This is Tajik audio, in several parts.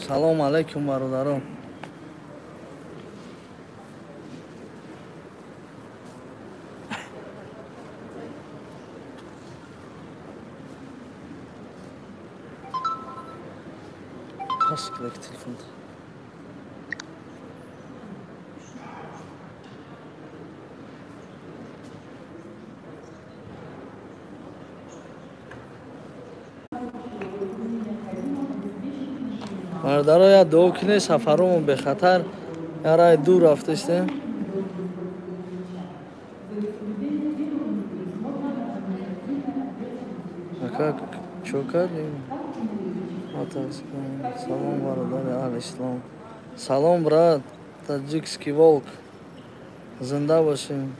Салом алейкум, бародарон. Пас килек телефонда. Бародаро, я дуо кине сафарумон бехатар яра дур рафтаистем. Ака чё кардем? Салом, бародар алислом. Салом, брат, таджикский волк. Зинда бошем.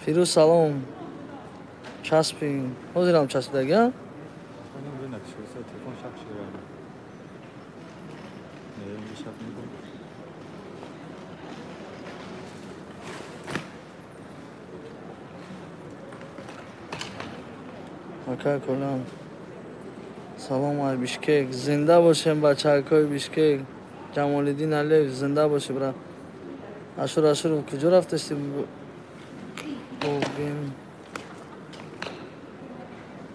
Фирус салом. Часпи. Ҳозирам часпидаги, а? Ака колам. Салом ай Бишкек. Зинда бошем бачаҳакои Бишкек. Ҷамолиддин Алиев, зинда боши, брат. Ашур куҷо рафтасти?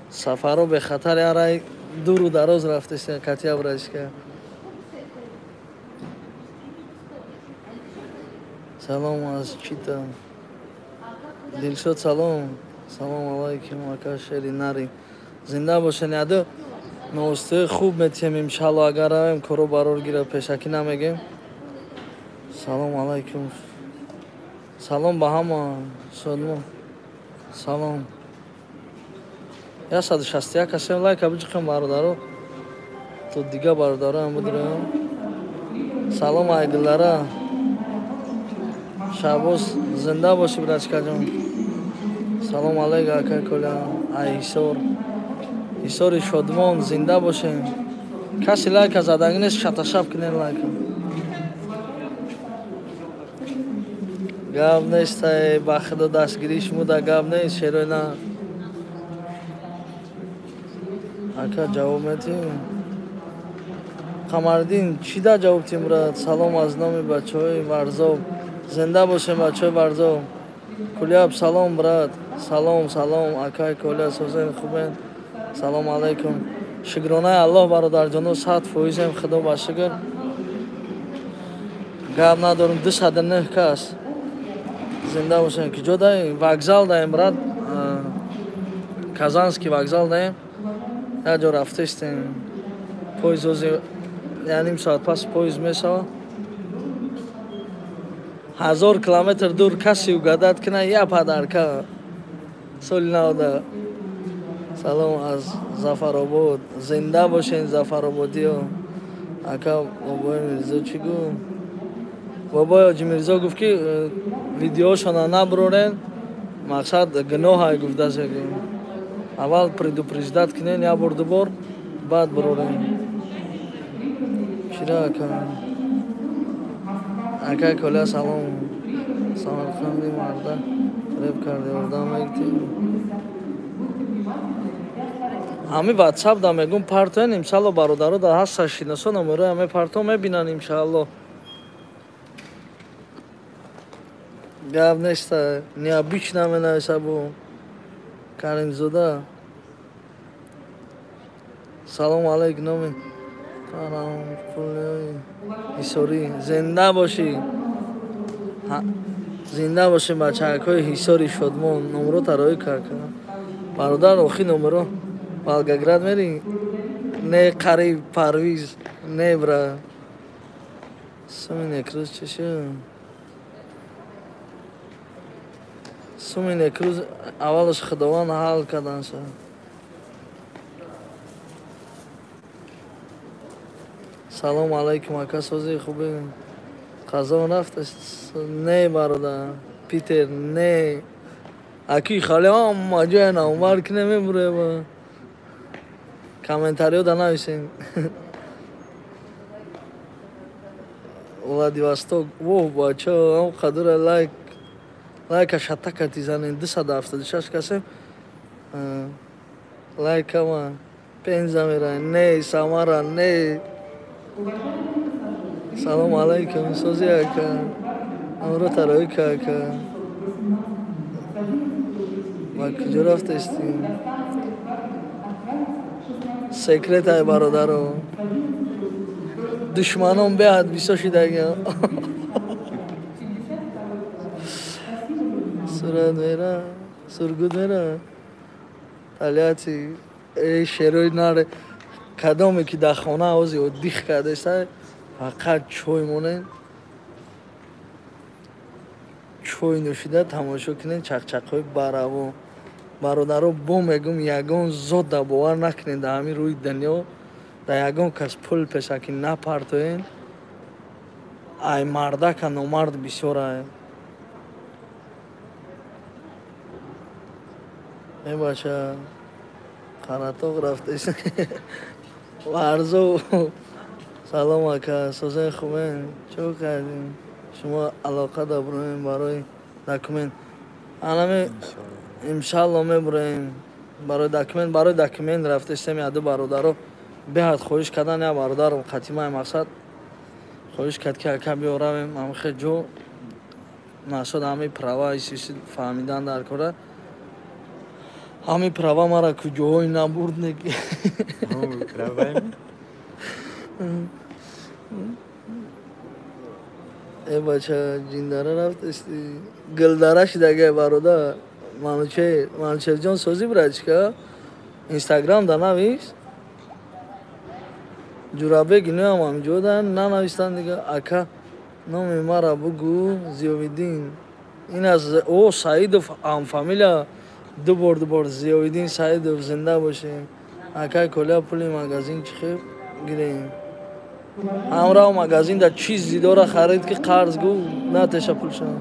Сафаро бехатар яра дуру дароз рафтасти катия бразишка. Салом аз Чита. Дилшод салом. Салом алейкум, ака шери нари. Зинда бошен. Яду новости хуб метиҳем иншалло, агар равем коро барор гира, пешакӣ намегем. Салом алейкум. Салом ба ҳама шодмон. Салом. 161 касем лайка биҷиқем бародаро. То дига бародаро ҳам будирем. Салом айгуллара. Шабос зинда боши братишкаҷон. Салом алейка ака коля. Ай Ҳисор. Ҳисори шодмон, зинда бошем. Каси лайка задаги нест, шаташаб кинен лайка. Гап нест, ба худо дастгирӣ шумуда гап нест, шеройна. Ака ҷавоб метиҳем. Қамардин чида ҷавоб тиҳем, брат? Салом аз номи бачаҳои Варзоб. Зинда бошем бачаҳои Варзоб. Куляб салом, брат. Салом, акай коля созем хубен. Салом алейкум. Шукронаи Аллоҳ, бародарҷоно, 100%ем худо ба шукр. Гап надорем, 209 кас. Зинда бошем. Куҷо даем? Вокзал даем, брат. Казанский вокзал даем. Як ҷо рафтаистем. Поезд ҳозир ним соат пас поезд месава. 1000 километр дур каси угадад кина, я падарка. Соли навда. Салом аз Зафаробод. Зинда бошен зафарободиё. Ака бобои Мирзо чӣ гуфт? Бобои Ҳоҷи Мирзо гуфт ки видеошона набурорен. Мақсад гуноҳай гуфтааст. Аввал предупреждат кинен, як бор дубор, баъд бурорен. Чира ака? Ака коля салом. Самарқанди марда реб карди ордам мегти. Ҳами WhatsApp да мегум партоен имшалло бародаро да ҳаста шиносо номерои ҳаме парто мебинан имшалло. Гап неста, необычно менависа бу Каримзода. Салом алейк номи. Ҳисори. Зинда боши. Зинда бошем бачаҳакои Ҳисори шодмон. Номеро тароӣ кард. Бародар охир номеро. Волгоград мери? Не қариб Парвиз. Не бра. Суми некрӯз чӣ шуд? Суми некрӯз аввалаш худованд ҳал кардан шуд. Салом алейкум, ака сози хубе. Қазон рафтаст? Не бародар. Питер, не. Аки хали ҳама ҷоя наомад ки намебуре. Комментариё да нависен. Владивосток. Воҳ бачаҳо, ҳам қадура лайка шатака тизанен. 276 касем лайкама. Пенза мераен. Не, Самара, не. салом алайкум сози ака амро тароика ака ба куҷо рафтастем секретай бародаро душманон беҳад бисо шидагиам сурат мера сургут мера талияти шерои наре кадоме ки дар хона ози отдих кардеста фақат чой монен чой нӯшида тамошо кунед чақчақҳои бараво бародаро бо мегум ягон зот да бовар накунед дар ҳамин рӯи дунё дар ягон кас пул песаки напартоен ай мардака номард бисёрае бача қаратоқ рафтаст варзо салом ака созаи хубен чо кардем шумо алоқа доброем барои документ анаме иншалло мебураем барои документ рафтастем яду бародаро беҳад хоҳиш кардан я бародаро қатимаи мақсад хоҳиш кард ки ака биёравем амихе ҷо нашуд ҳами права исиси фаҳмидан дар кора ҳами права мара куҷоҳои набурд неги бача ҷиндара рафтасти гилдара шидагай бародар манучерҷон созӣ бурачка инстаграм да навис ҷурабек инӯам ҳамҷодан нанавистан дига ака номи мара бугу зиёвиддин ин аз о саидов ҳамфамилия дубор зиёвиддин саидов зинда бошем ака колия пули магазин чӣ хеб гирем ҳамраҳо магазин да чизи дора харид ки қарз гу натеша пулшам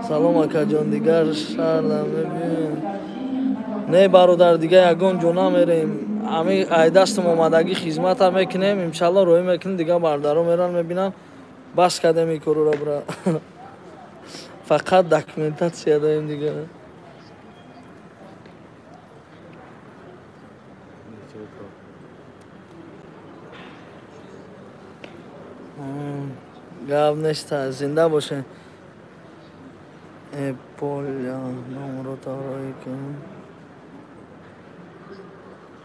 салом акаҷон дигар шарда мебинем не бародар дига ягон ҷо намерем ҳами ай дастам омадагӣ хизмата мекунем иншалло роҳӣ мекунем дига бародаро меран мебинам бас кардем и корора бура фақат документатсия даем дига гап неста зинда бошем поля номро тароика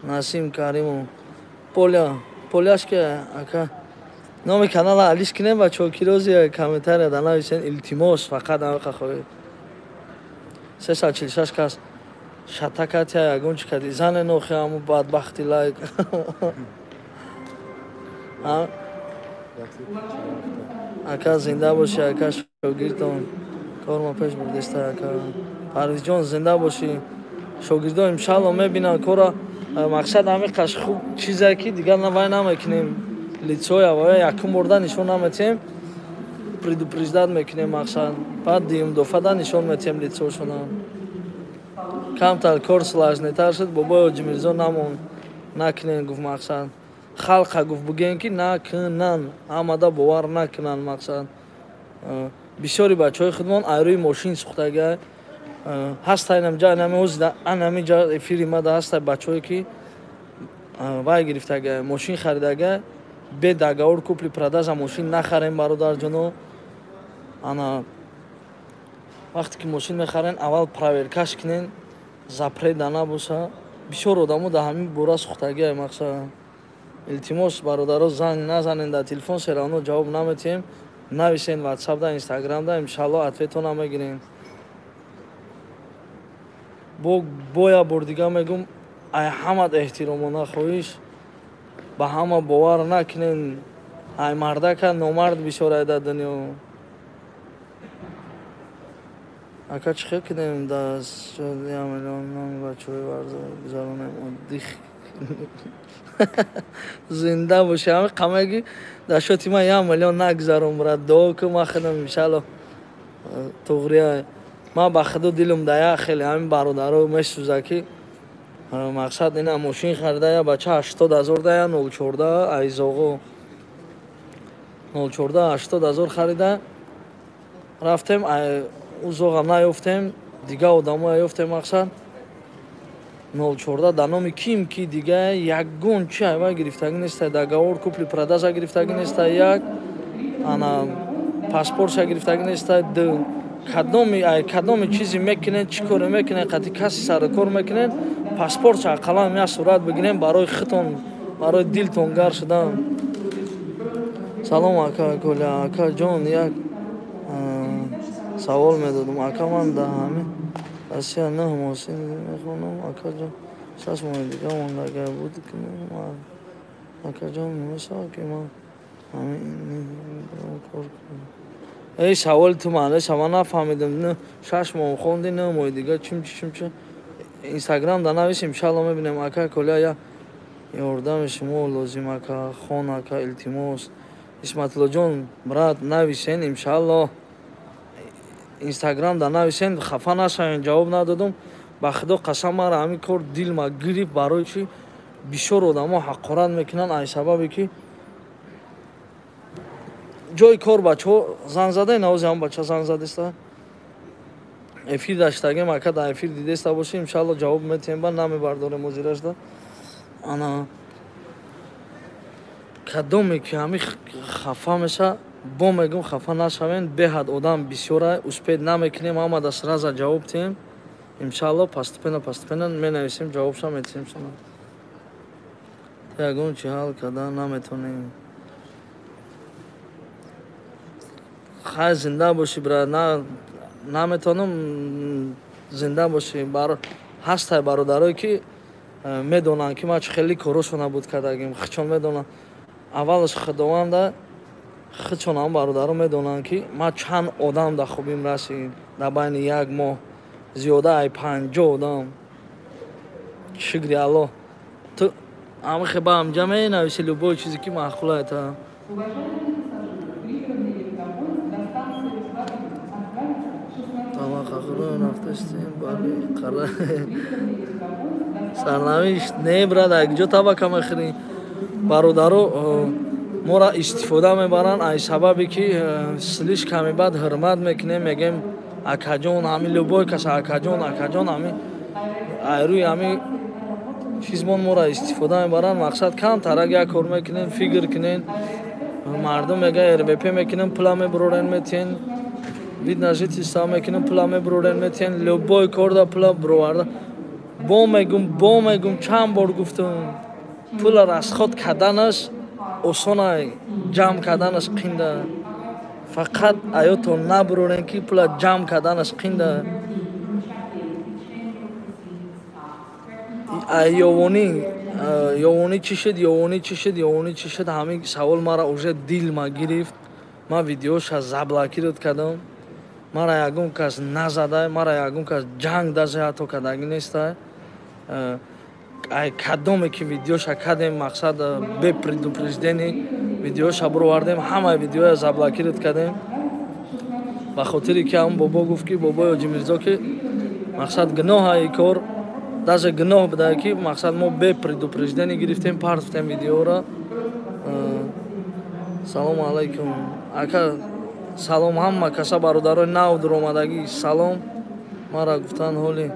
насим каримов поляшка ака номи канала алиш кунем ва чокирозия комментария да нависен илтимос фақат амақа хоҳед 346 кас шатакатя ягон чӣ кади зане нохи ҳаму бадбахти лайк ака зинда боши ака шогирдон корма пеш бурдеста ака парвизҷон зинда боши шогирдон иншалло мебинанд кора мақсад ҳами қаш хуб чизе ки дигар вай намекунем лицоя ва якум борда нишон наметем предупреждат мекунем мақсад баъд дуюм дофада нишон метем лицошона камтар кор слажнетар шуд бобои ҳоҷимирзо намон накунем гуфт мақсад халқа гуфт буген ки накунан ҳамада бовар накунанд мақсад бисёри бачаҳои худмон айрӯи мошин сӯхтага ҳастаи намҷа анами ҷа эфири мада ҳастай бачаҳое ки вай гирифтага мошин харидага бе договор купли продажа мошин нахарем бародарҷоно ана вақте ки мошин мехарен аввал проверкаш кунен запреда набоша бисёр одамо дар ҳамин бора сӯхтагия мақсад илтимос бародаро занг назанен дар телефон серавно ҷавоб наметиҳем нависен ватсап да инстаграм да иншалло ответона мегирем бо я бор дига мегум ай ҳамат эҳтиромона хоҳиш ба ҳама бовар накунен ай мардака номард бисёрае дар дунё ака чӣ хел кунем дар 1 миллион номи бачаҳои варзо гузаронем отдих зинда боши ҳами қамаги дар шоти ман 1 миллион нагузарон брат дуо ку ман худам иншалло туғрия ман ба худо дилум дая хеле ҳамин бародаро месӯза ки мақсад ина мошин харидая бача 80 000 дая 014 айзоғо 014 80 000 харида рафтем ӯ зоға наёфтем дига одамо ёфтем мақсад 014 дар номи ким ки дига ягон чи айва гирифтагӣ неста, договор купли продажа гирифтагӣ неста, як ана паспортша гирифтагӣ неста, ду кадоми чизе мекунед, чӣ коре мекунед, қати каси сари кор мекунед, паспортша қалам як сурат бигирем барои хитон, барои дилтон гар шудан. Салом ака Коля, ака ҷон, як савол медодам. Ака ман дар ҳамин Россия не ҳамосин мехонам. Ака ҷон 6 моҳи дига монда, агар буд ака ҷон намешавад ки ман ҳамин кор кунам. Эй саволи ту маълиш ман нафаҳмидам. 6 моҳ хонди 9 моҳи дига чимчи Инстаграм дар навис иншалло мебинем. Ака Коля, я ёрдами шумо лозим ака, хон ака, илтимос. Исматулло ҷон брат нависен иншалло. Инстаграм дар нависен, хафа нашавен, ҷавоб надодам. Ба худо қасам, мара ҳамин кор дилма гирифт. Барои чӣ бисёр одамо ҳақорат мекунанд аз сабабе ки ҷои кор бачаҳо занг задаи навози ҳам бача занг задеста. Эфир даштагем, ака дар эфир дидеста боши, иншалло ҷавоб метиҳем, ба намебардорем мозирашда. Ана кадоме ки ҳамин хафа меша, бо мегум хафа нашавен, беҳад одам бисёра, успед намекунем, ҳама сраза ҷавоб тиҳем. Иншалло постепенно менависем, ҷавобша метиҳем шумо. Ягон чи ҳал кардан наметонем. Хай зинда боши брат, наметонам зинда боши. Ҳастай бародарое ки медонанд ки ман хеле корашо набуд кардагим, хичон медонанд. Аввалаш худованда хичонам бародаро медонанд ки ман чанд одам дар хубим расид дар байни як моҳ, зиёда ай 50 одам. Шукри Аллоҳ. Ту ҳамихе ба ҳамҷа менависи любой чизе ки маъқул аста. Сарнавишт не брат, якҷо табака мехӯрем. Бародаро мора истифода мебаранд аз сабабе ки слишками бад ҳурмат мекунем, мегем акаҷон, ҳамин любой каса акаҷон, ҳамин айрӯи ҳамин чизмон мора истифода мебаранд. Мақсад камтарак як кор мекунем, фикр кунем. Мардум мега РВП мекунем, пула мебурорен метиҳен. Вид на жительство мекунем, пула мебурорен метиҳен. Любой кор да пула буроварда. Бо мегум чанд бор гуфтам. Пула расход карданаш осонай, ҷамъ карданаш қинда. Фақат аётон набурорен ки пула ҷамъ карданаш қинда. Ёвонӣ чӣ шуд, ҳамин савол мара уже дилма гирифт. Ман видеоша заблокирот кардам. Мара ягон кас назада, мара ягон кас ҷанг даже ҳатто кардагӣ неста. Кадоме ки видеоша кардем, мақсад бе предупреждение видеоша буровардем, ҳамаи видеоя заблокирот кардем. Ба хотире ки ҳам бобо гуфт ки бобои Ҳоҷи Мирзо ки мақсад гуноҳа и кор, даже гуноҳ буда ки мақсад мо бе предупреждение гирифтем, партфтем видеора. Салому алайкум. Ака салом, ҳама каса бародарои нав дуромадагӣ салом. Мара гуфтан ҳоли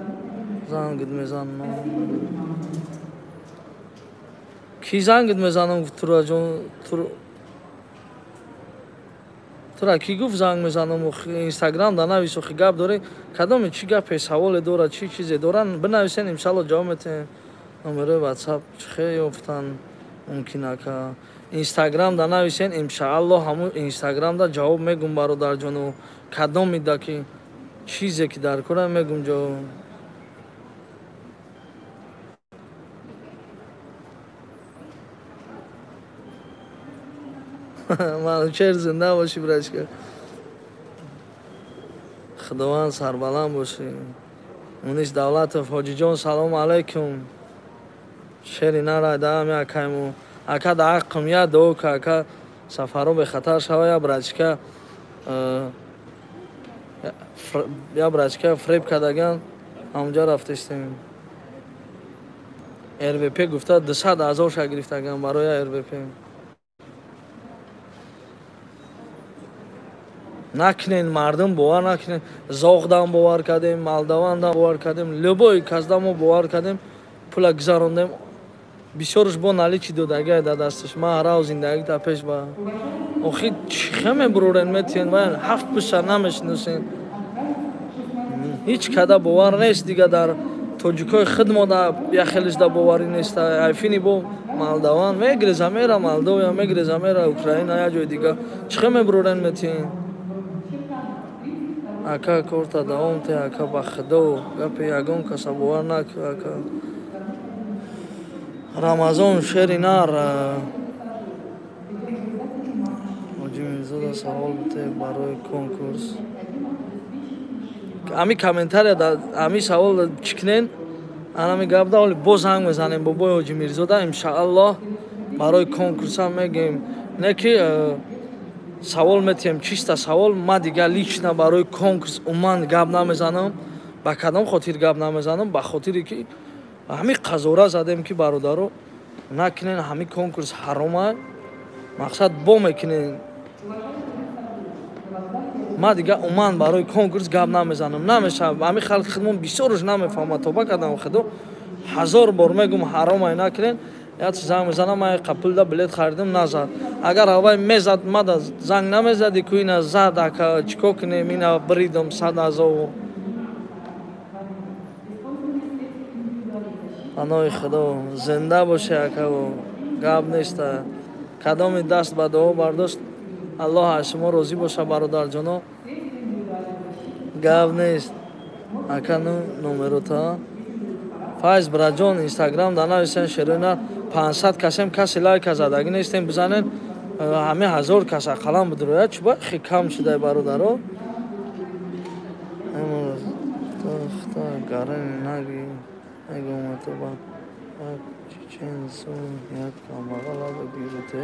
зангит мезанам. Ки зангит мезанам тура ҷон, тура ки гуфт занг мезанам. Инстаграм дар навис охи гап дорӣ, кадоме чӣ гапе саволе дорад, чӣ чизе дорад бинависен, иншалло ҷавоб метиҳем. номерои WhatsApp чихе ёфтан мумкин ака. Инстаграм да нависен, иншаалло ҳамун инстаграмда ҷавоб мегум бародарҷону. Кадоме да ки чизе ки дар кора мегум ҷавоб. Манучер зинда боши брачка. Худованд сарбаланд боши. Мунис Давлатов ҳоҷиҷон салому алайкум. Шери нарайдаам якайму. Ака да ҳаққам я дуо ка ака сафаро бехатар шавая брачка. Я брачка фреб кардаган ҳамҷа рафтестем. РВП гуфта 200,000 ша гирифтаган барои РВП. Накунен, мардум бовар накунен. Зоғдан бовар кардем, Молдовандан бовар кардем, любой казда мо бовар кардем. пула гузарондем бисёрш бо наличи додагия да дасташ ма ҳарав зиндагита пеш ба охи чӣ мебурорен метиен ва 7 пуша намешиносен ҳеҷ када бовар нест дига дар тоҷикои хидмода яхелишда боварӣ нест айфини бо молдаван мегреза мера молдовия мегреза мера украина я ҷои дига чӣ мебурорен метиен ака корта давом те ака ба худо гапи ягон каса бовар накӯ ака рамазон шери нар ҳоҷи мирзода савол бите барои конкурс ами комментария ами савол чикнен анами гапда оли боз занг мезанем бобои ҳоҷи мирзода иншааллоҳ барои конкурса мегем не ки савол метиҳем чиста савол ма дига лично барои конкурс умуман гап намезанам ба кадом хотир гап намезанам ба хотире ки ҳамин қазора задем ки бародаро накунен ҳамин конкурс ҳарома мақсад бо мекунен ма дига умуман барои конкурс гап намезанам намешавад ҳамин халқи хидмон бисёрш намефаҳмад тоба кадам худо 1000 бор мегум ҳаромай накунен я чи занг мезанам ман пулда билет харидам назад агар аввай мезад мада занг намезади ку ина зад ака чико кунем ина бридам 100 000 анои худо зинда боше ака гап неста кадоми даст ба дуо бардошт аллоҳ аз шумо розӣ боша бародарҷоно гап нест ака номерота файз браҷон инстаграм да нависен шеруина 500 касем каси лайка задаги нестем бизанен ҳамин 1000 каса қалам бидроя чуба хи кам шудай бародаро хта гарани наги егоматоба чиченсун як камағалаба гирите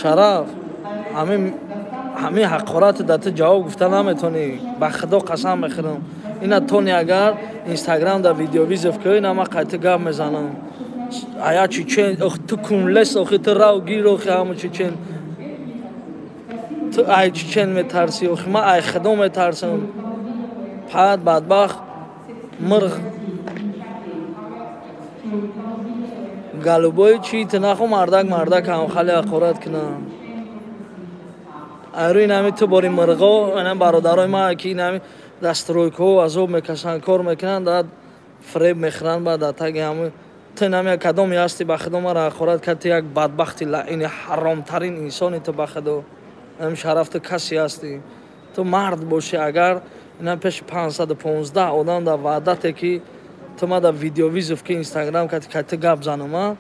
шараф ҳамин ҳақорати да ту ҷавоб гуфта наметонӣ ба худо қасам мехӯрам ина тони агар инстаграм да видеовизов кӯ ина ма қайти гап мезанам ая чичен ту кунлес охи ту рав гир охи ҳамо чичен ту ай чичен метарсӣ охи ма ай худо метарсам пад бадбахт мирғ галубои чи ту нахо мардак хамхали ҳақорат кунам айрӯ инами ту бори мирғо ина бародарои ма ки инами дастройкаҳо азоб мекашанд кор мекунанд дад фреб мехӯранд ба датаги ҳамин ту инами кадоми ҳасти ба худо мара ҳақорат кард ту як бадбахти лаъини ҳаромтарин инсони ту ба худо ам шараф ту каси ҳастӣ ту мард бошӣ агар ина пеши 515 одам да ваъдате ки ту ма да видеовизов ки инстаграм ка ту гап занама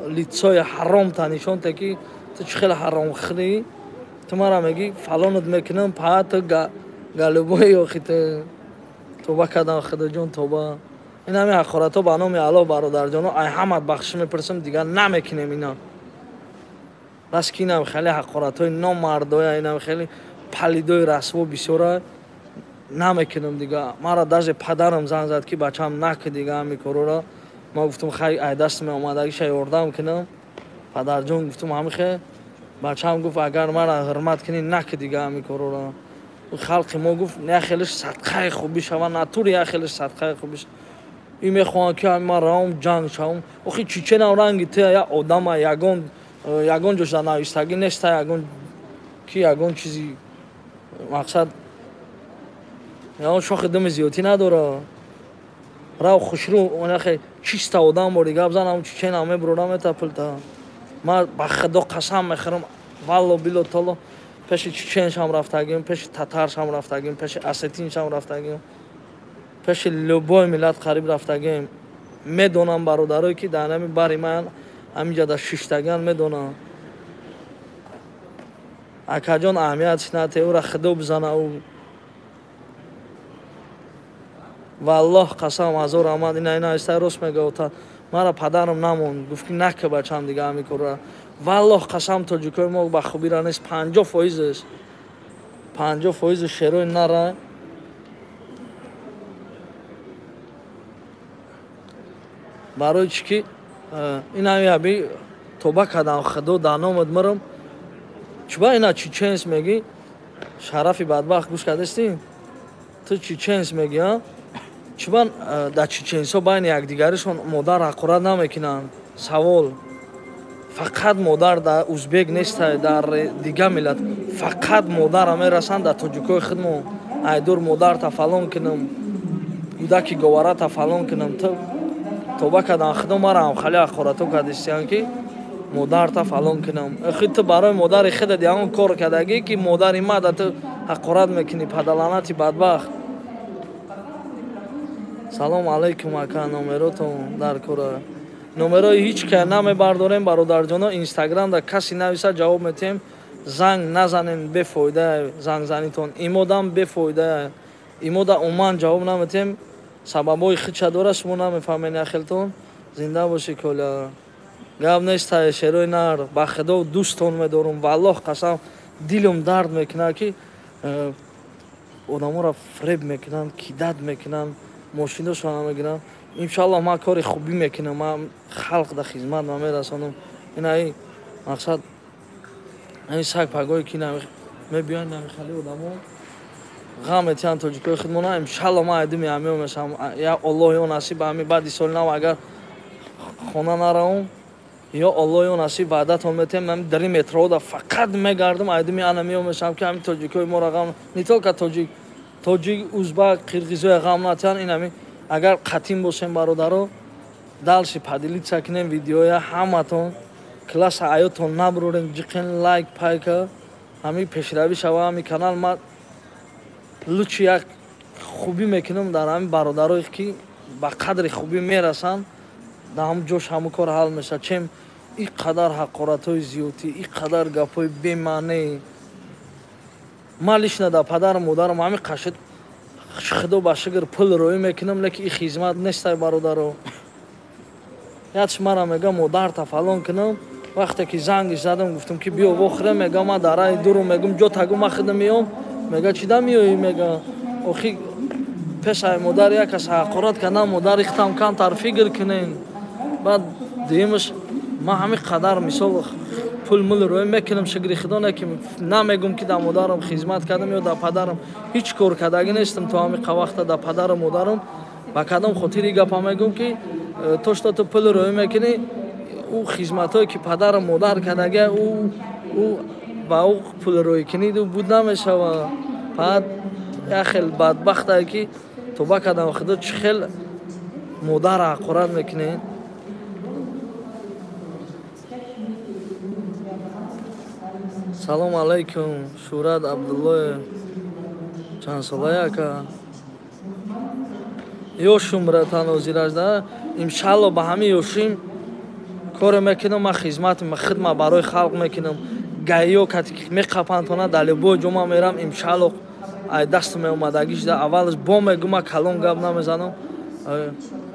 лицои ҳаромта нишонте ки ту чӣ хеле ҳаромхӯрӣ ту мара мегӣ фалонат мекунам па ту галубои охи ту тоба кадам худоҷон тоба ин ҳамин ҳақоратҳо ба номи аллоҳ бародарҷоно ай ҳамат бахшиш мепурсам дига намекунем ина бас ки инам хеле ҳақоратҳои номардоя инам хеле палидои расво бисёра намекунам дига мара даже падарам занг зад ки бачаам накӯ дига ҳамин корора ма гуфтам хай ай даст меомадагиша ёрдам кунам падарҷон гуфтам ҳамин хе бачаам гуфт агар мара ҳурмат кунӣ накӯ дига ҳамин корора халқи мо гуфт яхелиш садқаи хубӣ шава натури яхелиш садқаи хубӣ шава ин мехоҳам ки ма равм ҷанг шавам охи чиченам ранги ту я одама ягон ҷошда навистагӣ неста ягон ки ягон чизи мақсад ягон шохи думи зиёдӣ надора рав хушрӯ онахе чиста одам бори гап занам чиченам мебурора метапулта ма ба худо қасам мехӯрам валло било толо пеши чиченшам рафтагим пеши татаршам рафтагим пеши осетиншам рафтагим пеши любой миллат қариб рафтагим медонам бародарое ки дар ҳамин бари ман ҳаминҷа да шиштаган медонам акаҷон аҳамиятш нате ӯра худо бизана ӯ валлоҳ қасам ҳазор раҳмат ина истай рост мегавта мара падарам намонд гуфт ки накӯ бачаам дига ҳамин корра валлоҳ қасам тоҷикои мо ба хубира нест 50% 50% шерои нара барои чӣ ки ин ҳами тоба кадам худо дар номат мирам чуба ина чиченс мегӣ шарафи бадбахт гӯш кардастӣ ту чиченс мегӣ чубан дар чеченсо байни якдигаришон модар ҳақорат намекунанд. Савол фақат модар дар узбек нестай, дар дигар миллат фақат модара мерасанд. Дар тоҷикои худмон айдур модарта фалон кунам, кӯдаки говарата фалон кунам, тоба кадан худо марам хали ҳақоратҳо кардистиянд ки модарта фалон кунам. Ахи ту барои модари худат ягон кор кардагӣ ки модари мада ту ҳақорат мекунӣ, падаланати бадбахт. салом алайкум ака, номеротон дар кора. номерои ҳеҷ ка намебардорем бародарҷоно. инстаграмда каси нависа ҷавоб метем. занг назанен, бефоида зангзанитон. имодам бефоида. имода умуман ҷавоб наметем. сабабҳои худша дора, шумо намефаҳмед яхелтон. зинда бошӣ коля. гап нестай шерои нар. ба худо дӯстон медорум. валлоҳ қасам дилам дард мекунад ки одаморо фреб мекунанд, кидат мекунанд, мошинашонро мегиранд. иншаллоҳ ман кори хубӣ мекунам, ман халқ хизмат мерасонам. ин мақсад ин саг пагое ки мебиёнд намехали одамо ғам метиҳанд тоҷикои худмона. иншаллоҳ ман айдуми ҳамео мешавам. я аллоҳ ё насиб ҳами баъди соли нав агар хона наравам, ё аллоҳ ё насиб ваъдатон метем ҳами дари метрода фақат мегардам. айдуми анамео мешавам ки ҳами тоҷикои моро ғам не толка тоҷик, узбак, қирғизоя ғам натиҳанд. ин ҳами агар қатим бошем бародаро, далши падилитса кунем видеоя ҳаматон класса аётон наброрем, ҷиқен лайк пайка ҳами пешравӣ шава ҳами канал. ман лучи як хубӣ мекунам дар ҳами бародарое ки ба қадри хубӣ мерасанд. дар ҳам ҷош ҳамун кор ҳал мешавад. чем ин қадар ҳақоратҳои зиёдӣ, ин қадар гапҳои бемаъне. ман лично дар падару модарам ҳами қашид худо ба шукр пул роӣ мекунам, лекин ин хизмат нестай бародаро. ячш мара мега модарта фалон кунам. вақте ки зангиш задам гуфтам ки биё вохӯрем, мега ман дар раи дурум, мегум ҷо тагу ман худам меём. мега чида меоӣ? мега охи пешаи модар якас ҳақорат кардам, модари худам камтар фикр кунен. баъд дуюмаш ман ҳами қадар мисол пул мул роӣ мекунам, шукри худо лекин намегум ки дар модарам хизмат кардам ё дар падарам ҳеҷ кор кардагӣ нестам. то ҳами вақта дар падару модарам ба кадом хотири гапа мегум ки то што ту пул роӣ мекунӣ, ӯ хизматҳое ки падару модар кардагия ӯ ба ӯ пул роикунӣ буд намешава. баъд як хел бадбахтае ки тоба кардам худо чӣ хел модар ҳақорат мекунед. салом алайкум Шурат Абдуллоев, чандсолая ака. ёшумра танозиражда иншаллоҳ ба ҳами ёшим коре мекунам. ман хизмати худма барои халқ мекунам. гайё кати меқапантона далибои ҷома мерам. иншаллоҳ ай даст меомадагиш да аввалаш бо мегум, ман калон гап намезанам.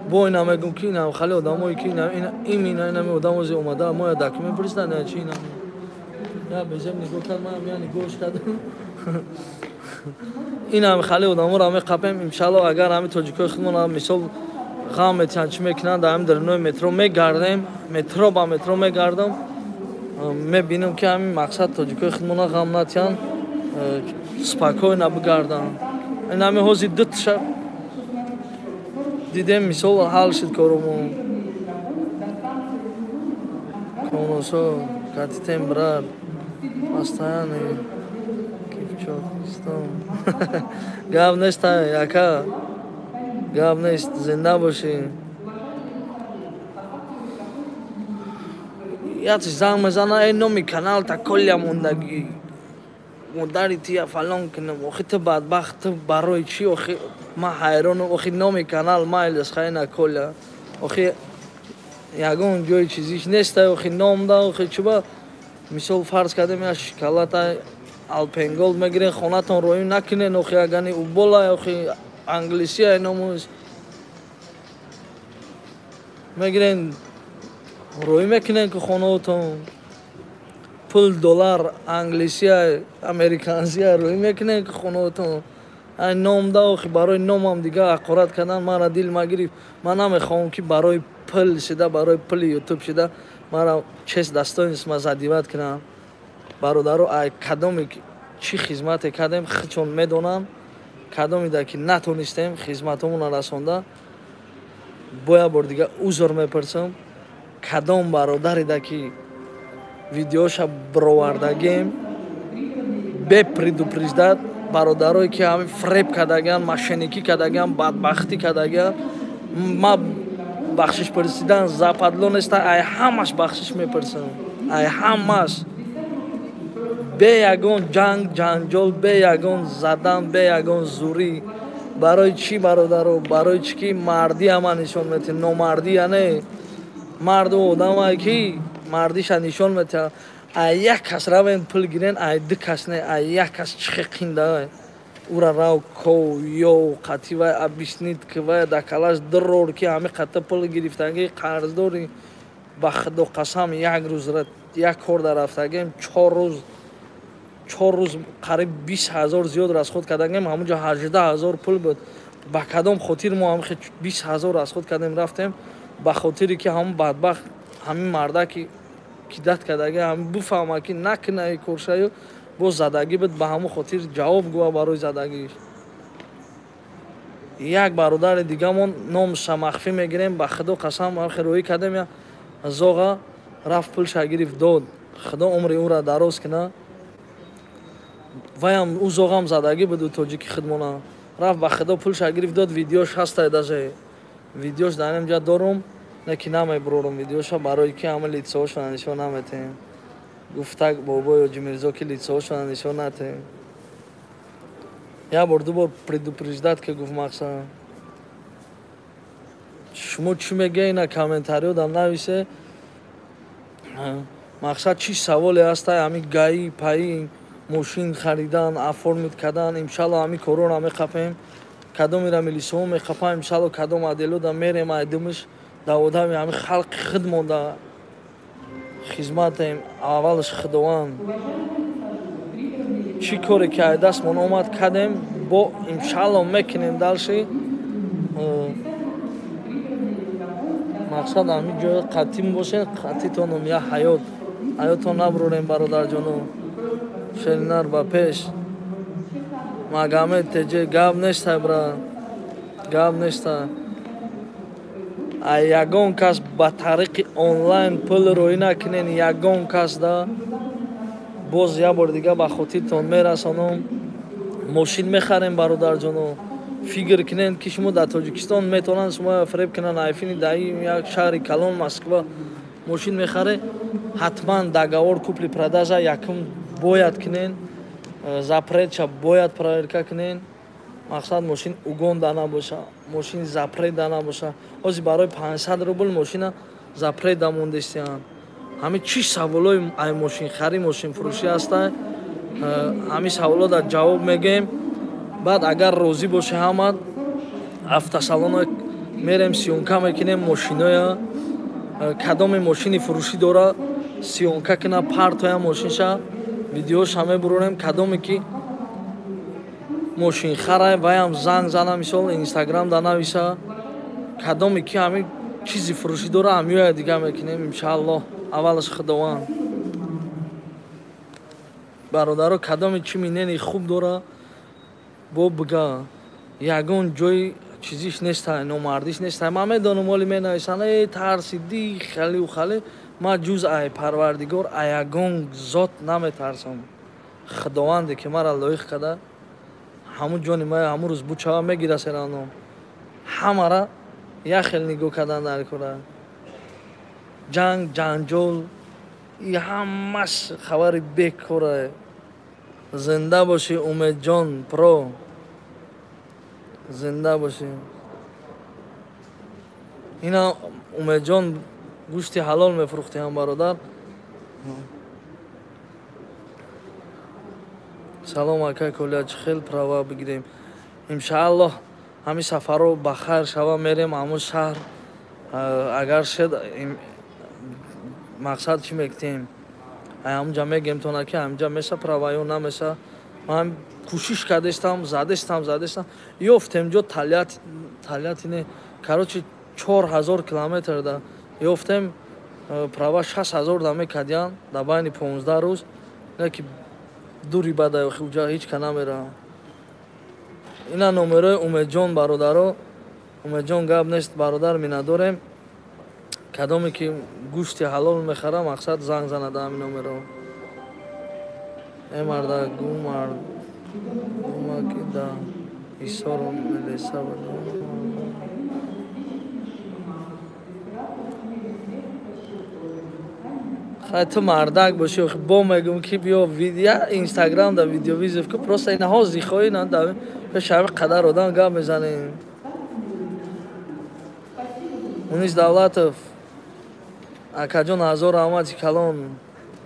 бо ина мегум ки ина хали одамое ки ина одамозе омада моя документ пурсидан я чи ина я безем нигоҳ кард, манам я нигоҳш кардам. ина хали одаморо меқапем. иншаллоҳ агар ҳами тоҷикои худмон мисол ғам метиҳанд чӣ мекунанд, дар ҳами дарунои метро мегардем, метро ба метро мегардам, мебинам ки ҳами мақсад тоҷикои худмона ғам натиҳанд, спокойно бигарданд. ин ҳами ҳозир дутша дидем мисол ҳал шуд коромон. коносо катитем брат постоянный кипчокистон. гап нест яка, гап нест. зинда бошӣ. яч занг мезана, эй номи канал та колля мондагӣ, модари тия фалон кунам. охи ту бадбахт, ту барои чӣ? охи ман ҳайронам. охи номи канал майлес хайна колля. охи ягон ҷои чизиш нестай. охи ном да охи чуба мисол фарз кардем я шоколада алпенгол мегирен, хонатон роим накунен. охи агани убола, охи англисия номус мегирен, роӣ мекунен ки хонаотон пул доллар англисия американзия роӣ мекунен ки хонаотон. ай ном да охи барои номам дига ҳақорат кардан мара дил магирифт. ман намехоҳам ки барои пул шуда, барои пули ютуб шуда мара чест достоинства задиват кунам. бародаро ай кадоме чӣ хизмате кардем худшон медонанд кадомида ки натонистем хизматомона расонда боя бор дига узр мепарсам кадом бародарида ки видеоша бировардагем бе предупреждат бародарое ки ҳами фреб кардагиан мошенникӣ кардагиан бадбахтӣ кардагиан ма бахшиш парсидан западло неста ай ҳамаш бахшиш мепарсам ай ҳамаш бе ягон ҷанҷол бе ягон задан бе ягон зурӣ барои чӣ бародаро барои чӣ ки мардиама нишон метиҳем номардӣ яне марду одамае ки мардиша нишон метиҳад ай як кас равен пул гирен ай ду кас не ай як кас чихе қиндаа ура рав ков ё қати вай объяснит ки вай дакалаш дурор ки ҳами қата пул гирифтаги қарздори ба худо қасам як рӯз як кор дарафтагем 4 рӯз қариб 20,000 зиёд расход кардагем ҳамунҷо 18,000 пул буд ба кадом хотир мо ҳамихе 20,000 расход кардем рафтем ба хотире ки ҳамун бадбахт ҳамин марда ки дат кардаги ҳам буфаҳма ки накунаи коршаю боз задагӣ буд ба ҳамун хотир ҷавоб гӯя барои задагиш як бародари дигамон номаша махфӣ мегирем ба худо қасам ҳамихе рӯӣ кардем я зоға рафт пулша гирифт дод худо умри ӯра дароз кина ваям ӯ зоғам задагӣ буду тоҷики худмона рафт ба худо пулша гирифт дод видеош ҳастай даже видеош дар ин ҷа дорум неки намебурорум видеоша барои ки ҳама лицоҳошона нишон наметем гуфтак бобо ё ҷимирзо ки лицоҳошона нишон натем як бор ду бор предупреждат ки гуфт мақсад шумо чӣ мегӯед ина комментариҳо дам нависе мақсад чӣ саволе ҳастай ҳами гаи паи мошин харидан оформит кардан имшалло ҳами корона меқапем кадомира милисиҳо меқапам имшалло кадом отделода мерем айдумиш да одами ҳами халқи худмонда хизматем аввалаш худованд чӣ коре ки ай дастмон омад кардем бо имшалло мекунем далши мақсад ҳамин ҷоя қатъӣ бошед қатъитонум я ҳаётон набурорем бародарҷоно шеринар ба пеш магамед теҷе гап нестай брат гап нестай ай ягон кас ба тариқи онлайн пул рӯӣ накунен ягон кас да боз як бор дига ба хотиртон мерасонам мошин мехарем бародарҷоно фикр кунед ки шумо дар тоҷикистон метавонанд шумо фреб кунанд айфини даи як шаҳри калон москва мошин мехаре ҳатман договор купли продажа якум бояд кунен запретша бояд проверка кунен мақсад мошин угонда набоша мошин запреда набоша ҳозир барои 500 рубл мошина запреда мондестиан ҳами чӣ саволои ай мошинхарӣ мошинфурӯшӣ ҳастай ҳами саволода ҷавоб мегӯем баъд агар розӣ боши ҳамад автосалона мерем сиёнка мекунем мошиноя кадоме мошини фурӯшӣ дора сиёнка куна партоя мошинша видеоша мебурорем кадоме ки мошинхарай ваям занг зана мисол инстаграм да нависа кадоме ки ҳамин чизи фурӯшӣ дора ҳамиёя дига мекунем иншааллоҳ аввалаш худованд бародаро кадоме чӣ минени хуб дора бо бига ягон ҷои чизиш нестай номардиш нестай ман медонам оли менависанд тарсидӣ халиву хале ман ҷуз ай парвардигор а ягон зот наметарсам худованде ки мара лоиқ карда ҳамун ҷони ма ҳамун рӯз бучава мегирасерано ҳамара як хел нигоҳ кардан дар кора ҷанҷол и ҳамаш хабари бекора зинда боши умедҷон про зинда боши ина умедҷон гӯшти ҳалол мефурӯхтиам бародар салом акай коля чӣ хел права бигирем иншааллоҳ ҳамин сафарро ба хайр шава мерем ҳамун шаҳр агар шед мақсад чӣ мекунем ҳамунҷа мегем то наки ҳаминҷа меса права ё намеса ман кӯшиш кардестам задестам ёфтем ҷо талятине карочи 4000 километр да ёфтем права 6000 да мекардиян дар байни 15 рӯз яки дури бадай уҷа ҳеч ка намеравам اینا نمره اومدجان برادرها اومدجان گپ نیست برادر می نداریم کدامی که گوشت حلال میخره مقصد زنگ زنه همین نمره ای مرده گومرد گومکی دا ایسار ملیسا خیلی تو مردک باشی با میگم که بیا ویدیو اینستاگرام دا ویدیو ویزیف که پروسته این ها زیخوایی نه دا پیش همه قدر آدم گپ میزنیم اونیز دولتов акаҷон ҳазор аҳмади калон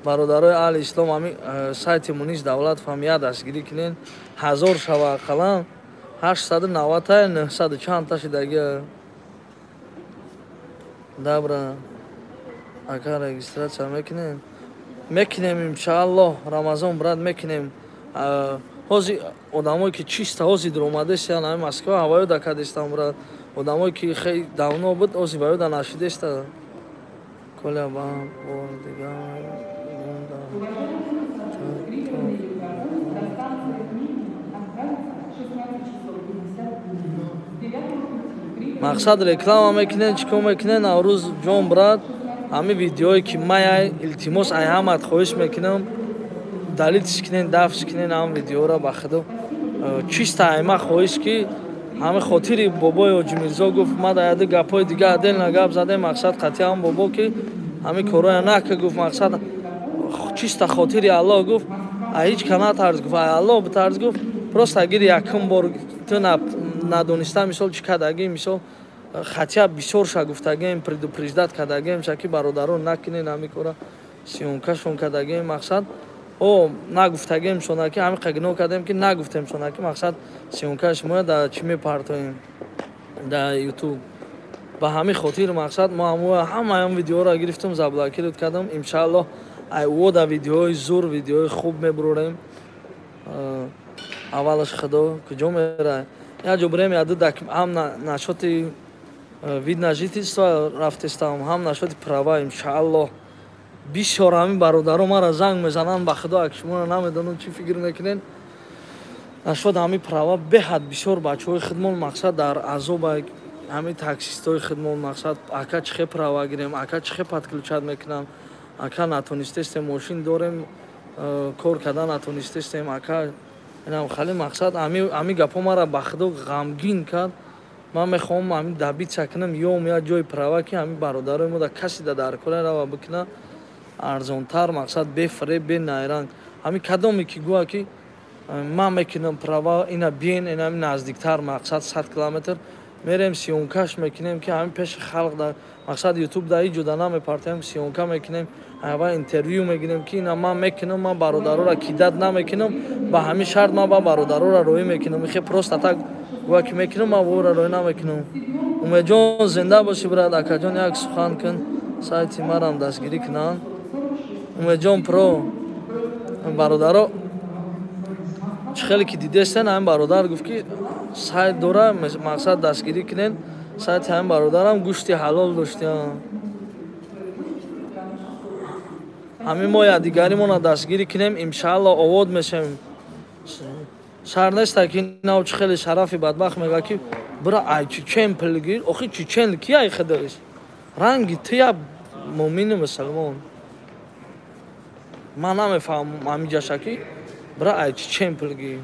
бародарои аҳли ислом ҳами сайти мунис давлатов ҳамия дастгирӣ кинен 1000 шава ақаллан 890 900 чанд шидаги добра ака регистратсия мекунем иншааллоҳ рамазон брат мекунем ҳозир одамое ки чиста ҳозир омадеста ҳами москва ҳавоёда кадестам брат одамое ки хеле давно буд ҳозир ваёда нашидеста коля ба бор дигар мақсад реклама мекунен чӣ кор мекунен наврӯз ҷон брат ҳами видеое ки май илтимос ай ҳамат хоҳиш мекунам далитиш кунен дафтиш кунен ҳам видеоро ба худо чиста айма хоҳиш ки ҳами хотири бобои ҳоҷи мирзо гуфт ма дар яди гапҳои дига аделна гап задем мақсад қатъи ҳам бобо ки ҳами корое нака гуфт мақсад чиста хотири аллоҳ гуфт ҳеҷ ка натарс гуфт аллоҳ битарс гуфт просто агар якум бор ту надониста мисол чӣ кардагӣ мисол хатя бисёрша гуфтагем предупреждат кардагем шаки бародарон накунен ҳами кора сиёнкашон кардагем мақсад о нагуфтагем шонаки ҳами қагино кардем ки нагуфтем шонаки мақсад сиёнкаш мо да чӣ мепартоем да ютуб ба ҳами хотир мақсад мо ҳамаам видеоро гирифтам заблокировать кардам иншааллоҳ айвода видеои зур видеои хуб мебурорем аввалаш худо куҷо меравем яҷо бурем яду ҳам нашоти вид на жительство рафтестам ҳам нашоти права иншааллоҳ бисёр ҳами бародаро мара занг мезананд ба худо ак шумо намедонам чӣ фикр мекунед нашод ҳами права беҳад бисёр бачаҳои хидмон мақсад дар азоба ҳами таксистои хидмон мақсад ака чӣ хе права гирем ака чӣ хе подключат мекунам ака натонистестем мошин дорем кор кардан натонистестем ака инам хали мақсад ҳами гапҳо мара ба худо ғамгин кард ман мехоҳам ҳами добиться кунам ём як ҷои права ки ҳами бародарои мо да каси да дар кора рава бикуна арзонтар мақсад бефареб бенайранг ҳами кадоме ки гӯя ки ман мекунам права ина биен инами наздиктар мақсад 100 километр мерем сиёнкаш мекунем ки ҳами пеши халқ да мақсад ютуб да ҳеҷ ҷода намепартем сиёнка мекунем ава интервю мегирем ки ина ман мекунам ман бародароро кидат намекунам ба ҳами шарт ман ба бародароро роӣ мекунам ихе просто так гӯя ки мекунам ман вора роӣ намекунам умедҷон зинда бошӣ брат акаҷон як сухан кун сайти марам дастгирӣ кунанд умедҷон про бародаро чӣ хеле ки дидестен ҳами бародар гуфт ки сайт дора мақсад дастгирӣ кунен сайти ҳами бародарам гӯшти ҳалол доштиам ҳами мо якдигаримона дастгирӣ кунем иншааллоҳ овод мешавем шар неста ки нав чӣ хеле шарафи бадбахт мегӯяд ки бира ай чечен пилгир охи чечен ки ай хидоиш ранги ту як муъмини мусулмон ман намефаҳмам ҳамиҷаша ки бира ай чечен пилгир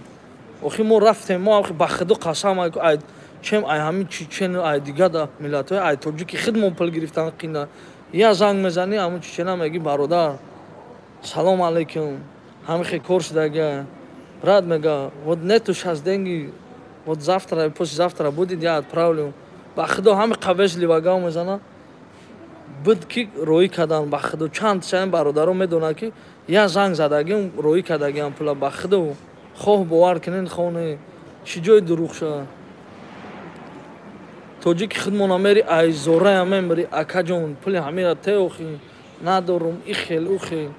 охи мо рафтем мо ба худо қасам ай чем ай ҳами чечен ай дига да миллатҳои ай тоҷики хидмон пил гирифтан қина я занг мезанӣ ҳамун чечена меги бародар салом алейкум ҳами хе кор шудага брат мега вот нету шас деньги вот завтра послезавтра будет я отправлю ба худо ҳами қавежливо гав мезана буд ки роӣ кардан ба худо чанд чанд бародаро медонад ки я занг задагим роӣ кардагиам пула ба худо хоҳ бовар кунен хоҳ не чӣ ҷои дурӯғ шуда тоҷики хидмона мери ай зорая мембари акаҷон пули ҳамира те охи надорум ихел ухел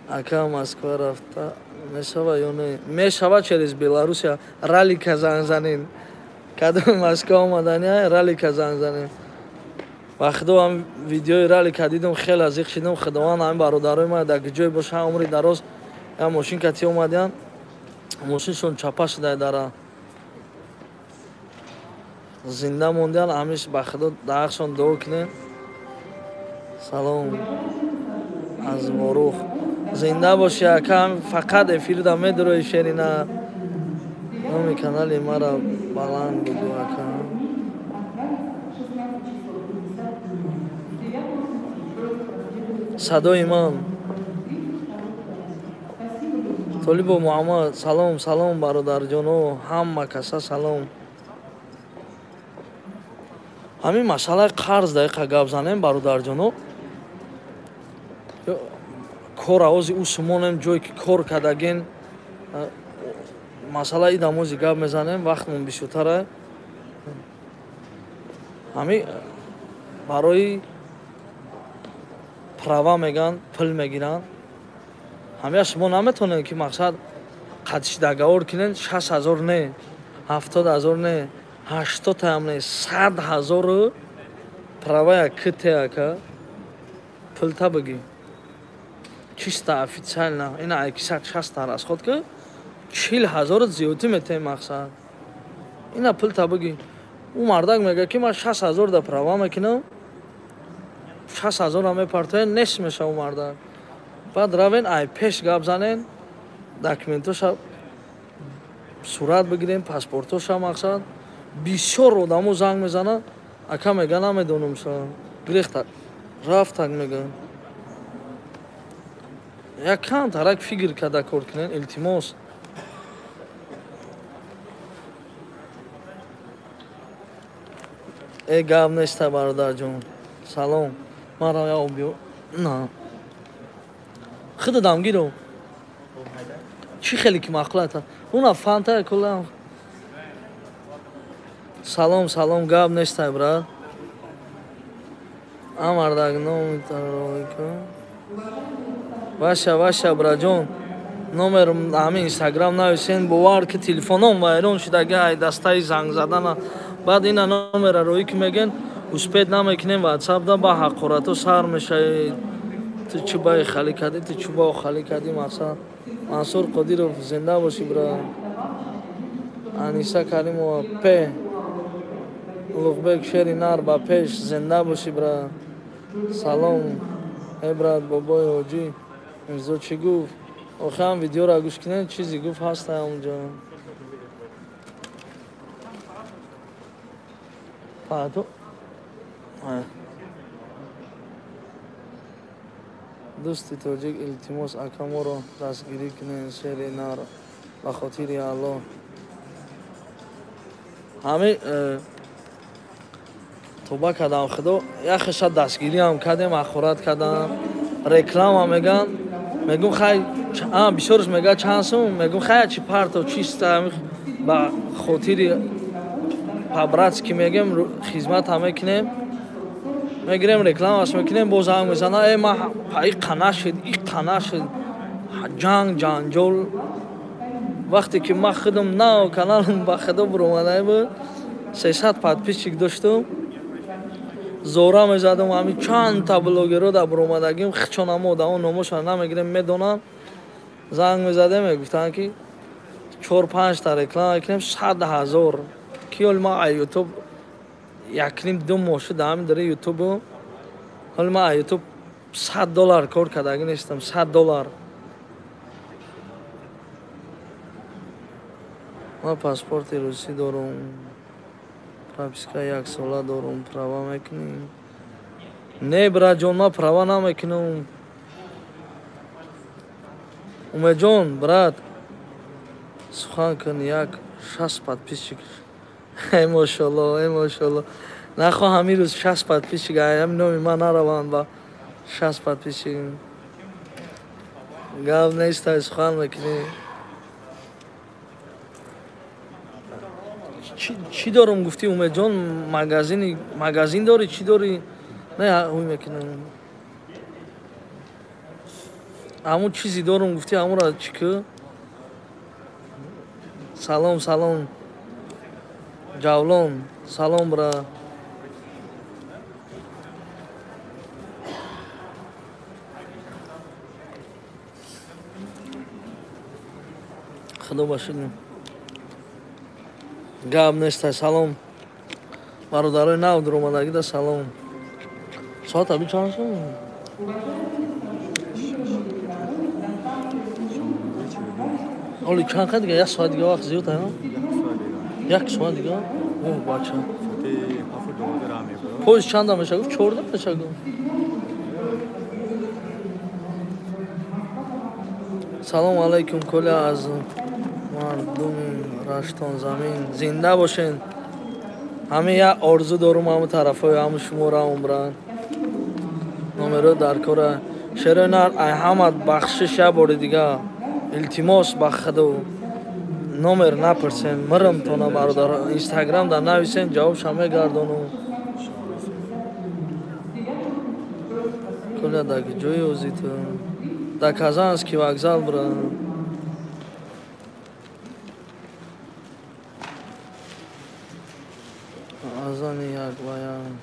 ака москва рафта мешава ё не мешава через беларусия ралика занг занен кадом москва омадани ралика занг занен ба худо ҳам видеои ралика дидам хеле азиқ шидам худованд ҳами бародарои ма дар ҷой боша умри дароз я мошин кати омадиам мошиншон чапа шуда дара зинда мондиан ҳамиш ба худо даъқшон дуо кунем. салом аз ворух зинда боши акам фақат эфирда медурои шерина номи канали мара баланд бугу акам. садои ман толибо муҳаммад салом салом бародарҷоно ҳама каса салом. ҳамин масъалаи қарз дақиқа гап занем бародарҷоно. кор авози усмонем ҷое ки кор кардаген масъалаи идамози гап мезанем вақтмон бисёртара. ҳами барои права меган пул мегиранд. ҳамия шумо наметонед ки мақсад қатиш договор кунед 60,000 не 70,000 не 80 не 100,000 правая кытеяка пулта бигӣ чиста официально ина 260 расход ки 40,000 зиёдӣ метаи мақсад ина пулта бигӣ. ӯ мардак мега ки ман 60,000 да права мекунам 60,000 мепартоен нест меша ӯ мардак. баъд равен ай пеш гап занен документоша сурат бигирем паспортоша мақсад бисёр одамо занг мезананд ака мега намедонам ша гирехта рафтак меган. якам тарак фикр карда кор кунен илтимос. гап неста бародарҷон салом маро я обиё на худ дамгиро чӣ хеле ки мақулата уна фанта кулам. салом салом гап нестай брат амардак номи тароика ваша ваша браҷон номер ҳамин инстаграм нависен бовар ки телефоном вайрон шудаги ай дастаи занг задана баъд ина номераро ки меген успед намекунем ватсапда ба ҳақорату сар мешавед. ту чӣ баи хали кардӣ ту чӣ бао хали кардӣ мақсад. мансур қодиров зинда бошӣ брат. аниса каримова п улуғбек шери нар ба пеш зинда бошӣ брат. салом э брат бобои ҳоҷӣ мирзо чӣ гуфт охирам видеора гӯш кунед чизе гуфт ҳаста онҷо. пардо дӯсти тоҷик илтимос акаморо дастгирӣ кунед шери нар ба хотири алло. ҳамин توبه کردم خدا یک خشت دستگیری هم کردیم اخورات کردم رکلام هم میگم خیلی بسیارش میگه چند سوم میگم خیلی چی پرتو چیست با خاطر پابراتس که میگم خدمت هم میکنیم میگیریم رکلام هست میکنیم باز هم میزنه ای ما این قنا شد این قنا شد جنگ جنجال وقتی که ما خودم نه کانالم با خدا برومانه بود 300 подписчик داشتم زورا میزدم همین چند تا بلوگرو در برومدگیم چون اما در اون نموشان نمیگیریم میدونن زنگ میزدم میگفتن که 4-5 تا رکلام میکنیم 100,000 که حال ما یوتیوب یکیم دو ماه شده همین داره یوتیوب حال ما یوتیوب $100 کار کردگی نیستم $100 ما پاسپورت روسی دارم прописка 1 сола дорум права мекунем. Не браҷон ма права намекунам. умедҷон брат сухан кун як 60 подписчик машалло нахоҳам ин рӯз 60 подписчик ҳамин номи ман нараванд ба 60 подписчик гап нестай сухан мекунем. چی دارم گفتی اومد جان مگزین داری چی داری نه اوی میکنم همون چیزی دارم گفتی همون را چیکه سلام جولان سلام برا فردا باشید. گاب نیست. سلام برادرای نو در اومدگی ده. سلام. ساعت ابی چند شد؟ اولی چند خد دیگه؟ یک ساعت دیگه وقت زیاد ہے؟ یک ساعت دیگه؟ اوه بچه. پوز چند میشه گفت؟ 14 میشه گفت. سلام علیکم کل از مردم رشتان زمین زنده باشین. همه یک آرزو دارم همه طرفای همه شما را عمران نمره در کار شرینار احمد بخشش بار دیگه التماس بخدو نمر نپرسین مرم تونه برادر اینستاگرام در نویسین جواب شما گردانو کل داکی جوی اوزی تو دا کازانسکی وокзал برا آزانی یک بیان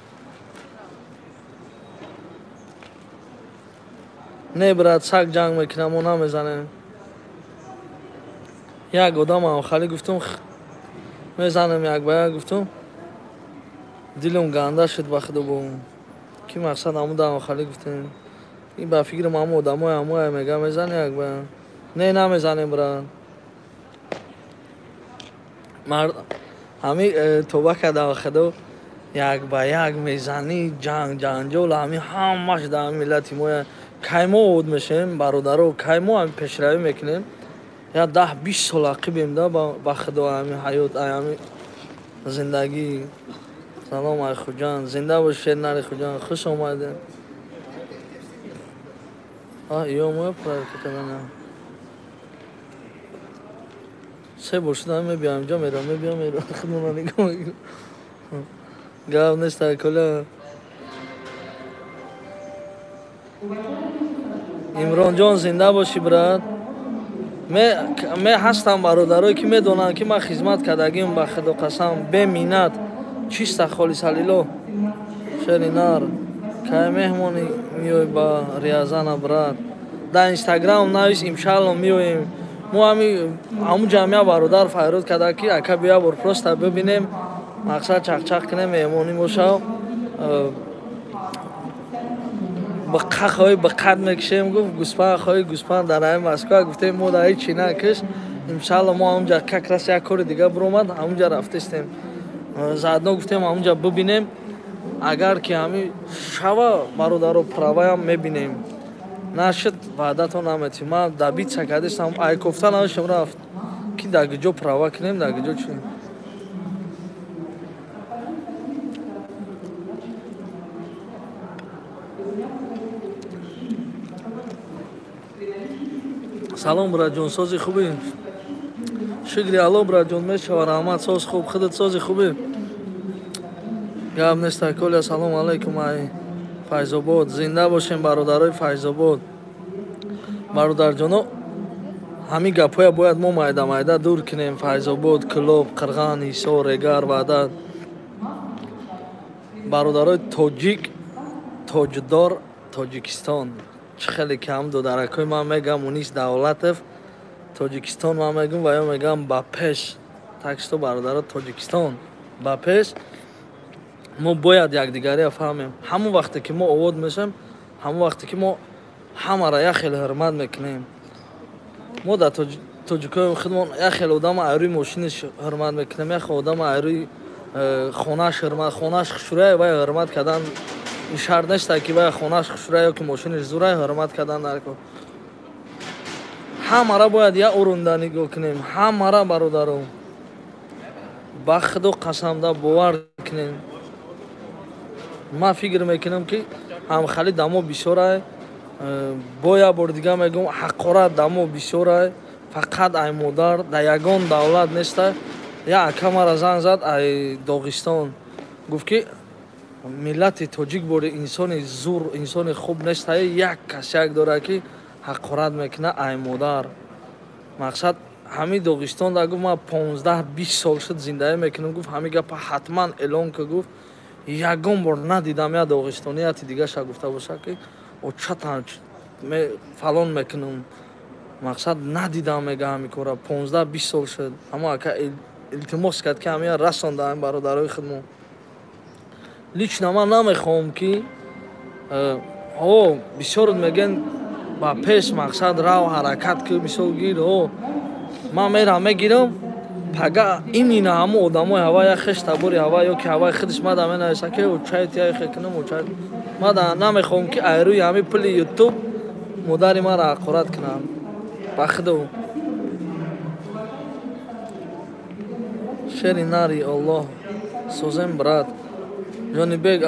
نه برات سگ جنگ میکنم و نمیزنه یک آدم هم خالی گفتم میزنم یک بیان گفتم دلم گنده شد بخدا بوم کی مقصد همون دام خالی گفتم این با فکر مامو آدمای همو میگه میزنه یک بیان نه نمیزنه بران مرد همی توبه کرده خدا یک با یک میزنی جنگ جنجال همش در ملتی ما کایمو اود میشیم برادرو کایمو هم پیشروی میکنیم یا 10-20 سال عقبیم ده با خدا همی حیات همی زندگی. سلام ای خوجان زنده باشید نری خوجان خوش آمده. ایو مو پرای کتنه سه برشد همه بیام جا میرم خدمه نگاه میگم گاو نیست کلا عمران جان زنده باشی برات. می هستم برادرایی که میدونن که من خدمت کردگیم به خدا قسم به مینت چیست خالص لیلا شرینار که مهمونی میوی با ریاضان برات در اینستاگرام نویس امشالله میویم ما همون جمعه برادر فیروز کرده که اکا بیا بر پروست ببینیم مقصد چق کنیم مهمونی باشه بقا خواهی بقد میکشیم گفت گوسپند خواهی گوسپند در این مسکو گفتیم ما در هیچی نکش امشالله ما همونجا کک رست یک کار دیگه برومد همونجا رفتستیم زدنا گفتیم همونجا ببینیم اگر که همی شوا برادر و پراوی هم میبینیم نشد وعدتو نمیتیم من دبیت سکدستم ای کفته نوشم رفت که داگه جو پراوی کنیم داگه جو چیم سلام برات جون سازی خوبی شکری الله برات جون میشوار احمد ساز خوب خودت سازی خوبی گاب نیست کل سلام علیکم ای فیض‌آباد زنده باشین برادرای فیض‌آباد برادر جانو همین گپای باید ما مایده دور کنیم فیض‌آباد کلوب قرغان ایسار اگر وعدت برادرای تاجیک تاجدار تاجیکستان چه خیلی کم دو درکای من میگم اونیست دولتف تاجیکستان من میگم و یا میگم با پیش تکستو برادر تاجیکستان با پیش ما باید یک دیگری فهمیم همون وقتی که ما آواد میشیم همون وقتی که ما همه را یک خیلی حرمت میکنیم ما در تاجیکای خودمون یک خیلی آدم ایروی ماشینش حرمت میکنیم یک آدم ایروی خونش حرمت خونش خشوره و حرمت کردن این شرط نیست که باید خونش خشوره یا که ماشینش زوره حرمت کردن نرکو همه را باید یک اروندانی گو کنیم همه را برادرم بخد و قسم ده باور کنیم ما فکر میکنم که هم خالی دمو بسیاره باید بار دیگه میگم حقارت دمو بسیاره فقط ای مادر در یگان دولت نیست یا اکم را زنگ زد ای داغستان گفت که ملت تاجیک بوده انسان زور انسان خوب نیست یک کس یک داره که حقارت میکنه ای مادر مقصد همین داغستان دا گفت ما 15-20 سال شد زندگی میکنم گفت همین گپ حتما اعلان که گفت یگان بار ندیدم یا داغستانی حتی دیگه شا گفته باشه که او چطور فلان میکنم мақсад надидам мега ҳами кора 15-20 сол шуд. Ама ака илтимос кард ки ҳамия расонда ҳами бародарои худмо. Лично ман намехоҳам ки бисёр мегӯянд ба пеш мақсад рав ҳаракат ки мисол гир ман мерам мегирам пага имина ҳамон одамои ҳава як хеш табори ҳава ё ки ҳаваи худаш мада менависа ки чайт я хекунам чайт мада намехоҳам ки айрӯи ҳами пули ютуб модари маро ҳақорат кунам ба худо шери нари Аллоҳ созем брат ҷонибек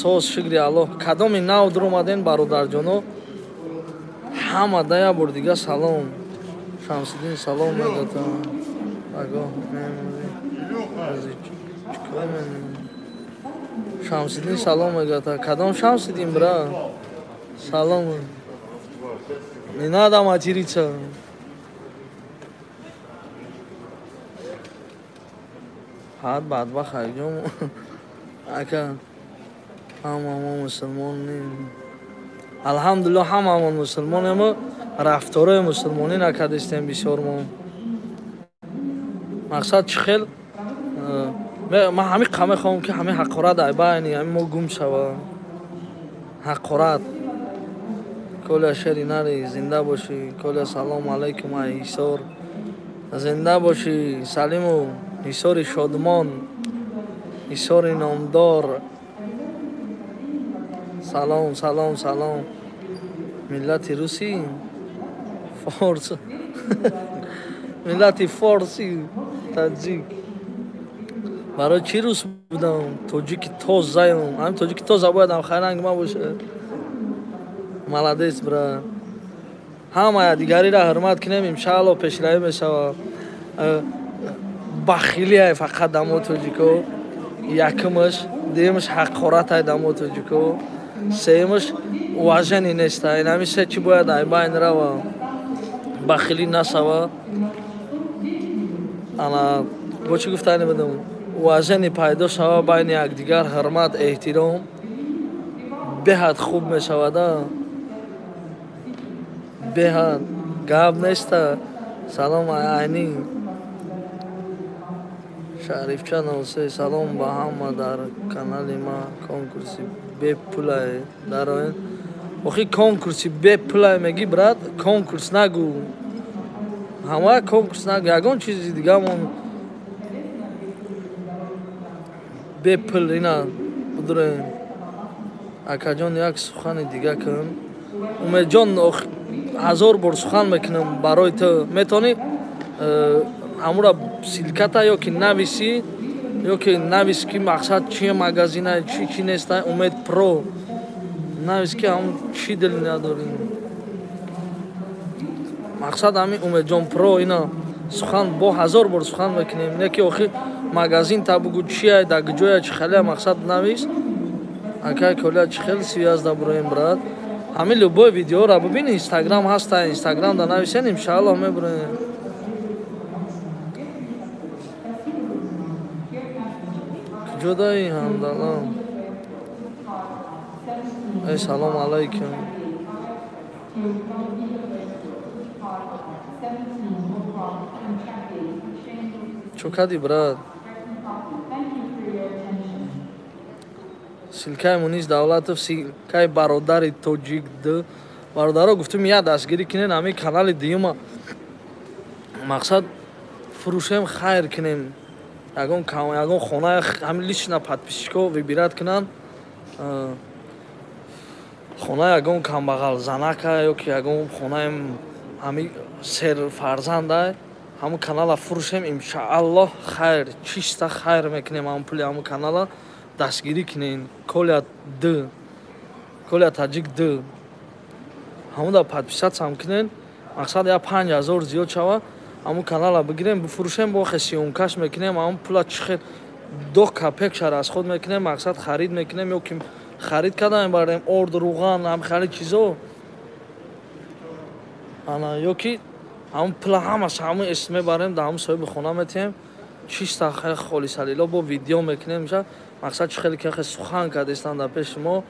соз шукри Аллоҳ кадоми нав дуромаден бародарҷоно ҳама дая бор дига салом Шамсиддин салом мегӯям Шамсиддин салом мегӯям кадом Шамсиддин брат салом не надо материться ҳад бадбахт айҷом ака ҳамамо мусулмонем алҳамдулиллоҳ ҳамамон мусулмонему рафторои мусулмонӣ накардистем бисёрмо мақсад чӣ хел ман ҳамиқа мехоҳам ки ҳамин ҳақорат дар байни ҳамин мо гум шава ҳақорат коля шери нари зинда бошӣ коля салому алайкум ай ҳисор зинда бошӣ салиму ҳисори шодмон ҳисори номдор салом салом салом миллати русӣ форс миллати форсӣ таҷик барои чӣ рус будам тоҷики тозаам ҳамин тоҷики тоза бояд ҳамхайранги ман бошад маладес брат ҳама якдигариро ҳурмат кунем иншаалло пешравӣ мешавад бахилияй фақат дамо тоҷико якумаш дуюмаш ҳақоратай дамо тоҷико сеюмаш уважение неста ин ҳамин се чӣ бояд дар байн рава бахилӣ нашава ана бо чӣ гуфтани будам уважение пайдо шава байни якдигар ҳурмат эҳтиром беҳад хуб мешавада беҳад гап неста салом айнӣ шарифча носе салом ба ҳама дар канали ма конкурси бепулай дароен охи конкурси бепулай мегӣ брат конкурс нагӯ ҳама конкурс нагӯ ягон чизи дигамон бепул ина будурем акаҷон як сухани дига кун умедҷон ҳазор бор сухан мекунам барои ту метавонӣ ҳамура силката ё ки нависӣ ё ки навис ки мақсад чи магазина чи неста умед про навис ки ҳам чи дил надорем мақсад ҳамин умедҷон про ина сухан бо ҳазор бор сухан мекунем не ки охир магазин та бугӯ чия да гуҷоя чи хеле мақсад навис акай коля чи хел связда буроем брат ҳамин любой видеоро бибин инстаграм ҳаста инстаграм да нависен иншааллоҳ мебуроем ҷудаи ҳамдалам ай салому алайкум чӯ кади брат силкаи мунис давлатов силкаи бародари тоҷик д бародаро гуфтум я дастгирӣ кунем ҳамин канали дуюма мақсад фурӯшем хайр кунем ягон хона ҳамин лично подписчико выбират кунанд хона ягон камбағал занака ё ки ягон хонаи ҳамин сер фарзанда ҳамун канала фурӯшем иншааллоҳ хайр чиста хайр мекунем ҳамун пули ҳамун канала дастгирӣ кунем коля д коля таҷик д ҳамуда подписатсиям кунем мақсад я 5000 зиёд шава ҳамун канала бигирем бифурӯшем бо хесиёнкаш мекунем ҳамун пула чихел 2 копейкша расход мекунем мақсад харид мекунем ё ки харид карда мебарем орд руған ҳам хали чизо ана ё ки ҳамун пула ҳамаш ҳамун эс мебарем да ҳамун соҳиби хона метиҳем чиста хел холисалило бо видео мекунем ша мақсад чихел ки хе сухан кардистан дар пеши мо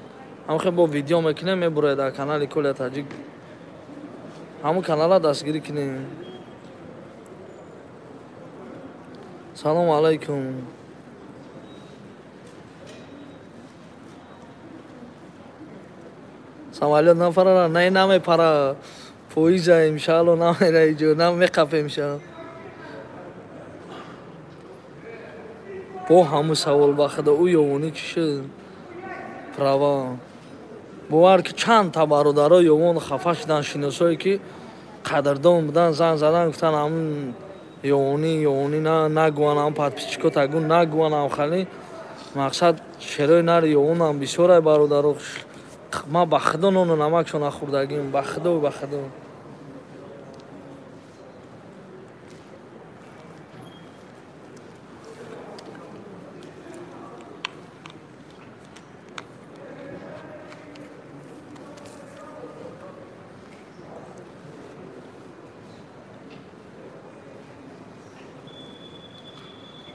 ҳамун хел бо видео мекунем мебуроед дар канали коля таҷик ҳамун канала дастгирӣ кунем. Салому алайкум. Самолет нафарара намепара, поезда имшалло намера иҷо, намеқафе имшал. Бо ҳамун савол ба худо ӯ ёвонӣ чӣ шуд? Права. Бовар ки чанд та бародаро ёвон хафа шудан, шиносое ки қадрдон будан, занг задан гуфтан ҳамун ёвонӣ нагӯван, ҳамун подписчикот агун нагӯван, ҳамхали мақсад шерои нари ёвонам бисёрай бародаро. Ман ба худо нону намакшо нахӯрдагим, ба худо.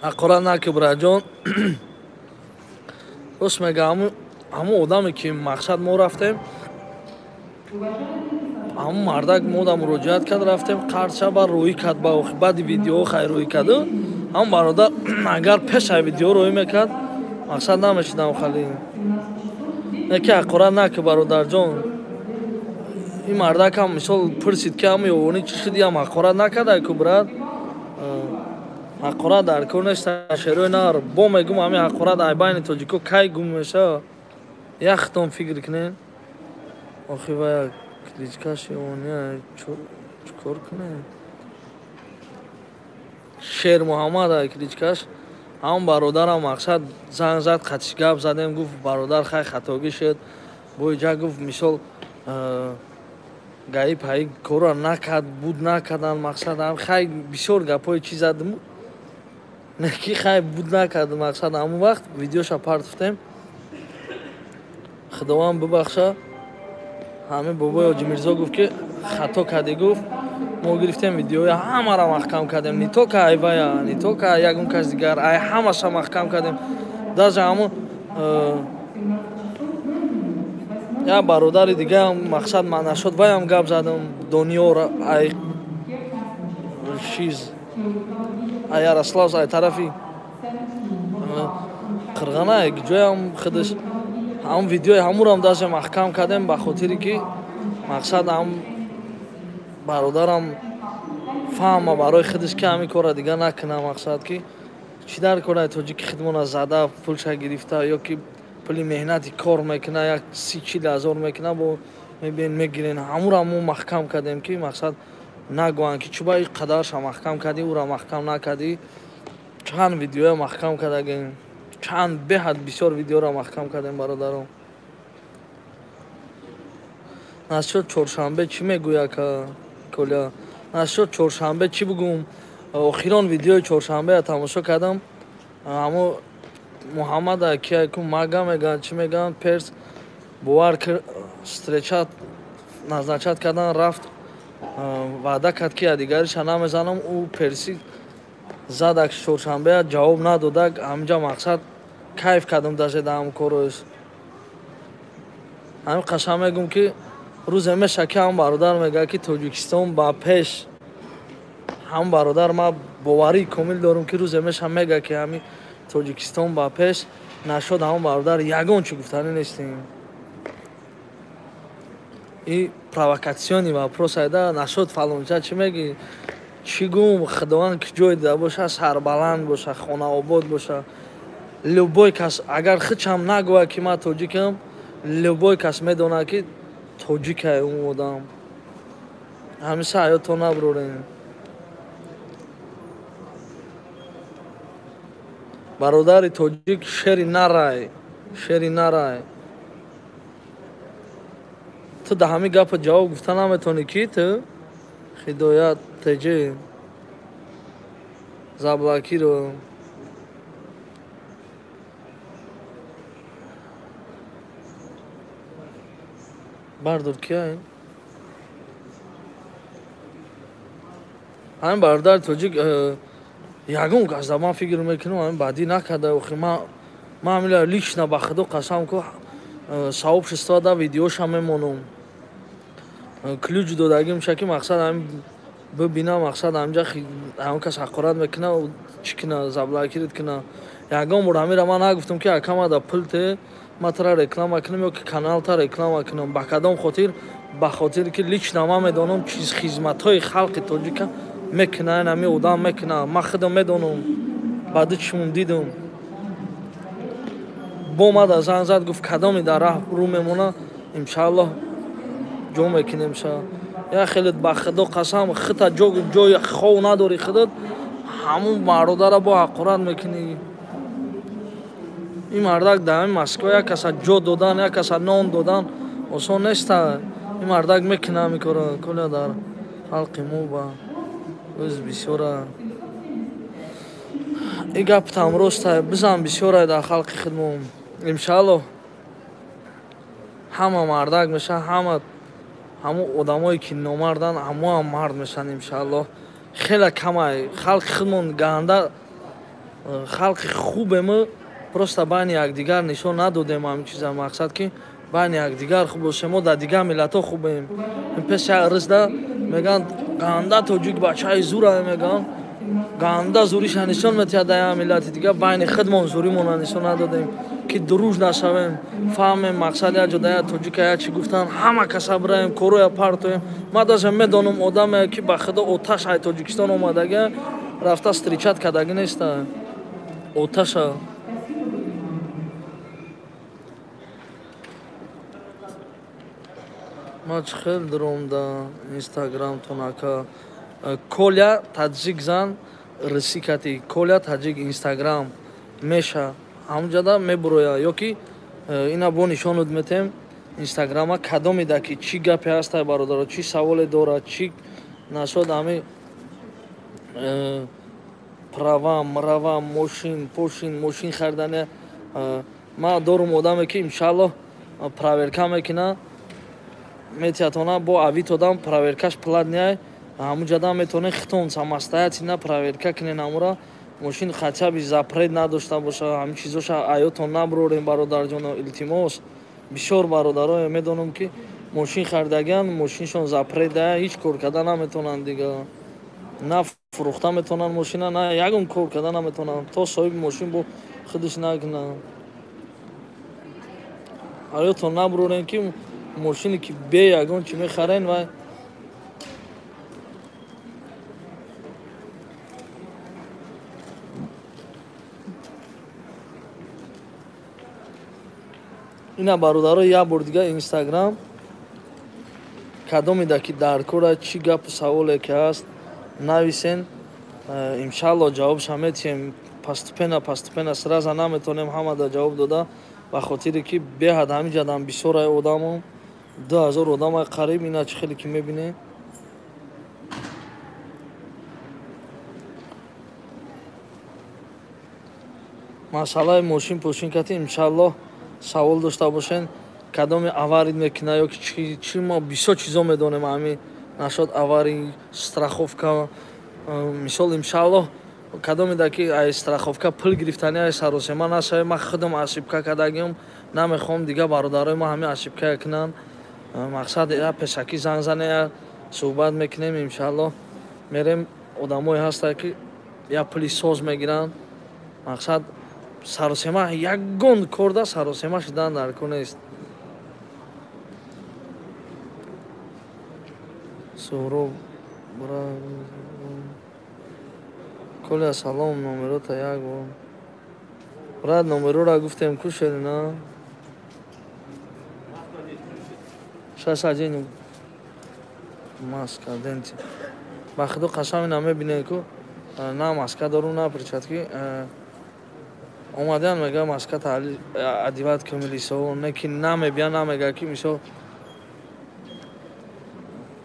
ҳақорат накӣ браҷон. Рост мегӯям, ҳамун одаме ки мақсад мо рафтем, ҳамун мардак мода муроҷиат кард, рафтем қарша ба рӯӣ кард, ба оқибати видео хай рӯӣ карду. ҳамун бародар агар пеша видео рӯӣ мекард, мақсад намешудам хали. Яке ҳақорат накӣ бародарҷон. Ин мардакам мисол пурсид ки ҳамун ёвонӣ чӣ шуд, ям ҳақорат накардай ку брат. ҳақорат дар кор нест. Шерои нар бо мегум ҳамин ҳақорат ай байни тоҷико кай гум меша. Яхтон фикр кунед. Охи ва як кличкаш ёвония чикор кунед. Шер Муҳаммад ай кличкаш. ҳамун бародарам мақсад занг зад, қатиш гап задем, гуфт бародар хай хатогӣ шуд. Боиҷа гуфт мисол гаи паи корро накард, буд накардан, мақсад хай бисёр гапҳои чӣ задим. Неки хай буд накард, мақсад ҳамун вақт видеоша партофтем. Худованд бибахша. ҳамин бобои Ҳоҷи Мирзо гуфт ки хато кардӣ, гуфт. Мо гирифтем видеои ҳамаро маҳкам кардем. Не тока айвая, не тока ягон кас дигар, ай ҳамаша маҳкам кардем. Даже ҳамун як бародари дигаам мақсад ман нашуд, ваям гап задам. Дониёр ай чиз ай Ярослав ай тарафи Қирғана ҷоям худаш ҳамун видеои ҳамурам даже маҳкам кардем, ба хотире ки мақсад ҳам бародарам фаҳма барои худаш ки ҳамин корро дигар накунам. Мақсад ки чӣ дар кораи тоҷики хидмона зада, пулша гирифта, ё ки пули меҳнати кор мекуна, як 30-40 ҳазор мекуна, бо мебин мегирен. ҳамуро мо маҳкам кардем ки мақсад нагӯянд ки чӯба ин қадарша маҳкам кардӣ, ӯро маҳкам накардӣ. Чанд видеоя маҳкам кардагем, чанд беҳад бисёр видеоро маҳкам кардем бародарон. Насшод чоршанбе чӣ мегӯяд коля? Насшод чоршанбе чӣ бигӯм? Охирон видеои чоршанбея тамошо кардам. Ҳамун Муҳаммад ки мага мегӯянд, чӣ мегӯянд, перс бовар встреча назначат кардан, рафт ваъда кард ки дигариша намезанам. ӯ перси задак чоршанбея ҷавоб надодак. ҳаминҷа мақсад кайф кардам даже дар ҳамун корроиш. ҳамин қашан мегӯм ки рӯзе меша ки ҳамун бародар мегӯяд ки Тоҷикистон ба пеш. ҳамун бародар ман боварии комил дорам ки рӯзе меша мегӯяд ки ҳамин Тоҷикистон ба пеш. Нашуд ҳамун бародар ягон чӣ гуфтанӣ нестем. И провокатсиони вопрос айда. Нашуд фалонча чӣ мегӣ? Чӣ гум? Худованд ки ҷой дида боша, сарбаланд боша, хонаобод боша. Любой кас агар хичам нагӯяд ки ман тоҷикам, любой кас медонад ки тоҷикай он одам. ҳамеша ҳаётон набурорем. бародари тоҷик шери нарай, шери нарай. ту да ҳамин гапа ҷавоб гуфта наметавонӣ ки ту ҳидоят теҷи заблакиро бардор кияй. ҳамин бародари тоҷик ягон кас да ман фикр мекунам ҳамин бадӣ накарда. охи ман ҳамина лично ба худо қасам ку савоб шистода видеоша мемонам. ключ додаги меша ки мақсад ҳамин бибина мақсад ҳамҷа ҳамон кас ҳақорат мекуна чӣ куна заблокирит куна. Ягон бор ҳамира ман нагуфтам ки акамада пулте ма тара реклама кунам ё ки каналта реклама кунам. Ба кадом хотир? Ба хотире ки лично ман медонам чиз хизматҳои халқи тоҷика мекуна ҳамин одам мекуна. Ман худам медонам ба ду чишмам дидам. Бо мада занг зад гуфт кадоми дар раҳ рӯ мемона иншааллоҳ ҷо мекунем ша. Я хеле ба худо қасам хита ҷои хов надори худат ҳамун бародара бо ҳақорат мекунӣ. ин мардак дар ҳамин Москва як каса ҷо додан як каса нон додан осон неста. ин мардак мекуна ҳамин кора коля дар халқи мо ба рӯз бисёра ин гапатам роста бизан бисёра дар халқи худмон иншааллоҳ ҳама мардак меша ҳамон одамое ки номардан ҳамоам мард мешан иншааллоҳ. хеле камай халқи худмон гаҳанда халқи хубему просто байни якдигар нишон надодем. ҳамин чиза мақсад ки байни якдигар хуб бошем. мо дар дигар миллатҳо хубем. пес як рӯзда мегӯянд гаҳанда тоҷик бачаи зура мегӯянд гаҳанда зуриша нишон метиҳад дар як миллати дигар. байни худмон зуримона нишон надодем ки дуруж нашавем. фаҳмем мақсад як ҷо дар як тоҷика як чӣ гуфтанд ҳама каса бираем короя партоем. ман даже медонам одаме ки ба худо оташай тоҷикистон омадаги рафта стричат кардаги неста оташа. ман чӣ хел дуром дар инстаграмтон ака коля таҷик зан рисикати коля таҷик инстаграм меша ҳамҷада мебуроя ё ки ина бо нишонот метем инстаграма кадомида ки чӣ гапе ҳастай бародаро чӣ саволе дорад чӣ нашод ҳами права мрава мошин пошин мошин харидане. ман дорум одаме ки иншааллоҳ проверка мекуна метиҳатона бо авит одам проверкаш платняй ҳамуҷада метавонед хитон самостоятельно проверка кунед ҳамура мошин хотя би запрет надошта боша ҳамин чизоша аётон набурорем бародарҷоно илтимос. бисёр бародарое медонам ки мошин харидагиянд мошиншон запрет дая ҳеҷ кор карда наметавонанд дига на фурӯхта метавонанд мошина на ягон кор карда наметавонанд то соҳиби мошин бо худаш накуна. аётон набурорем ки мошине ки бе ягон чӣ мехарен ва ина бародаро як бор дига инстаграм кадомида ки дар кора чӣ гапу саволе ки ҳаст нависен иншааллоҳ ҷавобша метиҳем. паступена сраза наметавонем ҳамада ҷавоб дода ба хотире ки беҳад ҳамиҷадам бисёрай одамо 2000 одамай қариб ина чӣ хеле ки мебинем. масъалаи мошин пошинкати иншааллоҳ савол дошта бошен кадоми аварид мекуна ё ки чӣ мо бисёр чизо медонем ҳамин нашод авари страховка мисол иншааллоҳ кадомида ки ай страховка пул гирифтани ай саросема нашаве. ман худам ошибка кардагиам намехоҳам дига бародарои ма ҳамин ошибкае кунанд. мақсад я пешакӣ занг зане я суҳбат мекунем иншааллоҳ мерем одамое ҳастанд ки я пули соз мегиранд. мақсад саросема ягон корда саросема шудан дар кор нест. сӯроб коля салом номерота як бор брат номерора гуфтем кушед на шасаҷин маска денти ба худо қасам ина мебинем ку на маска дорум на перчатки омадан мега маска таҳлил адиват кумилисо не ки намебия намега ки мисол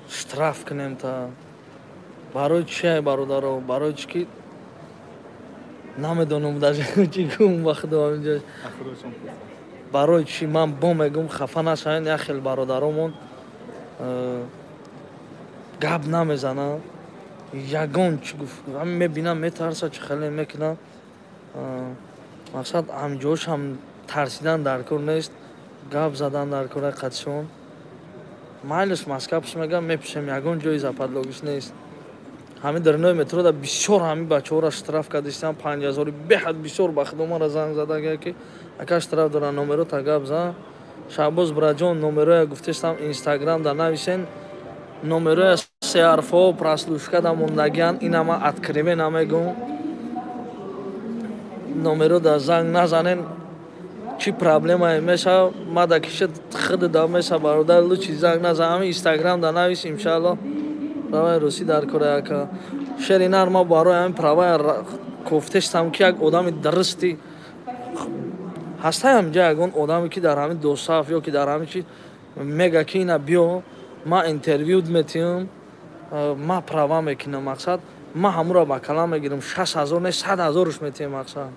штраф кунем та барои чи ай бародаро барои чи ки намедонам даже чӣ гум ба худо ҳаминҷа барои чи ман бо мегум хафа нашавен. як хел бародаромон гап намезананд ягон чӣ гуфт ҳамин мебинам метарса чӣ хеле мекунам. мақсад ҳамҷоашам тарсидан дар кор нест гап задан дар кори қатишон майлиш Москва пеш мегам мепишем ягон ҷои западлогиш нест. ҳамин дар нои метрода бисёр ҳамин бачаҳора штраф кардистан 5000 беҳад бисёр ба худомара занг зада ки ака штраф доран номеро та гап зан Шабоз браҷон номероя гуфтестам инстаграм да нависен номероя се ҳарфҳо прослушка да мондагиян инама откриве намегум номеро да занг назанен чи проблемае меша мада киша хыды да меша бародар лучи занг назан ҳамин инстаграм да навис иншааллоҳ праваи русӣ дар кораяка шеринар ма барои ҳамин правая гуфтестам ки як одами дурусти ҳастаям ҷа ягон одаме ки дар ҳамин досаф ё ки дар ҳамин чи мега ки ина биё ма интервюд метиҳам ма права мекунам мақсад ма ҳамура ба калам мегирам 6000 не 100000-уш метиҳам мақсад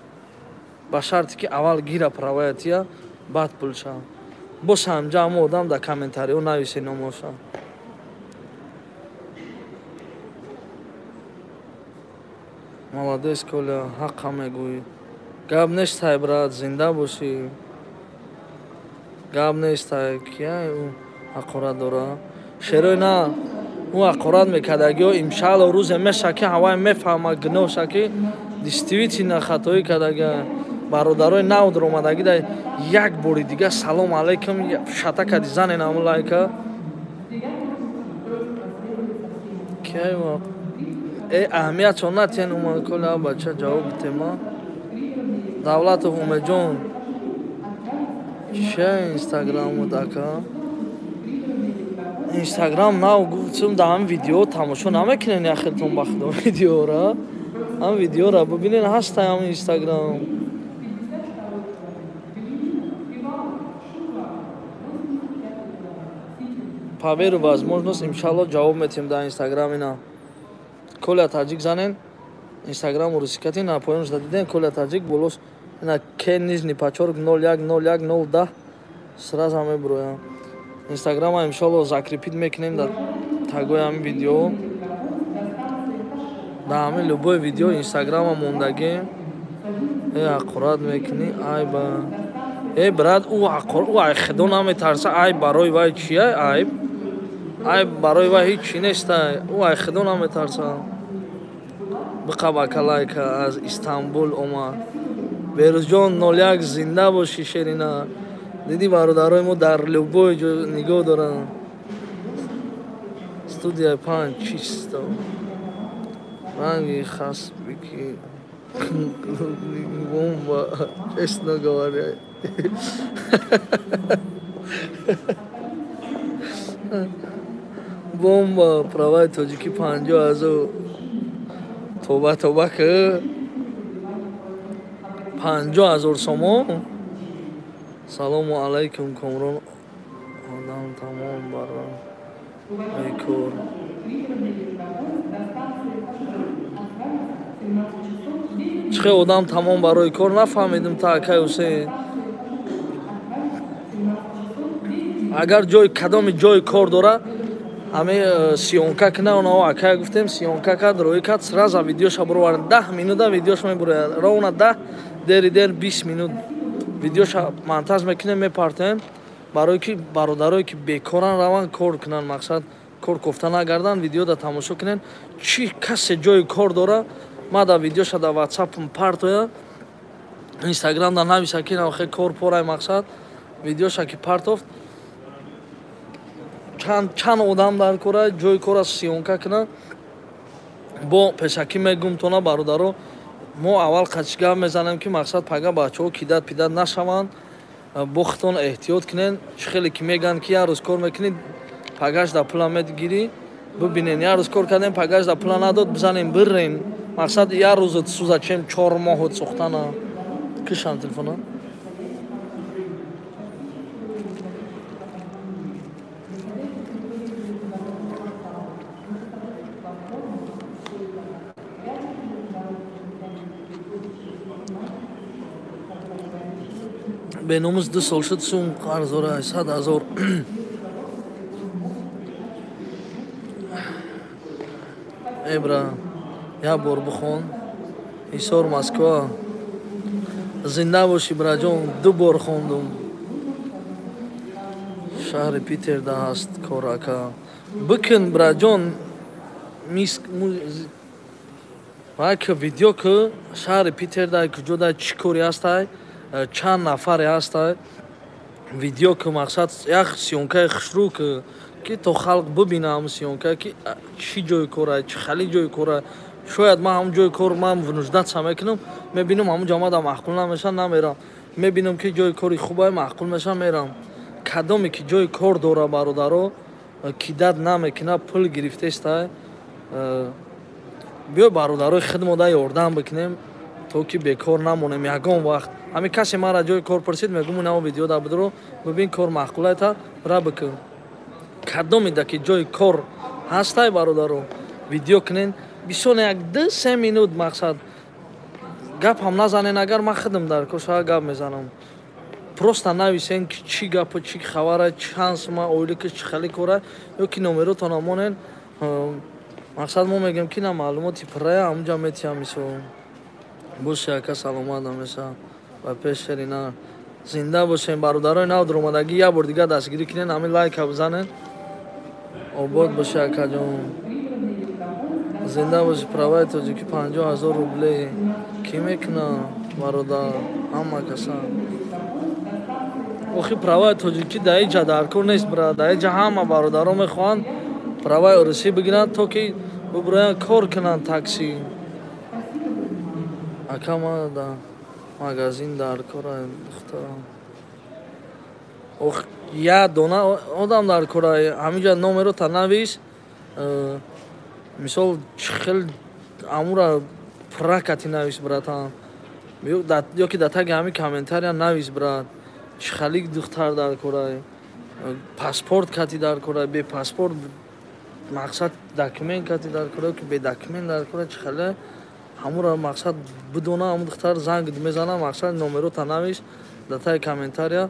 ба шарти ки аввал гира правая тия баъд пулша босам ҷа ҳамон одам дар комментариҳо нависе номоша молодец коля ҳаққа мегӯӣ гап нестай брат зинда бошӣ гап нестай кияй ӯ ҳақорат дора шерои на ӯ ҳақорат мекардагиҳо имшаалло рӯзе меша ки ҳавай мефаҳма гуноҳша ки действительно хатоӣ кардагия бародарои навдро омадаги да як бори дига салом алайкум шата кади занен ҳамун лайка кияй вақт аҳамиятшон натиҳен уман коля бача ҷавоб битема давлатов умеҷон чия инстаграму дака инстаграм нав гуфтум да ҳам видео тамошо намекунен яхелтон ба худо видеора ҳам видеора бубинен ҳаста ҳам инстаграм по веру возможност иншааллоҳ ҷавоб метиҳем дар инстаграм ина коля таҷик занен инстаграму русикати на поёнш дадиден коля таҷик болос ина кен нижний пачорок 01011010 сразу меброям инстаграма иншааллоҳ закрепит мекунем да тагои ҳамин видео да ҳамин любой видео инстаграма мондаги ҳақорат мекунӣ айба брат ӯ худо наметарса айб барои вай чия айб барои вай ҳеҷ чи нестай ӯ худо наметарса биқабакалайка аз Истанбул омад берӯзҷон 01 зинда бошӣ шерина диди бародарои мо дар любой ҷо нигоҳ доранд студияи 5 чисто ранги хасбики бомба честно говоря бомба праваи тоҷикӣ 50000 тоба ки 50000 сомон салому алайкум комрон одам тамом бара айкор чихе одам тамом барои кор нафаҳмидим та акай ҳусейн агар ҷои кадоми ҷои кор дора ҳамин сиёнка кина онао акай гуфтем сиёнка кад роӣ кад сразу видеоша буровард 10 минута видеош мебурояд ровна 10 дери 20 минут видеоша монтаж мекунем мепартем барои ки бародарое ки бекоран раванд кор кунанд мақсад кор кофта нагардан видеода тамошо кунен чӣ касе ҷои кор дора ма да видеоша да ватсапм партоя инстаграм да нависа ки нахе кор порай мақсад видеоша ки партофт чанд одам дар кора ҷои кора сиёнка кунанд бо пешакӣ мегум тона бародаро мо аввал қачи гап мезанем ки мақсад пага бачаҳо кидат пидат нашаванд бо худтон эҳтиёт кунен чӣ хеле ки мегӯянд ки як рӯз кор мекунӣ пагаш да пула медгирӣ бубинен як рӯз кор кардем пагаш да пула надод бизанем биррем мақсад як рӯзот сӯза чем 4 моҳот сохтана кишам телефона беномус 2 сол шуд сум қарз дора 100,000 эбра як бор бихон ҳисор Москва зинда бошӣ браҷон 2 бор хондум шаҳри Питерда ҳаст корака. Бикин браҷон ки видео ки шаҳри Питерда куҷода чӣ кори ҳастай, чанд нафаре ҳастай. Видео ки мақсад як сиёнкаи хушрӯ ки то халқ бибина ҳамн сиёнка ки чӣ ҷои кора, чӣ хали ҷои кора. Шояд ман ҳамн ҷои кор ман вунуждатса мекунам, мебинам ҳамн ҷамоада маъқул намеша, намерам. Мебинам ки ҷои кори хубай маъқул меша, мерам. Кадоме ки ҷои кор дора бародаро кидат намекуна, пул гирифтестай. биё бародарои хидмота ёрдам бикунем то ки бекор намонем ягон вақт. Ҳамин касе мара ҷои кор пурсид, мегум инао видео да бидро бибин кор маъқулайта ра бикун. Кадомеда ки ҷои кор ҳастай бародаро видео кунен, бисёр як 2-3 минут мақсад гапам назанен. Агар ман хидм дар кор шояд гап мезанам. Просто нависен ки чӣ гапа, чӣ хабара, чанд сума оили ки чӣ хали кора, ё ки номеротона монен. Мақсад мо мегем ки на маълумоти пуррая ҳамуҷа метиҳам мисол. Боше ака саломат ҳамеша ва пешерина зинда бошем. Бародарои нав дуромадагӣ як бор дига дастгирӣ кунен, ҳамин лайка бизанен. Обод боше акаҷон. Зинда боши. Праваи тоҷикӣ 50 000 рубле ки мекуна бародар ҳама каса. охи праваи тоҷикӣ дар иҷа дар кор нест брат. Дар иҷа ҳама бародаро мехоҳанд праваи урусӣ бигиранд, то ки биброянд кор кунанд такси. Ака ман дар магазин дар кораем духтарам. Як дона одам дар кораи ҳаминҷа номерота навис. Мисол чӣ хел амура пурра кати навис братан. Ё ки дар таги ҳамин комментария навис брат. Чӣ хали духтар дар кораи паспорт кати дар кораи бе паспорт, мақсад документ кати дар кораи ки бе документ дар кораи чӣ хали ҳамура мақсад бидона. ҳамн духтар занг мезана, мақсад номерота навис дар таги комментария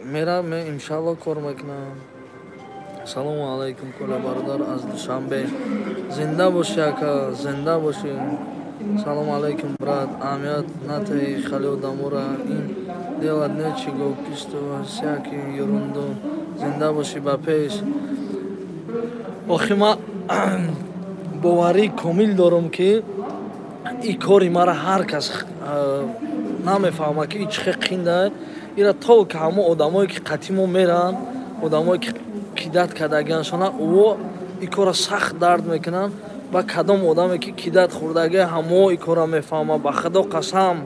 мера иншалло кор мекунам. Салому алайкум кола бародар аз Душанбе. Зинда боши ака, зинда боши. Салому алайкум брат. Аҳамият натаи хали одамора ин делат нечего писту всякий ерунду. Зинда боши ба пеш. охи ман боварии комил дорам ки ин кори мара ҳар кас намефаҳма ки ин чӣ хел қиндае. ира то ки ҳамо одамое ки қатимо меранд, одамое ки кидат кардагианшона ӯ ин кора сахт дард мекунанд. ба кадом одаме ки кидат хӯрдагия ҳамо ин кора мефаҳма. Ба худо қасам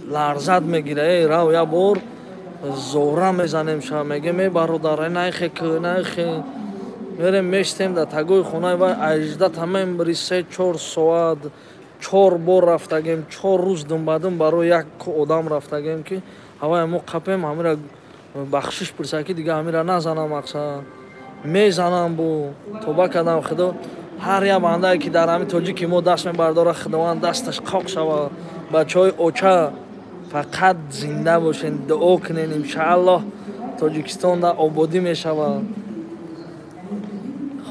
ларзат мегира. Рав як бор зора мезанем ша мегем бародар найхе ки найхе. мерем мештем дар тагои хонаи вай 18 тамембри 3-4 соат 4 бор рафтагем. 4 рӯз думбадум барои як одам рафтагем ки ҳавай мо қапем ҳамира бахшиш пурса ки дига ҳамира назанам. мақсад мезанам бу тоба кардам худо ҳар як бандае ки дар ҳамин тоҷики мо даст мебардора худованд дасташ қоқ шавад. бачаҳои оча фақат зинда бошен, дуо кунен иншааллоҳ тоҷикистонда ободӣ мешавад.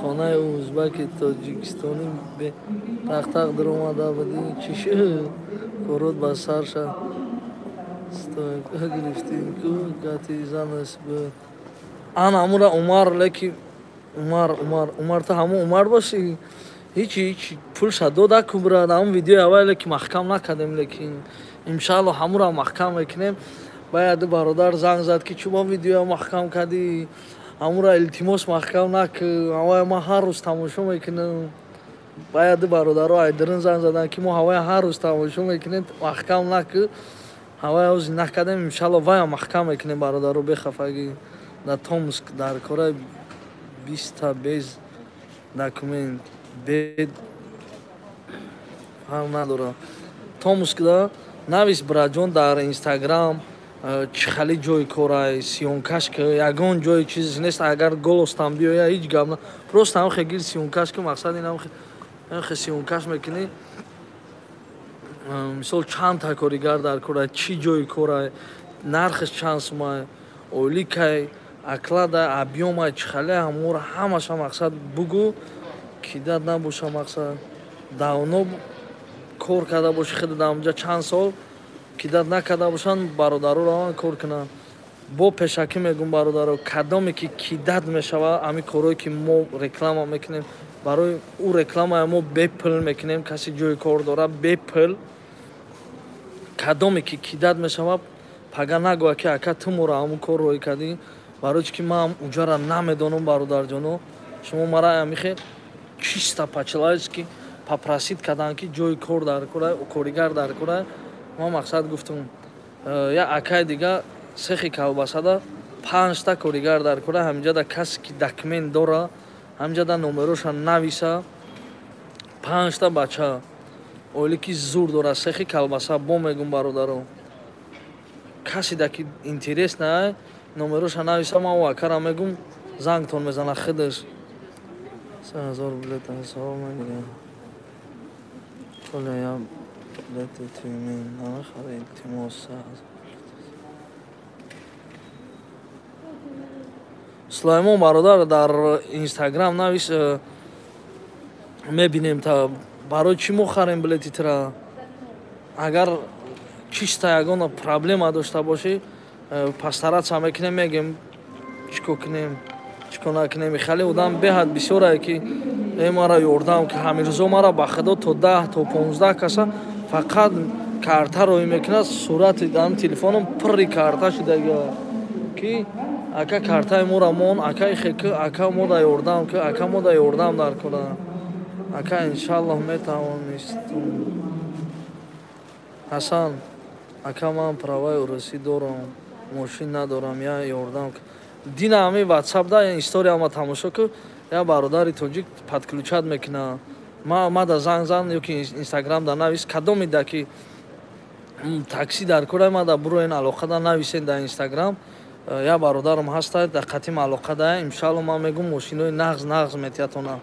хонаи узбаки тоҷикистонӣ бе тақ даромада будӣ чӣ шуд? корот ба сар шад. стойка гирифтем ку гати занас буд. ана ҳамура умар леки умар та ҳамон умар бошӣ. ҳичи пулша дода ку брат. ҳамон видеои аввал леки маҳкам накардем, лекин иншааллоҳ ҳамура маҳкам мекунем. баъд бародар занг зад ки чӯ бо видеоя маҳкам кардӣ, ҳамура илтимос маҳкам накун, ҳавай ман ҳар рӯз тамошо мекунам. баъд бародаро айдирин занг заданд ки мо ҳавай ҳар рӯз тамошо мекунем, маҳкам накун. ҳавай ҳози накардем, иншааллоҳ вая маҳкам мекунем бародаро бехафагӣ. дар Томск дар кораи 20 без документ бед ҳам надора. Томскда навис браҷон дар инстаграм чӣ хали ҷои корай сиёнкаш ки ягон ҷои чиз нест. агар голостам биёя ҳеҷ гап на, просто ҳамхе гир сиёнкаш ки мақсад ин ҳамхе сиёнкаш мекунӣ. мисол чанд та коригар дар корай, чӣ ҷои корай, нархаш чанд сумай, оликай, аклада, объёмай чӣ хали ҳамора ҳамаша мақсад бугӯ. кидат набоша, мақсад давно кор карда боши худ дар онҷа чанд сол кидат накарда бошанд, бародаро раванд кор кунанд. бо пешакӣ мегӯм бародаро, кадоме ки кидат мешава, ҳамин корое ки мо реклама мекунем, барои ӯ рекламае мо бепул мекунем, касе ҷои кор дора бепул, кадоме ки кидат мешава, пага нагӯя ки ака ту моро ҳамун корро кардӣ, барои чӣ ки ман уҷара намедонам бародарҷоно, шумо мара михел чиста по-человечески попросид кардан ки ҷои кор дар кора, коригар дар кора. Ман мақсад гуфтам я акаи дига сехи калбасада 5 та коригар дар кора, ҳаминҷада касе ки документ дора, ҳаминҷада номероша нависа, 5 та бача оиле ки зур дора сехи калбаса бо мегум бародаро, касе да ки интерес на номероша нависа, ман ӯ акара мегум зангтон мезана худаш 3000 билет ҳисоб мегирем. Коля я билети тимин намехаред тимос Сулаймон бародар дар Инстаграм навис мебинем та барои чӣ мо харем билети тира. Агар чиста ягона проблема дошта бошӣ, пастаратса мекунем, мегем чико кунем, чико накунем. Хеле одам беҳад бисёрае ки мара ёрдам ки ҳамирӯзо мара ба худо то 10 то 15 каса фақат карта роӣ мекунад, сурати дан телефонам пурри карта шудага ки ака картаи мора мон, акаи хеки, ака мо да ёрдам ки ака мо да ёрдам дар кора, ака иншаллоҳ метавонист. Ҳасан ака ман праваи урусӣ дорам, мошин надорам, я ёрдам. Дина ҳами ватсап да история ама тамошо ку, я бародари тоҷик подключат мекуна. Мада занг зан ё ки Инстаграм да навис, кадоме да ки такси дар кора мада буроен алоқа да нависен дар Инстаграм. Я бародарам ҳаста дар қатим алоқа да, иншаллоҳ ман мегум мошинои нағз метиятона,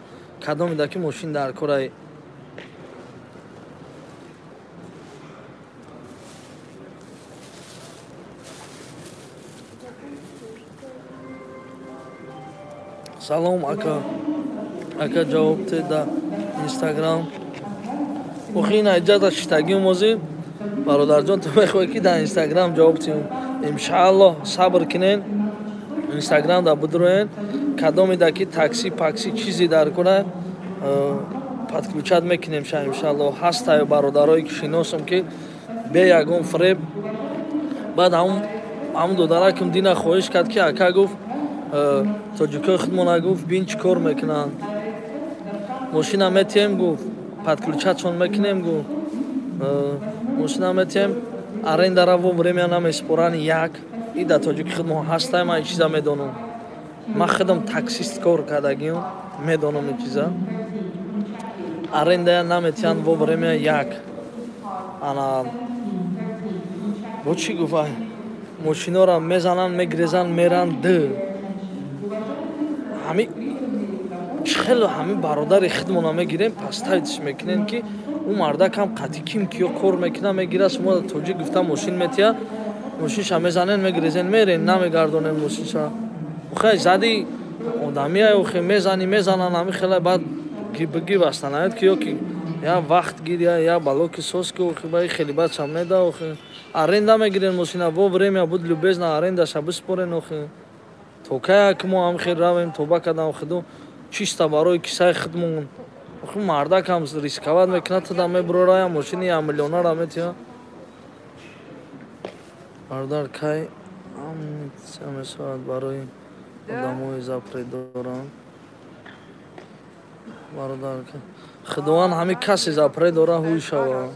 кадоме да ки мошин дар кора. Салом ака, ака ҷавоб тед да Инстаграм. Охина иҷада шитаги мози бародарҷон ту мехоҳӣ ки дар Инстаграм ҷавоб тиҳем. Иншааллоҳ сабр кунен, Инстаграм да бидроен, кадоме да ки такси пакси чизе дар кора подключат мекунем ша иншааллоҳ. Ҳастаю бародарое ки шиносам ки бе ягон фреб. Баъд ҳамун додаракам дина хоҳиш кард ки ака гуфт тоҷикои худмона гуфт бин чӣ кор мекунанд, мошина метиҳем гуфт подключатшон мекунем гуфт, мошина метиҳем арендара во время намеспоранд як и да тоҷики худмон ҳастаи ман чиза медонам. Ман худам таксист кор кардагиам, медонам ин чиза. Арендая наметиҳанд во время як. Ана бо чӣ гуфа мошинора мезананд, мегрезанд, меранд д. Ҳами хеле ҳами бародари худмона мегирем, пастайдиш мекунем ки ӯ мардакам қатъи ким киё кор мекуна мегира, шумо тоҷик гуфта мошин метиҳа, мошинша мезанен, мегрезен, мерен, намегардонен мошинша. охе зади одамия охе мезананд ҳами хеле баъд гибгиб аста наед ки ё ки я вақт гиря я балоки сос ки охе баи хеле баъд шамеда охе аренда мегирен мошина во время буд любезна арендаша биспорен охе. То кая ки мо ҳам хел равем тоба кардам худо чиста барои кисаи худмон. охе мардакам рисковат мекунад, туда мебурорая мошини 1 миллионара метиҳа. бардар кай месоат барои одамои запрет доранд. бардар худованд ҳами касе запрет дора ҳуй шава.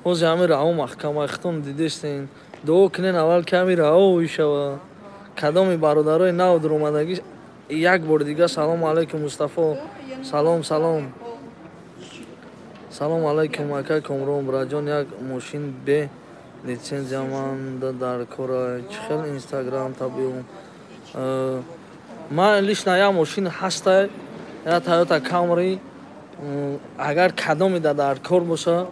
ҳози ҳами раҳо маҳкамаи хутон дидестен, дуо кунен аввал ки ҳами раҳо ҳуй шава. кадоми бародарои нав дуромадагӣ як бор дига салому алайкум Мустафо. Салом салом алайкум ака Комрон браҷон, як мошин бе литсензияманда дар кора чӣ хел Инстаграм табиум. Ман лишна як мошин ҳаста, я Toyota Camry, агар кадоме дар кор боша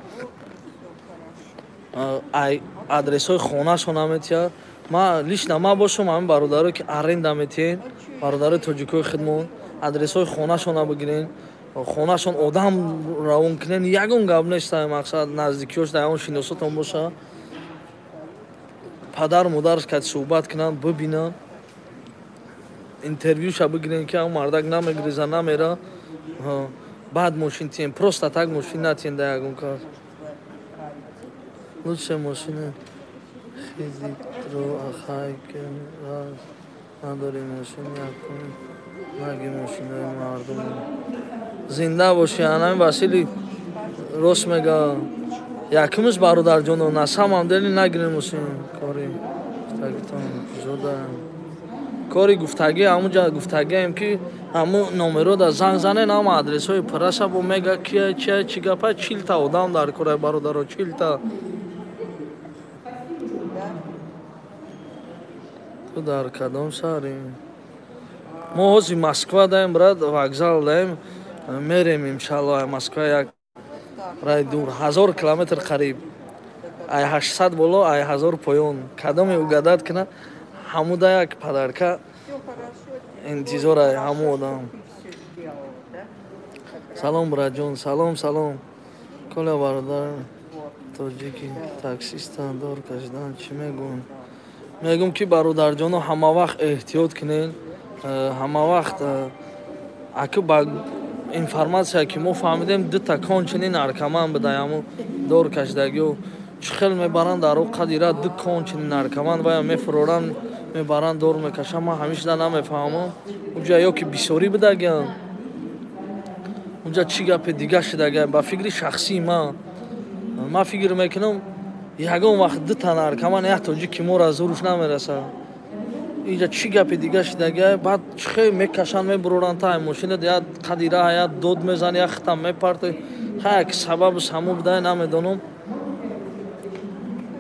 адресҳои хонашон наметиҳад. Ма лишна ма бошам ҳамин бародаро ки аренда метиҳен, бародарои тоҷикои худмон адресҳои хонашон набигирен, хонашон одам равон кунен, ягон гап неста, мақсад наздикиёш да ягон шиносотон боша. падар модараш ки суҳбат кунанд бибинанд интервюша бигирен ки ам мардак намегиреза намера баъд мошин тиен просто так мошин натиен да ягон кар лучше мошина хизитро ахайке раз надори мошин якун наги мошинаи мардум зинда боши анами васили рост мега якимиш бародарҷоно на самам дели нагирем мошин кори гуфтагитон кужода кори гуфтагӣ ҳамунҷа гуфтагием ки ҳамун номерода занг занен ҳама адресҳои параша бо мега кия чия чӣ гапа 40 та одам дар кораи бародаро 40 та ту дар кадом шаҳри мо ҳозир москва даем брат вокзал даем мерем иншаллоҳ москва як рай дур 1000 километр қариб ай 800 боло ай 1000 поён кадоме угадат кина ҳамуда як падарка интизорай ҳаму одам салом братҷон салом салом коля бародар тоҷики таксиста дор кашидан чӣ мегӯн мегӯм ки бародарҷоно ҳама вақт эҳтиёт кунен ҳама вақт аки ба информация ки мо фаҳмидем дута кончунин наркоман бидаяму дор кашидагиё чӣ хел мебаранд дар қадира ду кончунин наркоман вая мефуроранд мебаранд дор мекашанд ман ҳамишда намефаҳмам унҷа ё ки бисёрӣ бидагиям унҷа чӣ гапе дига шидагиям ба фикри шахсии ман фикр мекунам ягон вақт дута наркоман як тоҷи ки мора зуруш намерасад инҷа чӣ гапе дига шидагиям баъд чӣ хел мекашанд мебуроранд тай мошина як қадира як дод мезани як хитам мепарте як сабабу само бидае намедонам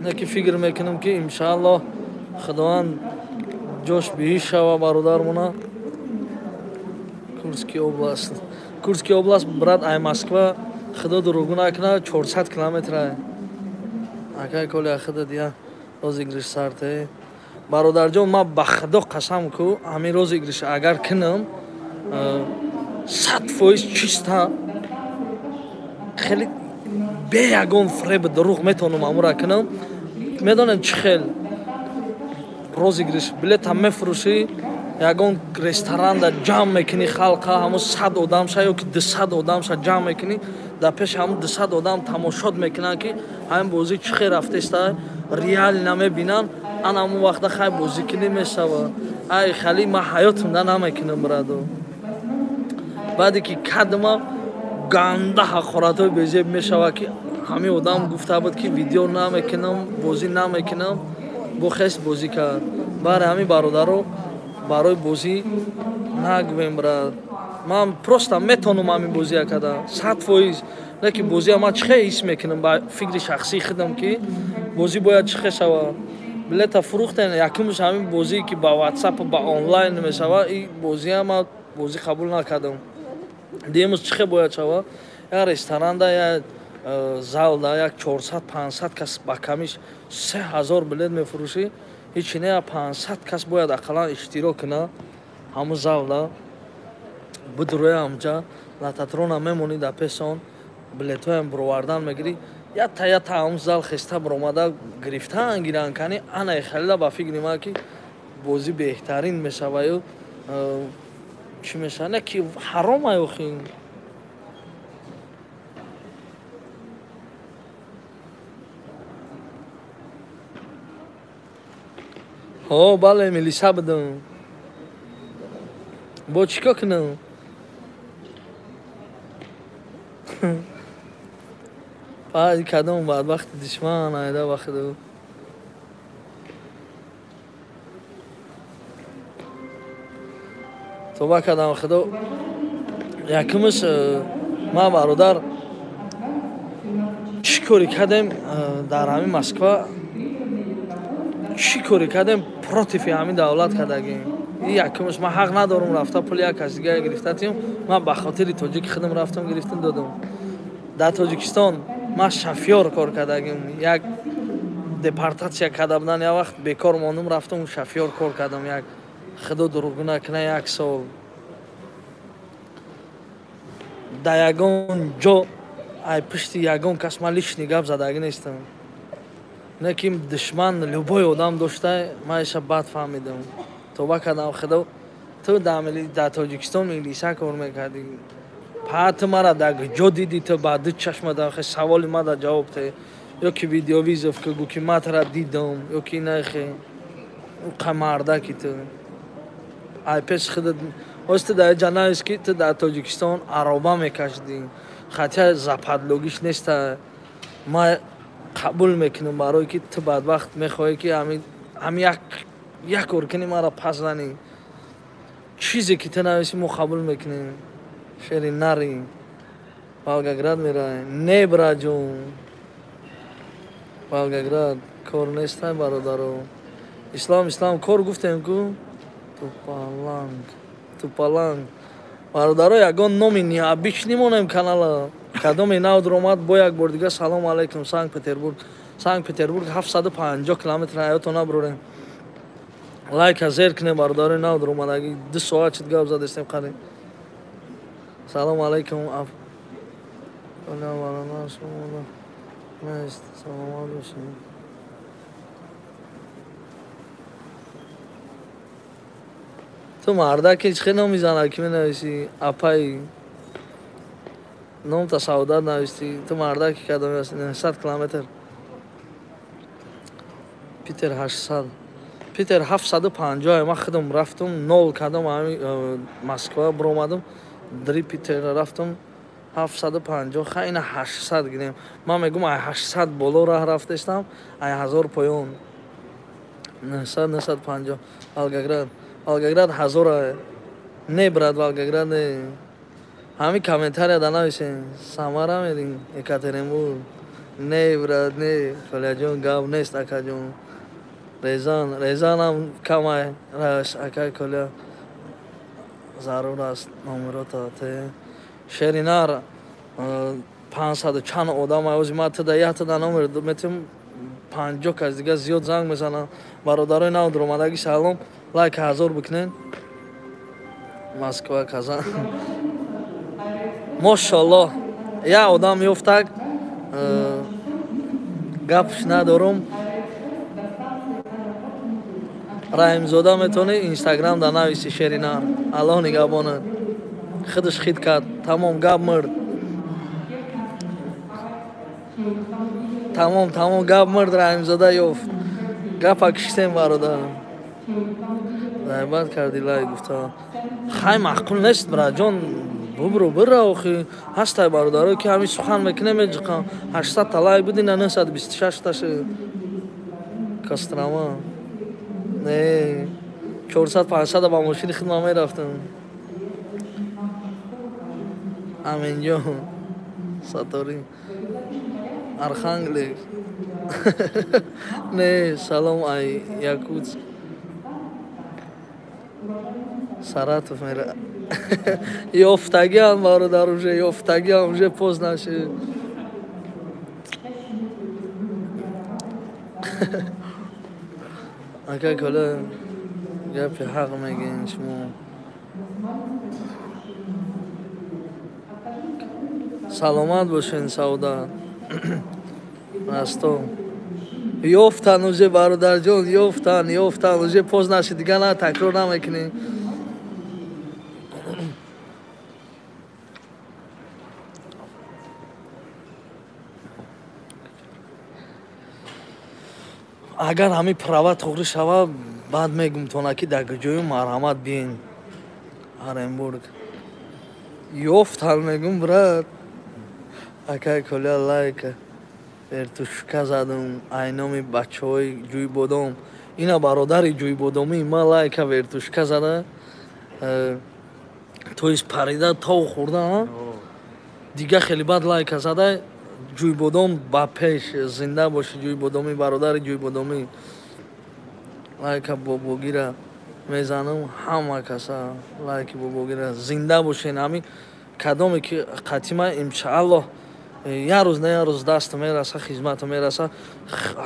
не ки фикр мекунам ки иншааллоҳ худованд ҷош биҳиш шава бародармона Курский област брат ай Москва худо дурӯғу накунад 400 километр акай коли худа дия розыгрыш сарте бародарҷон ман ба худо қасам ку ҳамин розыгрыш агар кунам 100% чиста хеле бе ягон фреб дурӯғ метавонам амура кунам медонем чӣ хел розыгрыш билета мефурӯшӣ ягон ресторанда ҷамъ мекунӣ халқа ҳамун 100 одамша ё ки 200 одамша ҷамъ мекунӣ дар пеши ҳамун 200 одам тамошот мекунанд ки ҳамин бозӣ чӣ хел рафтеста реал намебинанд ан ҳамун вақта хай бозикунӣ мешавад ай хали ман ҳаётимда намекунам брадо баъде ки кадма ганда ҳақоратҳои безеб мешавад ки ҳамин одам гуфта буд ки видео намекунам бозӣ намекунам бо хест бозӣ кард бари ҳамин бародаро барои бозӣ нагӯем брат ман просто метавонам ҳамин бозия кардан 100%. Леки бозия ман чӣ хел ҳис мекунам ба фикри шахсии худам ки бозӣ бояд чӣ хел шавад билета фурӯхтен якумш ҳамин бозие ки ба WhatsApp ба онлайн мешавад и бозия ман бозӣ қабул накардам диемус чӣ хел бояд шавад як ресторанда як залда як 400-500 кас ба камиш 3000 билет мефурӯшӣ ҳечи не 500 кас бояд ақаллан иштирок кунад ҳамун залда будурӯя ҳамҷа лататрона мемонӣ дар песон билетҳоям буровардан мегирӣ ята ҳамун зал хеста буромада гирифтан гиранд кани ана халида ба фикри ман ки бозӣ беҳтарин мешавад ё чӣ мешавад не ки ҳаром аёхи бале милиса будам бо чӣ кор кунам баъди кадом бадбахти душман айда ба худо توبه کردم خدا یکمش ما برادر چی کاری کردیم در همین مسکو چی کاری کردیم پروتیف همین دولت کردیم یکمش ما حق ندارم رفته پول یک از دیگه گرفتیم ما به خاطر تاجیک خودم رفتم گرفتم دادم در تاجیکستان ما شفیار کار کردیم یک دپارتاسیا کرده بودن یک وقت بیکار ماندم رفتم شفیار کار کردم یک خدا دروغ نکنه یک سال در یگان جا ای پشت یگان کس من لیشنی گپ زدگی نیستم не ки душман любой одам дошта маиша бад фаҳмидам توبه کردم خدا تو در تاجیکستان انگلیسی کار میکردی پات مرا در جا دیدی تو بعد چشم داخل سوال ما در جواب ته یا که ویدیو ویزوف که گو که ما ترا دیدم یا که نه خی او قمارده کی تو ای پس خدا است در جنایس کی تو در تاجیکستان عربا میکشیدی خاطر زپادلوگیش نیست ما قبول میکنم برای که تو بعد وقت میخوای که هم یک ارکنی ما را پس زنی چیزی که تو نویسی ما قبول میکنیم شیری نری والگگراد میره نه برا جون والگگراد کار نیست برادرو اسلام کار گفتیم که تو پالانگ برادرو یگان نومی نیا بیش نیمونیم کانالا کدومی نو درآمد با یک بار دیگه سلام علیکم سنت پتربورگ 750 کیلومتر ایتونا بروریم لایک زیر کنه برداری نو درآمدگی 2 ساعت چت گپ زدستیم قری سلام علیکم اف ولا ولا شما نیست سلام علیکم تو مردا که چه نمیزنه که نویسی اپای نام تا سعادت نویسی تو مردا که کدام است 900 کیلومتر پیتر 800 پیتر 750 ما خودم رفتم 0 کدام مسکو برآمدم دری پیتر رفتم 750 خیلی 800 گیریم ما میگم 800 بالا راه رفتم 1000 پایون 950 والگگراد 1000 نه براد والگگراد نه همین کامنتاری دانایشین سامارا میدین اکاترینبورگ نه براد نه کلا جون گاو نیست اکا جون ریزان هم کمای راش اکا کلا ضرور است نمرات ته شرینار 500 چند آدم از ما تدایت دانم میتونم 50 کس دیگه زیاد زنگ میزنن برادرای نو درآمدگی سلام لایک 1000 بکنین مسکو کازان ماشاءالله یا آدم یفتک گپش ندارم رایم زاده میتونه اینستاگرام دا نویسی شرینار الله نگهبانه خودش خید کرد تمام گپ مرد تمام گپ مرد رایم زاده یفت گپ کشتیم برادر دایبت کردی لای گفتا خیلی معقول نیست برا جان برو آخی هستای برادرها که همین سخن میکنه میجقم 800 تلای بودین 926 تاش کسترما نه 400 500 با ماشین خدمت میرفتم امین جان ساتوری ارخانگلیک نه سلام ای یاکوت ساراتوف میره یافتگی هم برادر уже یافتگی هم уже پوز نشه اگه کلا گپ حق میگین شما سلامت باشین سعادت راستو یافتن уже برادر جان یافتن уже پوز نشه دیگه نه تکرار نمیکنین اگر همین پراوا توغری شوه بعد میگم تونکی در جای مرحمت بین ارنبورگ یافت حال میگم برات اکای کلا لایک ارتوشکا زدم اینامی بچه های جوی بودم اینا برادری جوی بودمی ما لایک ورتوشکا زده تویش پریده تاو خورده دیگه خیلی بد لایک زده جوی بودم با پیش زنده باشه جوی بودمی برادر جوی بودمی لایک بابوگیره میزنم همه کسا لایک بابوگیره زنده باشین همین کدامی که قطیمه انشاءالله یه روز نه یه روز دست میرسه خدمت میرسه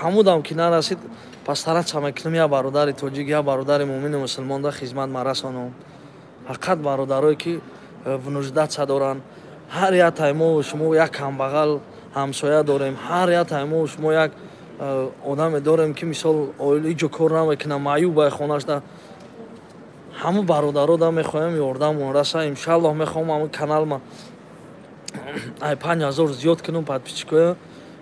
همودم که نرسید پس طرف میکنم یا برادر توجیک یا برادر مومن مسلمان دا خدمت مرسانم فقط برادرایی که ونجدت دارن هر یک تایما شما یک کمبغل همسایه داریم هر یک تایما شما یک одаме дорем ки мисол иҷо кор намекунам маъюбай хонашда ҳама бародаро да мехоҳем ёрдамон раса иншаллоҳ мехоҳам ҳамн каналма ай 5000 зиёд кунам подписчикоя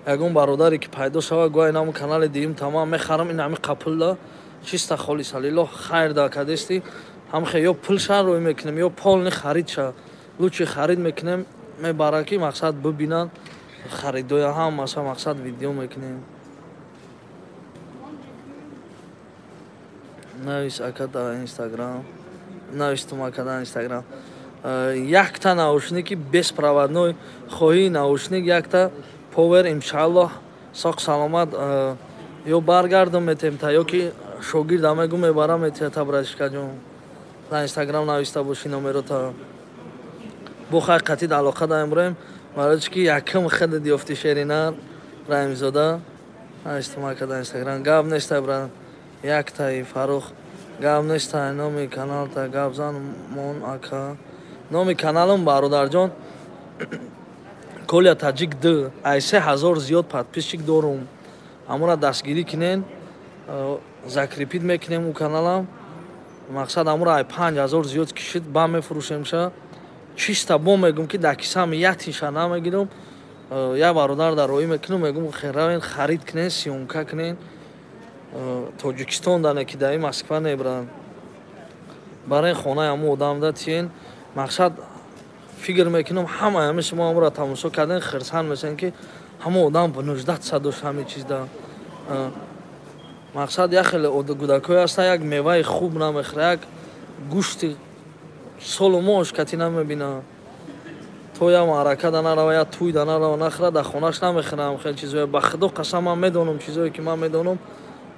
ягон бародаре ки пайдо шава гӯя ин ҳамн канали дигим тамом мехарам ин ҳами қапулда чиста холиса лиллоҳ хайр да кадести ҳамхе ё пулша рӯй мекунем ё полни харидша лучи харид мекунем мебараки мақсад бубинанд харидоя ҳамаша мақсад видео мекунем навис акада инстаграм навистум акада инстаграм якта наушники беспроводной хоҳии наушник якта повер иншаллоҳ соқ саломат ё баргардум метем та ёки шогирда мегу мебарам метията братишкаҷон на инстаграм нависта боши номерота бо ҳақиқатӣ алоқа даем роем барои ки якум хедди ёфти шеринар раимзода навистум акада инстаграм гап нестай брат яктаи фарух гап нестай номи каналта гап зан мон ака номи каналам бародарҷон Коля Таҷик д ай 3000 зиёд подписчик дорум ҳамонро дастгирӣ кунен закрепит мекунем у каналам мақсад ҳамонро ай 5000 зиёд кишид ба мефурӯшемша чиста бо мегум ки дар кисам ятиша намегирам як бародар дар роҳӣ мекунам мегум равен харид кунен сиёмка кунен тоҷикистон дане ки даи москва небранд барои хонаи ҳамон одамда тиен мақсад фикр мекунам ҳамаи ҳами шумо ҳамонро тамошо карден хирсан мешавед ки ҳамон одам ба нуждатса дошт ҳамин чизда мақсад як хеле гӯдакҳое ҳаста як меваи хуб намехӯра як гӯшти солу мош кати намебина то як маърака да нарава як тӯй да нарава нахӯра дар хонааш намехӯрам хел чизое ба худо қасам ман медонам чизое ки ман медонам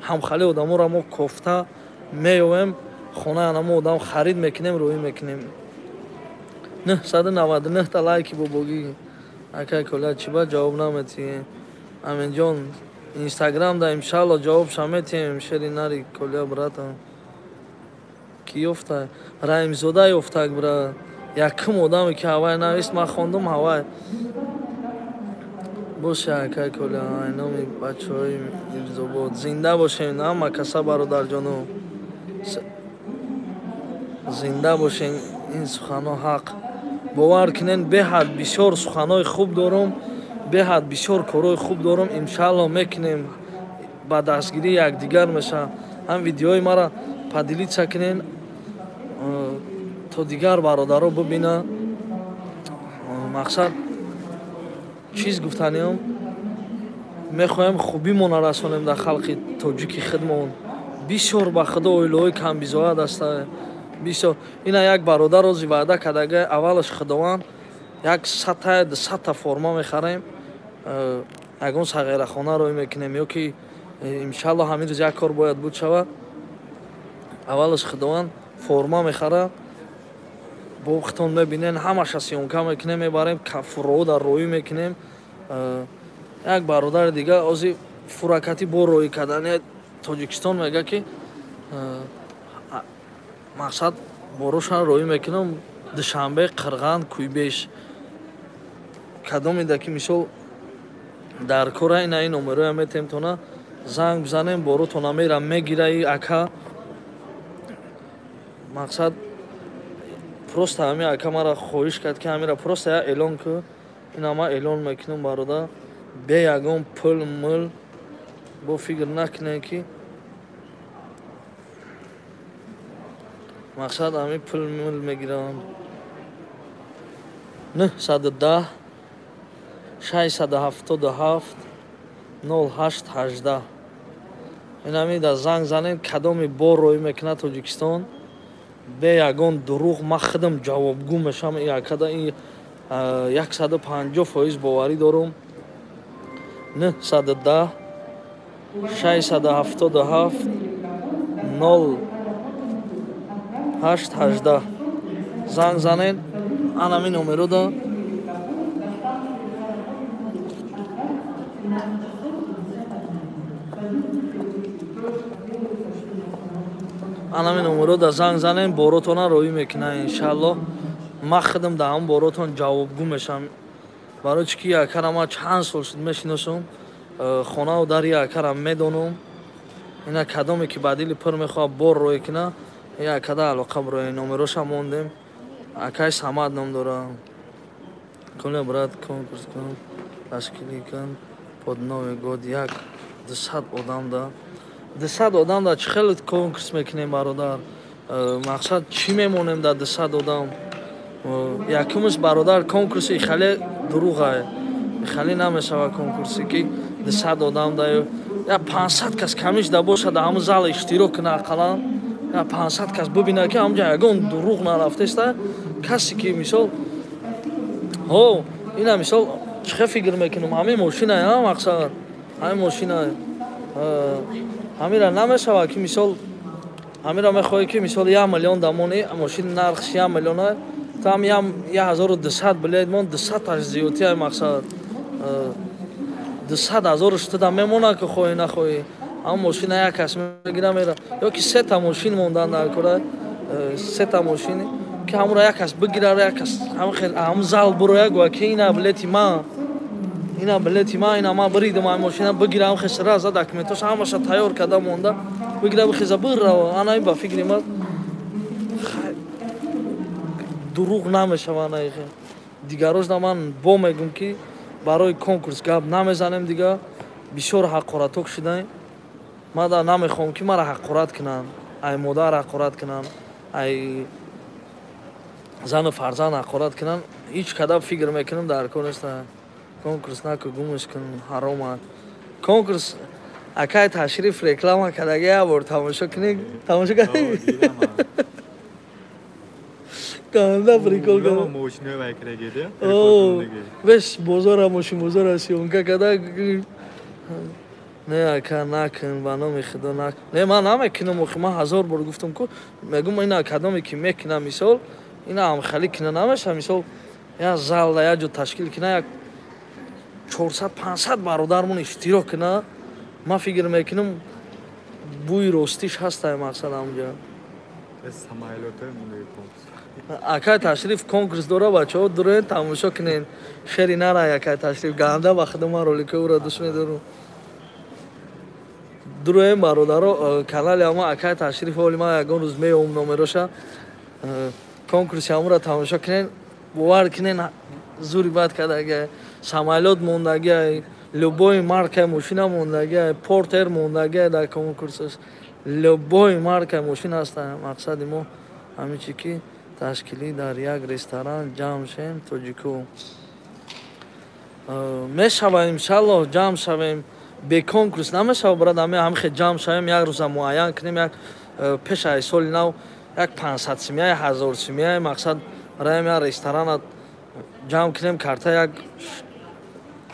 ҳамхали одаморо мо кофта меёвем хонаи ҳамон одам харид мекунем рӯӣ мекунем 999 та лайки бобогӣ акай коля чиба ҷавоб наметиҳем аминҷон инстаграмда иншаллоҳ ҷавобша метиҳем шеринари коля братам ки ёфта раимзода ёфтак брат якум одаме ки ҳавай навист ман хондум ҳавай боше акай коля ай номи бачаҳои мирзобод зинда бошем ҳама каса бародарҷоно зинда бошем ин суханҳо ҳақ бовар кунен беҳад бисёр суханҳои хуб дорум беҳад бисёр корҳои хуб дорум иншаллоҳ мекунем ба дастгирии якдигар меша ҳам видеои мара падилитса кунен то дигар бародаро бубина мақсад чиз гуфтаниам мехоҳем хубимона расонем дар халқи тоҷики худмон бисёр ба худо оилаҳои камбизоат аста бисёр ина як бародар рози ваъда кардага аввалаш худованд як 100 форма мехарем ягон сағирахона роҳӣ мекунем ё ки иншаллоҳ ҳамин рӯз як кор бояд буд шавад аввалаш худованд форма мехара бохтон мебинен ҳамаша сиёмка мекунем мебарем фуроуда роҳӣ мекунем як бародари дига ози фуракати бо роҳӣ кардани тоҷикистон мега ки мақсад бороша роҳӣ мекунам душанбе қирған кӯйбеш кадомида ки мисол дар кора ина ин номероя метем тона занг бизанем боро то намера мегира и ака мақсад просто ҳами ака мара хоҳиш кард ки ҳамира просто як эълон ку ина ман эълон мекунам бародар бе ягон пул мул бо фикр накунем ки мақсад ҳами пул мул мегиранд 910 677 0818 ин ҳами дар занг занед кадоми бор роҳӣ мекунад тоҷикистон бе ягон дурӯғ ман худам ҷавобгӯ мешавам и акада и 150% боварӣ дорум 910 677 0818 занг занед анами номерода анами номерода занг занем боротона роҳӣ мекунад иншаллоҳ ман худам дар ҳамон боротон ҷавобгӯ мешавам барои чӣ ки якара ман чанд сол шуд мешиносам хонаву дари акарам медонум ина кадоме ки ба дили пир мехоҳад бор рӯе кина якада алоқа бирӯе номероша мондем акай самад ном дора куле брат конкурс кун ташкилӣ кун под нови год як 200 одам да 200 одам да чӣ хеле конкурс мекунем бародар мақсад чӣ мемонем да 200 одам якумш бародар конкурси хеле дуруғае хеле намешава конкурсе ки 200 одам да я 500 кас камиш да бошад ҳамн зал иштирок кунад ақаллан я 500 кас бубинад ки ҳамҷа ягон дуруғ нарафтеста касе ки мисол ҳо ина мисол чӣ фикр мекунам ҳамин мошинае мақсад ҳамин мошинае ҳамира намешава ки мисол ҳамира мехоҳӣ ки мисол 1 миллион дамони мошини нархш 1 миллион там 1200 билет мон 200 зиёдтия мақсад 200,000 штуда мемонад ки хоҳӣ нахоҳӣ ҳам мошина як кас мегира мера ё ки сета мошин мондан дар кора сета мошини ки ҳамуро як кас бигирад як кас ҳам зал бурояд гӯя ки ина билети ман ина ман биридам ҳам мошина бигира ҳам хесра за документош ҳамаша тайёр карда монда бигира бихеза биррава ана ба фикри ман дуруғ намешава наихе дигарош да ман бо мегум ки барои конкурс гап намезанем дига бисёр ҳақораток шудаем ман да намехоҳам ки маро ҳақорат кунанд ай модар ҳақорат кунанд ай зану фарзанд ҳақорат кунанд ҳеҷ кадам фикр мекунам дар кор неста конкурс наку гумш кун ҳарома конкурс акай ташриф реклама кардаги як бор тамошо кунед тамошо кардед канда прикол кардам мошина вайкрагеде беш бозора мошин бозора сиёнка када не ака накун ба номи худо накун не ман намекунам охи ман 1000 бор гуфтам ку мегум ина кадоме ки мекунам мисол ина ҳамхали кина намеша мисол як зал да як ҷо ташкил кина як 400-500 бародармон иштирок кина ман фикр мекунам бӯи ростиш ҳастае мақсад ҳамҷа акай ташриф конкурс дора бачаҳо дуроен тамошо кунен шери нара якай ташриф ганда ба худу ман роликои ура дӯст медорам дуроен бародаро канали ама акай ташриф оли ман ягон рӯз меём номероша конкурси ҳамура тамошо кунен бовар кунен зури бад кардаги самолёт мондаги любой маркаи мошина мондаги портер мондаги дар конкурсаш любой маркаи мошина ҳаста мақсади мо ҳамин чи ки ташкилӣ дар як ресторан ҷамъ шем тоҷику мешава иншаллоҳ ҷамъ шавем бе конкурс намешава брат ҳамихе ҷамъ шавем як рӯза муайян кунем як пеш аз соли нав як 500 симияи 1000 симияи мақсад раем як ресторанат ҷамъ кунем карта як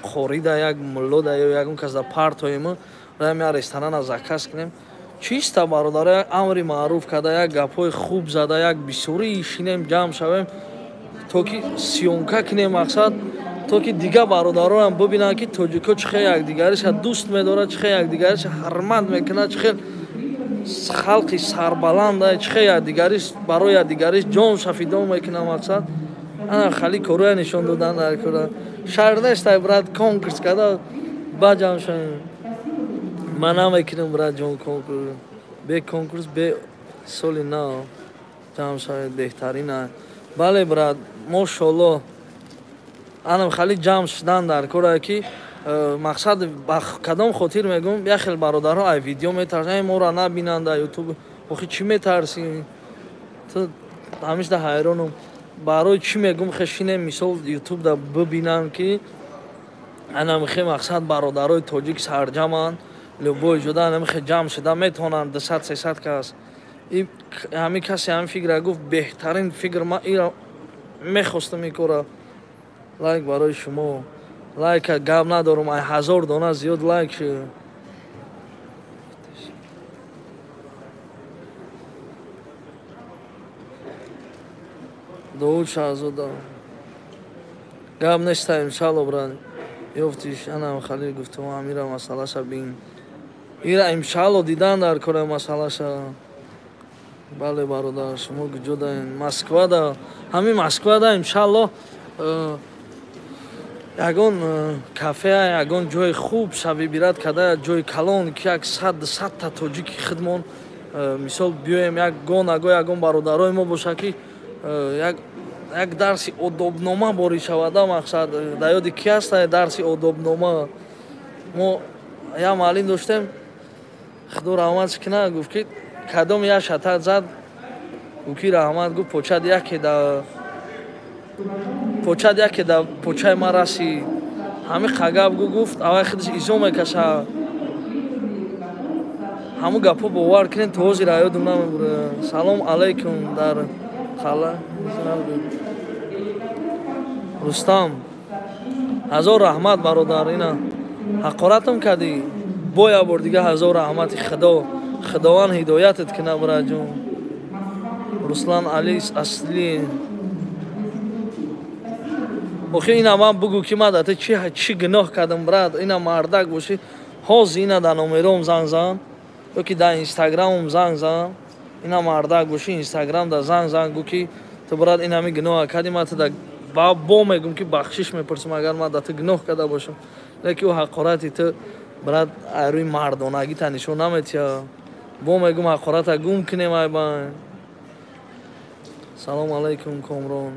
хорида як муллода ё ягон кас да партоему раем як ресторанат заказ кунем чиста бародаро як амри маъруф карда як гапҳои хуб зада як бисёрӣ шинем ҷамъ шавем то ки сиёнка кунем мақсад то ки дига бародароам бибинанд ки тоҷико чӣ хел якдигариша дӯст медорад чӣ хел якдигариша ҳурмат мекунад чӣ хел халқи сарбаланда чӣ хел якдигариш барои якдигариш ҷон шафидон мекунад мақсад ана хали корое нишон додан дар кора шар нестай брат конкурс карда ба ҷамъ шавем ман намекунам брат ҷон конкурс бе конкурс бе соли нав ҷамъ шавед беҳтарина бале брат мошоаллоҳ анам хали ҷамъ шудан дар корае ки мақсад ба кадом хотир мегӯм як хел бародарҳо ай видео метарсанд моро набинанд дар ютуб охи чӣ метарсӣ ту ҳамеша ҳайронам барои чӣ мегӯм хе шинем мисол ютуб да бибинам ки анамихе мақсад бародарҳои тоҷик сарҷаманд любой ҷуда анамихе ҷамъ шуда метавонанд 200-300 кас ҳамин касе ҳамин фикра гуфт беҳтарин фикр ман ира мехостам ин кора лайк барои шумо лайка гап надорум ай 1000 дона зиёд лайк шуд дауд шаҳзода гап неста иншаллоҳ брат ёфтиш анам халил гуфтам амира масъалаша бин ира иншаллоҳ дидан дар кора масъалаша бале бародар шумо куҷодаен москвада ҳамин москвада иншаллоҳ ягон кафе, ягон ҷои хуб сабибират када, ҷои калон ки як 100 тоҷики хидмон мисол биёем як гонаго ягон бародарои мо боша ки як дарси одобнома борӣ шавада. мақсад дар ёди ки аст дарси одобнома? мо як маълим доштем, худо раҳматш кина, гуфт ки кадом як шатак зад, гуфт ки раҳмат, гуфт почад яке да почаи ма раси ҳами қагаб гуфт авай худаш изо мекаша. ҳаму гапҳо бовар кунед, то ҳозир ёдам намебурад. Салом алайкум. дар хала Рустам, ҳазор раҳмат бародар, ина ҳақоратам кардӣ. бо як бор дига ҳазор раҳмати худованд ҳидоятат кина браҷон. Руслан Алис асли охи ина ман бугу ки ман дата чӣ гуноҳ кардам брат. ина мардак бошӣ ҳозир ина дар номером занг зан ёки дар инстаграмом занг зан. ина мардак бошӣ инстаграм дар занг гу ки ту брат ин ҳами гуноҳа кардӣ, ман туда бо мегум ки бахшиш мепурсам агар ман дата гуноҳ карда бошам. леки ӯ ҳақорати ту брат рӯи мардонагита нишон наметиҳад. бо мегум ҳақората гум кунем айбан. салом алайкум комрон,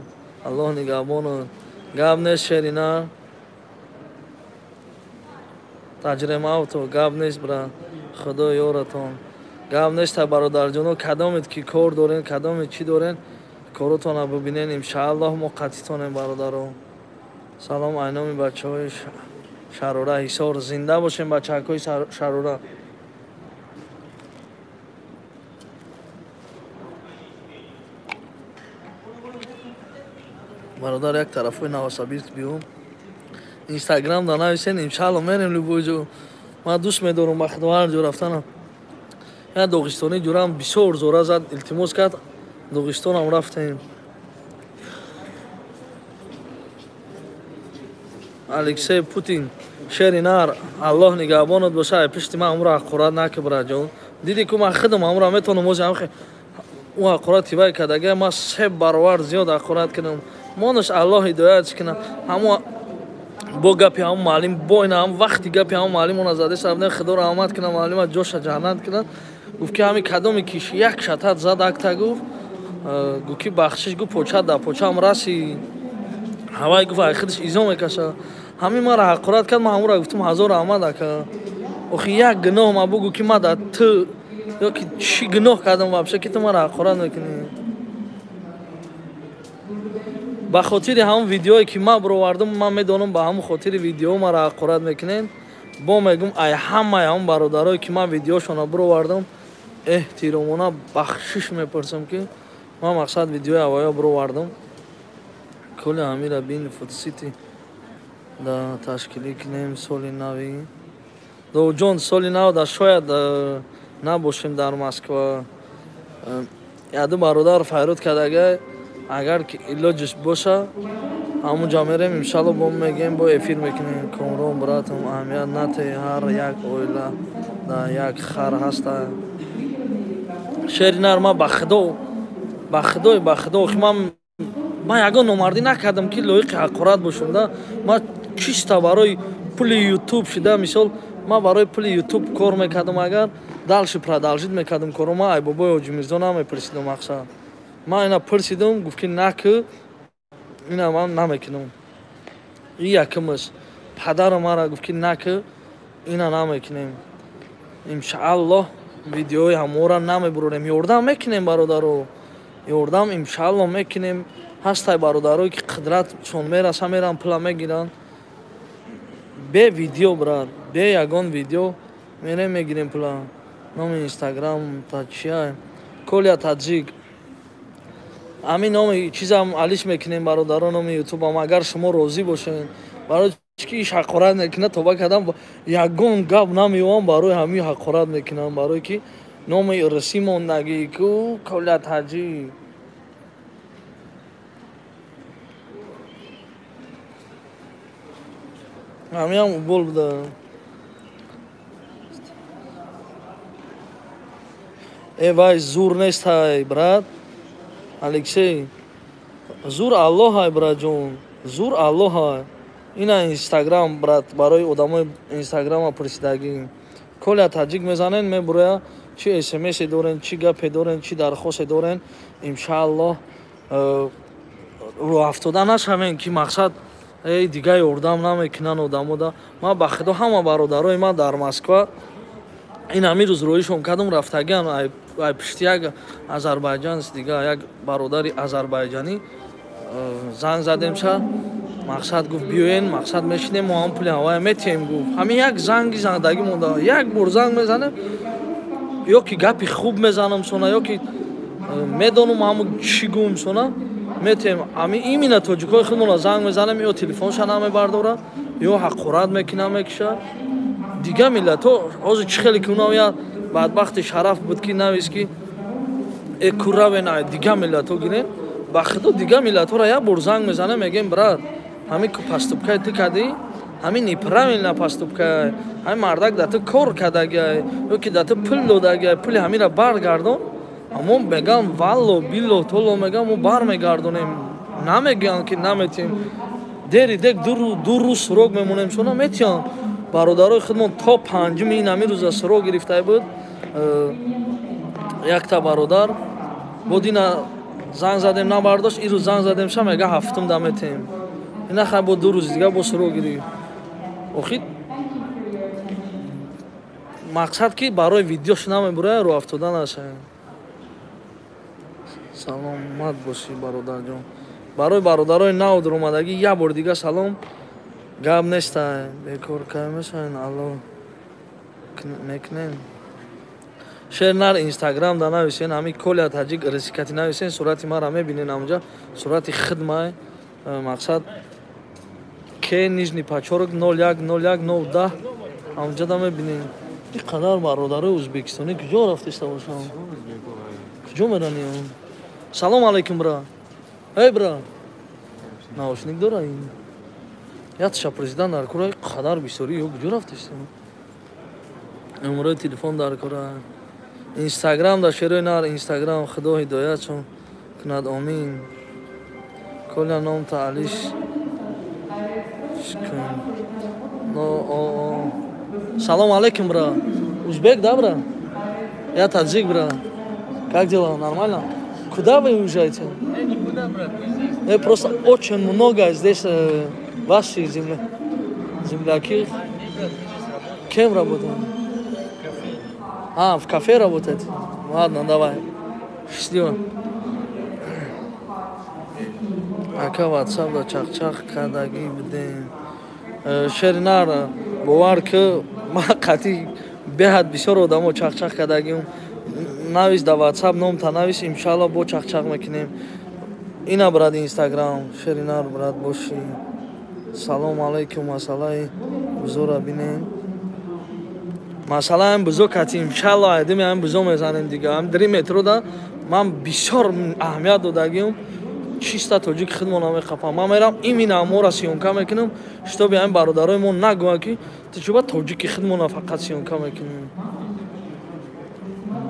аллоҳ нигаҳбонат. гап нест шерина, таҷримаавто гап нест брат. худо ёратон. гап нест бародарҷоно, кадомет ки кор дорен, кадомет чӣ дорен, коротона бубинен. иншааллоҳ мо қатитонем бародаро. салом айноми бачаҳои шарора ҳисор. зинда бошем бачакҳои шарора. бародар як тарафҳои Новосибирск биём. инстаграм да нависен, иншааллоҳ мерем любой ҷо. ман дӯст медорам ба худо ҳар ҷо рафтанам. як доғистони ҷурам бисёр зора зад, илтимос кард, доғистонам рафтем. алексей Путин шеринар, аллоҳ нигаҳбонат боша. ай пишти ман ҳамуро ҳақорат наки браҷон. диди ку ман худам ҳамуро метавонам ози ҳамхе ӯ ҳақорати вай кардага ман 3 баробар зиёд ҳақорат кардам. монаш аллоҳ ҳидоятш кина. ҳамо бо гапи ҳамон маълим, бо ина ҳам вақти гапи ҳамон маълимона зада сабдем. худо раҳмат кина, маълима ҷоша ҷаннат кина. гуфт ки ҳами кадоме киш як шатат зад акта гуфт, гуфт ки бахшиш, гуфт почат да почам раси. ҳавай гуфт ай худаш изо мекаша. ҳами маро ҳақорат кард, ман ҳамуро гуфтам ҳазор раҳмат ака. охи як гуноҳ ман бугу ки ман да ту ёки чӣ гуноҳ кардам вообще ки ту маро ҳақорат мекунӣ. ба хотири ҳамон видеое ки ман бировардам, ман медонам ба ҳамон хотири видео маро ҳақорат мекунем. бо мегум ай ҳамаи ҳамон бародарое ки ман видеошона бировардам, эҳтиромона бахшиш мепурсам ки ман мақсад видеои аввалиё бировардам. кулли ҳамира бин фудсити да ташкилӣ кунем соли нави. довуҷон, соли навда шояд набошем дар Москва. яду бародар файруд кардага, агар ки илоҷиш боша ҳамун ҷо мерем, иншааллоҳ бо мегем, бо эфир мекунем. комрон братам, аҳамият натеҳ, ҳар як оила да як хар ҳаста. шеринар ман ба худо охи ман ягон номардӣ накардам ки лоиқи ҳақорат бошам да. ман чиста барои пули ютуб шуда, мисол ман барои пули ютуб кор мекардам, агар далши продолжит мекардам коро, ман айбобои ҳоҷи мирзо намепурсидам. мақсад ман ина пурсидам, гуфт ки наку ина ман намекунам. и якум аст. падарам мара гуфт ки наку ина намекунем. иншааллоҳ видеои ҳамора намебурорем. ёрдам мекунем бародаро, ёрдам иншааллоҳ мекунем. ҳастай бародарое ки қудратшон мераса, меран пула мегиранд. бе видео брат, бе ягон видео мерем мегирем пула. номи инстаграм чия Коля Таҷик. ҳамин номи чизам алиш мекунем бародаро, номи ютубам. агар шумо розӣ бошед, барои ки иш ҳақорат мекунад, тоба кардам ягон гап намеёвам, барои ҳамин ҳақорат мекунам, барои ки номи русӣ мондагӣ ку Коля Таҷик. ҳамиам бол буда. вай зур нест ҳай брат Алексей. зур Аллоҳ ҳай браҷон, зур Аллоҳ ҳай. اینا اینستاگرام برات برای آدمای اینستاگرام پرسیدگی کلا تاجیک میزنن میبره چی اس ام اس دارن چی گپ دارن چی درخواست دارن ان شاء الله رو افتادن نشوین که مقصد ای دیگه اردام نمیکنن آدمو دا ما با خدا همه برادرای ما در مسکو این همین روز رویشون کدوم رفتگان ای پشتی یک آذربایجان است دیگه یک برادری آذربایجانی زنگ زدیم شد مقصد گفت بیاین مقصد میشینیم ما هم پول هوای میتیم گفت همین یک زنگی زندگی مونده یک بار زنگ میزنم یا که گپی خوب میزنم سونا یا که میدونم همون چی گویم سونا میتیم همین ایمینا توجیکای خودمون زنگ میزنم یا تلفنش نمیبرداره یا حقارت میکنه میکشه دیگه ملت ها از چه خیلی کنه یا بدبخت شرف بود که نویس که کورا و نه دیگه ملت ها گیرن با خدا دیگه ملت ها را یا بار زنگ میزنه میگیم برات همین که پستوبکای تو کدی همین نیپرامین پستوبکای همین مردک داته کار کداگی یا که داته پول داداگی پول همین را برگردون اما میگم والله بیلو تولو میگم و بر میگردونیم نمیگن که نمیتیم دری دک دو روز سراغ میمونیم شونا میتیم برادرای خودمون تا پنجم این همین روز سراغ گرفته بود یک تا برادر بود اینا زنگ زدیم نبرداشت این روز زنگ زدیم شما میگه هفتم دمیتیم اینا خیلی بود 2 روز دیگه با سراغ گرفت آخی مقصد که برای ویدیوش نمیبره رو افتادن هست سلامت باشی برادر جان برای برادرای نو در اومدگی یک بار دیگه سلام گپ نیست بیکار کار میشن الله میکنین شیر نر اینستاگرام دا نویسین همین کل تاجیک رسیکتی نویسین صورت ما را میبینین اونجا صورت خدمه مقصد که نیجنی پاچورک 0101 اونجا دا میبینین این قدر برادرای ازبکستانی کجا رفتیسته باشن کجا میرنی سلام علیکم برا ای برا наушник داره این یادش پرزیدن در کره قدر بیشتری یا کجا رفتیسته نمره تلفن در کره اینستاگرام در شروع نار اینستاگرام خدا هدایت چون کند آمین کلا نام تعالیش شکن سلام علیکم برا узбек да брат я таджик брат как дела нормально куда вы уезжаете никуда брат просто очень много здесь ваши земляки кем работают в кафе работает ладно давай счастливо ака ватсапда чақчақ кардаги будем шеринар бовар ки ма қатъи беҳад бисёр одамо чақчақ кардагим навис да ватсап номта навис иншалло бо чақчақ мекунем ина брат инстаграм шеринар брат боши салому алайкум масъалаи бузурга бинем масъалаи бузург кати иншалло айдами ҳам бузург мезанем дига ҳам дри метрода ман бисёр аҳамият додагим чиста тоҷик хидмон намехапам ман мерам имина амора сиёнка мекунам штоби ҳам бародарои мо нагӯянд ки тучуба тоҷики хидмона фақат сиёнка мекунем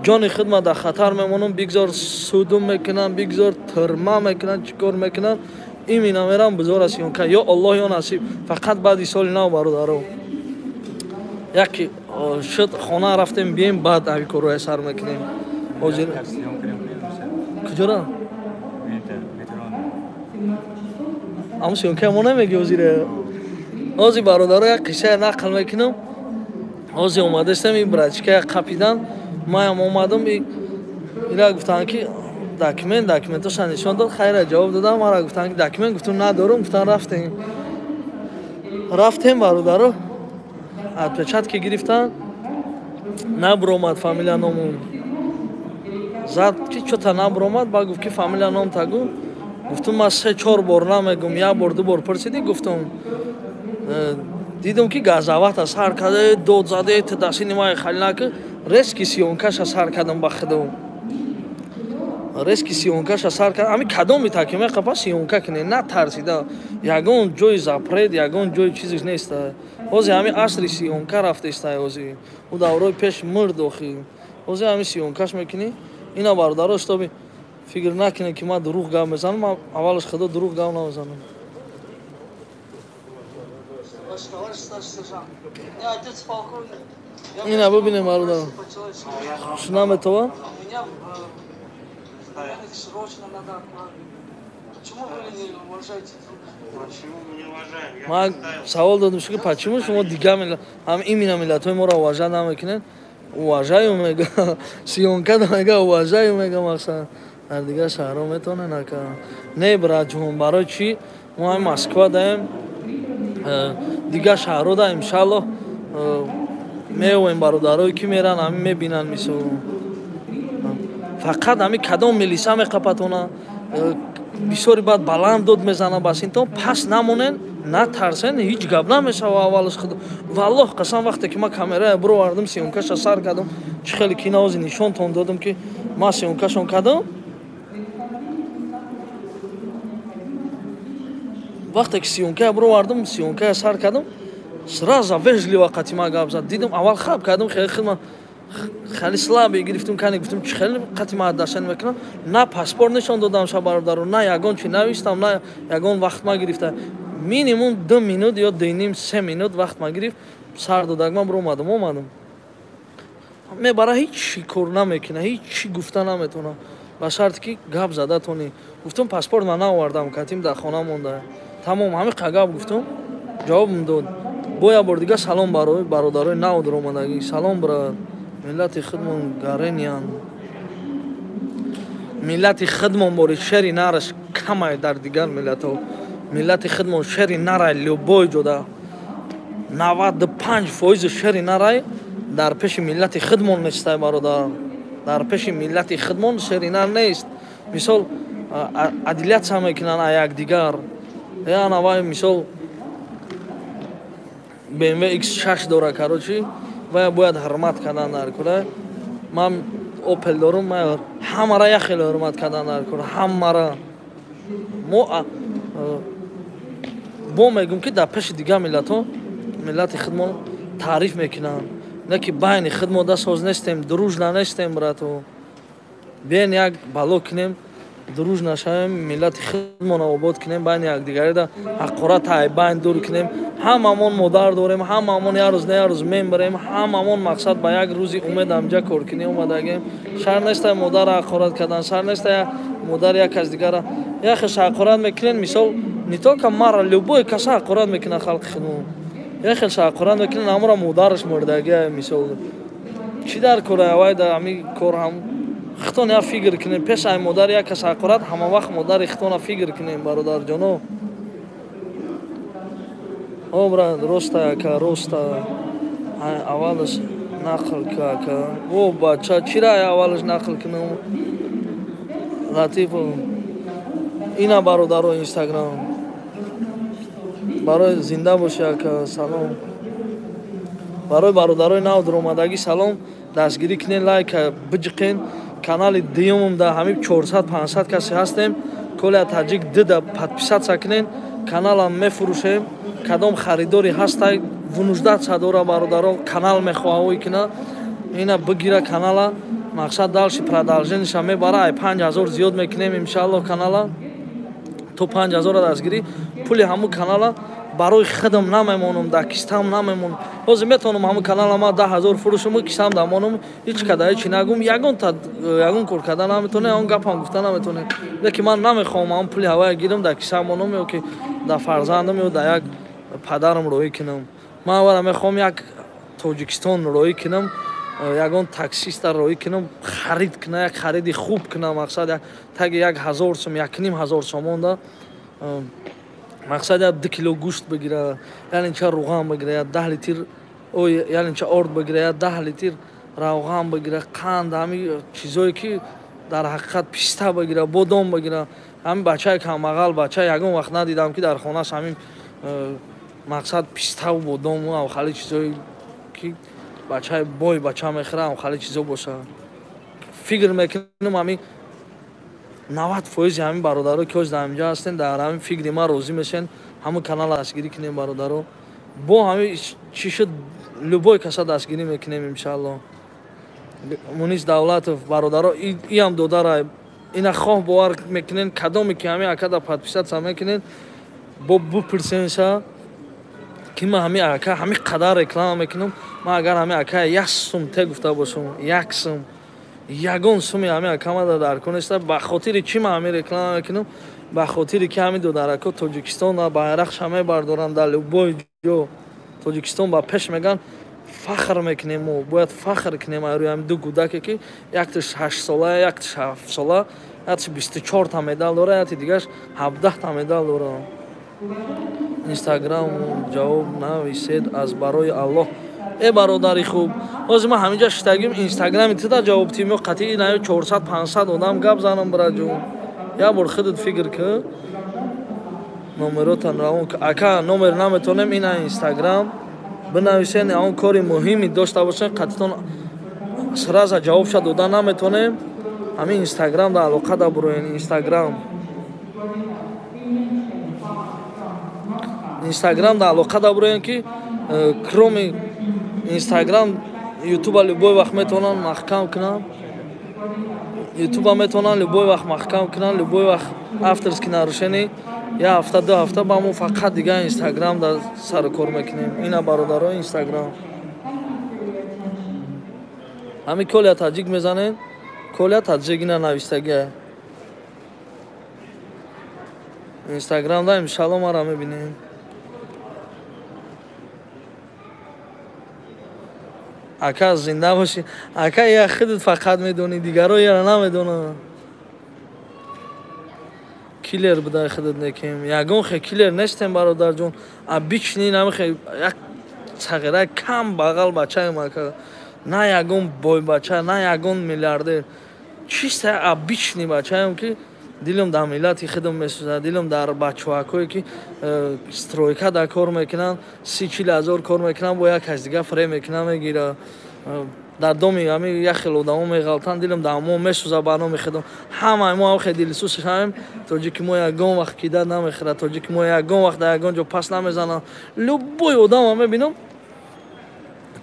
ҷони хидмат дар хатар мемонам бигзор судум мекунам бигзор тирма мекунам чӣ кор мекунам имина мерам бузора сиёнка ё аллоҳ ё насиб фақат баъди соли нав бародаро яке шуд хона рафтем бием баъд ави корҳои сар мекунем ҳозир куҷора ам сиёнка мо намеги ҳозире ҳозир бародаро як қиссае нақл мекунам ҳозир омадастам ин брачка қапидан маям омадам ира гуфтанд ки документаша нишон дод хайра ҷавоб додам мара гуфтанд ки документ гуфтам надорам гуфтанд рафтем бародаро отпечатки гирифтанд набуромад фамилия номум зад ки чота набуромад ба гуфт ки фамилия ном тагу гуфтам ман 3-4 бор намегум як бор 2 бор пурсиди гуфтам дидам ки газавата сар карда дод заде даси нимаи халинаки резки сиёнкаша сар кардам ба худо резки сиёнкаша сар кардам ами кадоми таки меқапа сиёнка кине на тарсида ягон ҷои запрет ягон ҷои чизиш нест ҳозир ами асри сиёнка рафтеста ҳозир у даврои пеш мурд охи ҳозир ами сиёнкаш мекунӣ ина бародаро штоби фикр накуне ки ман дурӯғ гап мезанам аввалаш худо дурӯғ гап намезанам Ина бубинем бародар. Шунаме то? Срочно надо. Почему вы не уважаете друг друга? Почему мы не уважаем? Я савол дадам, что почему шумо дига миллат, ҳам имина миллатҳои моро уважа намекунед? Уважаю мега, сиёнка мега уважаю мега мақсад. Дар дига шаҳрҳо метавонед ака. Не брат ҷон, барои чӣ? Мо ҳам Москва даем. Дига шаҳрҳо да иншаллоҳ меовем бародарҳое ки меран, ҳамин мебинанд мисол. Фақат ҳамин кадом милиса меқапатона, бисёри баъд баланд дод мезана, бас интон пас намонен, натарсен, ҳеҷ гап намешава аввалаш худ. Валлоҳ қасам вақте ки ман камерая бировардам, сиёнкаша сар кардам, чӣ хеле кинози нишонтон додам ки ман сиёнкашон кардам. Вақте ки сиёнкая бировардам, сиёнкая сар кардам, сразу вежливо қатима гап зад. Дидам аввал хаб кардам, хеле слабе гирифтам, кане гуфтам чӣ хеле қатима дашан мекунам. На паспорт нишон додам ша бародаро, на ягон чӣ навистам, на ягон вақт ма гирифта. Минимум 2 минут ё 2.5 3 минут вақт ма гирифт. Сар додагман биромадам, омадам. Мебара ҳеҷ чӣ кор намекуна, ҳеҷ чӣ гуфта наметавона. Ба шарти ки гап задатони. Гуфтам паспорт ман наовардам, катим дар хона монда. Тамом ҳамин гап гуфтам. Ҷавобам дод. Бо як бор дига салом барои бародарои нав даромадагӣ. Салом брат. Миллати худмон гарениян. Миллати худмон бори шери нараш камай дар дигар миллатҳо. Миллати худмон шери нарай любой ҷода. 95% шери нарай дар пеши миллати худмон нестай бародар. Дар пеши миллати худмон шери нар нест. Мисол адилятсия мекунанд а якдигар. Я навай мисол BMW X6 дора карочи ва бояд ҳурмат кардан дар кора. Ман Opel дорум, ман ҳамара як хеле ҳурмат кардан дар кора. Ҳамара мо мегӯм ки дар пеши дига миллатҳо миллати худмон таъриф мекунанд. Не ки байни худмода соз нестем, дружна нестем брату. Биен як бало кунем, дружна шавем, миллати худмона обод кунем, байни якдигарида ҳақорат айбайн дур кунем. Ҳамамон модар дорем, ҳамамон як рӯз не як рӯз мебарем, ҳамамон мақсад ба як рӯзи умед ҳамҷа кор кунем омадагем. Шар нестай модара ҳақорат кардан, шар нестай модар як аз дигара як хеш ҳақорат мекунен. Мисол не только мара, любой каса ҳақорат мекунад халқи худмон. Як хеш ҳақорат мекунен, ҳамора модараш мурдагия мисол. Чӣ дар кора авай дар ҳамин кор ҳам хитон як фикр кунем, пеш ай модар як кас ҳақорат, ҳама вақт модари хитона фикр кунем бародарҷоно. О брат, роста ака, роста. Аввалаш нақл ка ака. О бача, чира аввалаш нақл кунам? Латифу. Ина бародаро Инстаграм. Барои зинда боши ака, салом. Барои бародарои нав даромадагӣ салом. Дастгирӣ кунен, лайк биҷиқен. Канали дуюмум да ҳамин 400-500 касе ҳастем. Коля таҷик дида подписатсия кунен. Каналам мефурӯшем. Кадом харидори ҳастай вунуждатса дора бародаро канал мехоҳавӣ куна. Ина бигира канала. Мақсад далши продолжениша мебара. Ай 5000 зиёд мекунем иншаллоҳ канала. То 5000 дастгирӣ. Пули ҳамун канала барои худам намемонам, дар кистам намемонам. Ҳозир метавонам ҳамун канала ма 10000 фурӯшам, кистам дамонам, ҳеҷ када ҳеҷ нагум, ягон кор кардан наметавонем, ягон гапам гуфта наметавонем. Леки ман намехоҳам ҳамун пули ҳавая гирам, дар кисам монам ё ки дар фарзандам ё дар як падарам роӣ кунам. Ман аввала мехоҳам як Тоҷикистон роӣ кунам, ягон таксиста роӣ кунам, харид кунам, як хариди хуб кунам. Мақсад як таги 1000 сом, 1500 сомон да. Мақсад як 2 кило гӯшт бигира, ялинча руған бигира, 10 литр, ялинча орд бигира, 10 литр равған бигира, қанд, ҳамин чизое ки дар ҳақиқат писта бигира, бодом бигира. Ҳамин бачаи камбағал бача ягон вақт надидам ки дар хонаш ҳамин мақсад пиставу бодому авхали чизое ки бачаи бой бача мехӯрад, авхали чизо боша. Фикр мекунам ҳамин 90% ҳамин бародаро ки ҳоз дар инҷа ҳастен, дар ҳамин фикри ман розӣ мешен. Ҳамун канала дастгирӣ кунем бародаро. Бо ҳамин чӣ шуд, любой каса дастгирӣ мекунем иншаллоҳ. Мунис Давлатов бародаро иам додарай. Ина хоҳ бовар мекунен, кадоме ки ҳамин акада подписатсия мекунен, бо бупурсенша ки ман ҳамин ака ҳамин қадар реклама мекунам. Ман агар ҳамин ака 1 сум те гуфта бошам, 1 сум, ягон суми ҳамин акама дар кунеста, ба хотири чӣ ман ҳамин реклама мекунам? Ба хотири ки ҳамин ду дарако Тоҷикистон байрақша мебардоранд, дар любой ҷо Тоҷикистон ба пеш меган, фахр мекунем, мо бояд фахр кунем рӯи ҳамин ду кӯдаке ки якташ 8 сола, якташ 7 сола, якташ 24 та медал дора, якти дигараш 17 та медал дора. Инстаграм ҷавоб нависед аз барои Аллоҳ. Бародари хуб, ҳозир ман ҳаминҷа шитагим инстаграми тида ҷавоб тим ё қатъи 400-500 одам гап занам браҷон. Я бор худат фикр ки номеротан равон ака номер наметонем ина инстаграм бинависен, он кори муҳими дошта бошен, қатъитон сраза ҷавобша дода наметонем. ҳамин инстаграм да алоқа да буроен. инстаграм да алоқа да буроен ки кроми инстаграм ютуба любой вақт метавонанд маҳкам кунанд. ютуба метавонанд любой вақт маҳкам кунанд, любой вақт авторски нарушение. Я ҳафта 2 ҳафта ба мо фақат дига инстаграм да сару кор мекунем. Ина бародарои инстаграм. ҳамин Коля таҷик мезанед. Коля таҷик ина навистагия. инстаграм да иншалло мара мебинем. ака зинда боши. ака я худат фақат медонӣ, дигаро яра намедонанд. киллер будай худат некем. Ягон хе киллер нестем бародарҷон. Обични намехе як цағира кам бағал бачаем ака. На ягон бой бача, на ягон миллиардер. Чиста обични бачаем ки дилам дар миллати худам месӯзад, дилам дар бачаҳое ки стройка да кор мекунанд, 30-40 ҳазор кор мекунанд, бо як кас дига фрем мекунад мегира. дар доми ҳамин як хел одамо меғалтанд, дилам дар мо месӯзад, барноми худам. ҳамаи мо хе дилсӯз шавем. Тоҷики мо ягон вақт кида намехӯрад, тоҷики мо ягон вақт дар ягон ҷо пас намезанад. Любой одама мебинам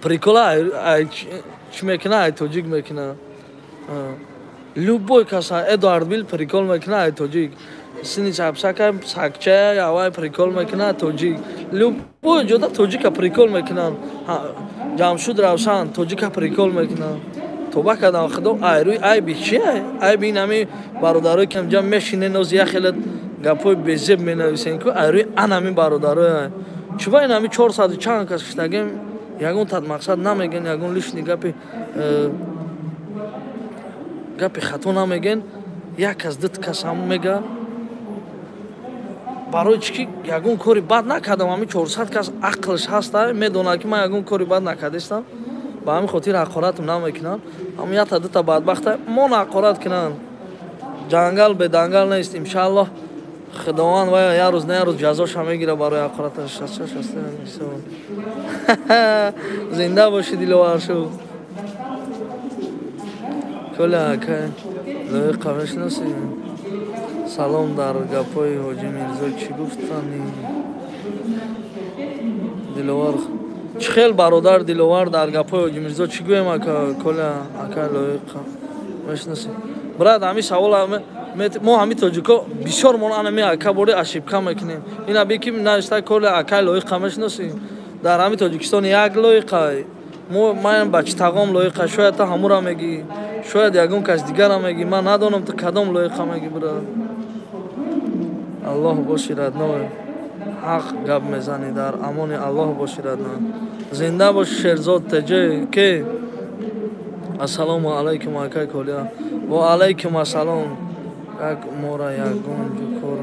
прикола чӣ мекунад, ай тоҷик мекунад. любой кас Эдуард бил прикол мекунад, ай тоҷик. Сини чапсака сакча явай прикол мекунад, тоҷик. Любой ҷода тоҷика прикол мекунад. Ҷамшуд Равшан тоҷика прикол мекунад. Тоба кардам худо айрӯи айби чи айби ин ҳами бародарои ки ҳамҷа мешинен оз як хеле гапҳои безеб менависен ку айрӯи ан ҳами бародарои чуба ин ҳами 400 чанд кас киштагем ягон тат мақсад намеген, ягон лишни гапи хато намеген. як кас дит кас ҳам мега барои чӣ ки ягон кори бад накардам. ҳамин 400 кас ақлш ҳаста медонад ки ман ягон кори бад накардистам. ба ҳамин хотир ҳақоратам намекунанд. ҳамин якта дута бадбахта мон ҳақорат кунанд. ҷангал бе дангал нест. иншаллоҳ худованд ва як рӯз на як рӯз ҷазоша мегира барои ҳақораташ. зинда боши, диловар шуд. Коля ака лоиқа мешиносӣ? салом дар гапҳои ҳоҷи Мирзо чӣ гуфтани? Диловар чӣ хел бародар Диловар дар гапҳои ҳоҷи Мирзо чӣ гӯем ака? Коля ака лоиқа мешиносӣ? Брат, ҳамин савол мо ҳамин тоҷико бисёр мон ҳамин ака боре ошибка мекунем. Ина би ки навишта Коля ака лоиқа мешиносӣ? Дар ҳамин Тоҷикистон як лоиқа. Ман ба читағом лоиқа, шояд та ҳамура мегӣ, шояд ягон кас дигара мегӣ. Ман надонам ту кадом лоиқа мегӣ брат. аллоҳ боши радной. ҳақ гап мезанӣ, дар амони аллоҳ боши радной. Зинда бош Шерзод Теҷе ки ассалому алайкум ака Коля. Ва алайкум ассалом. як мора ягон ҷо кор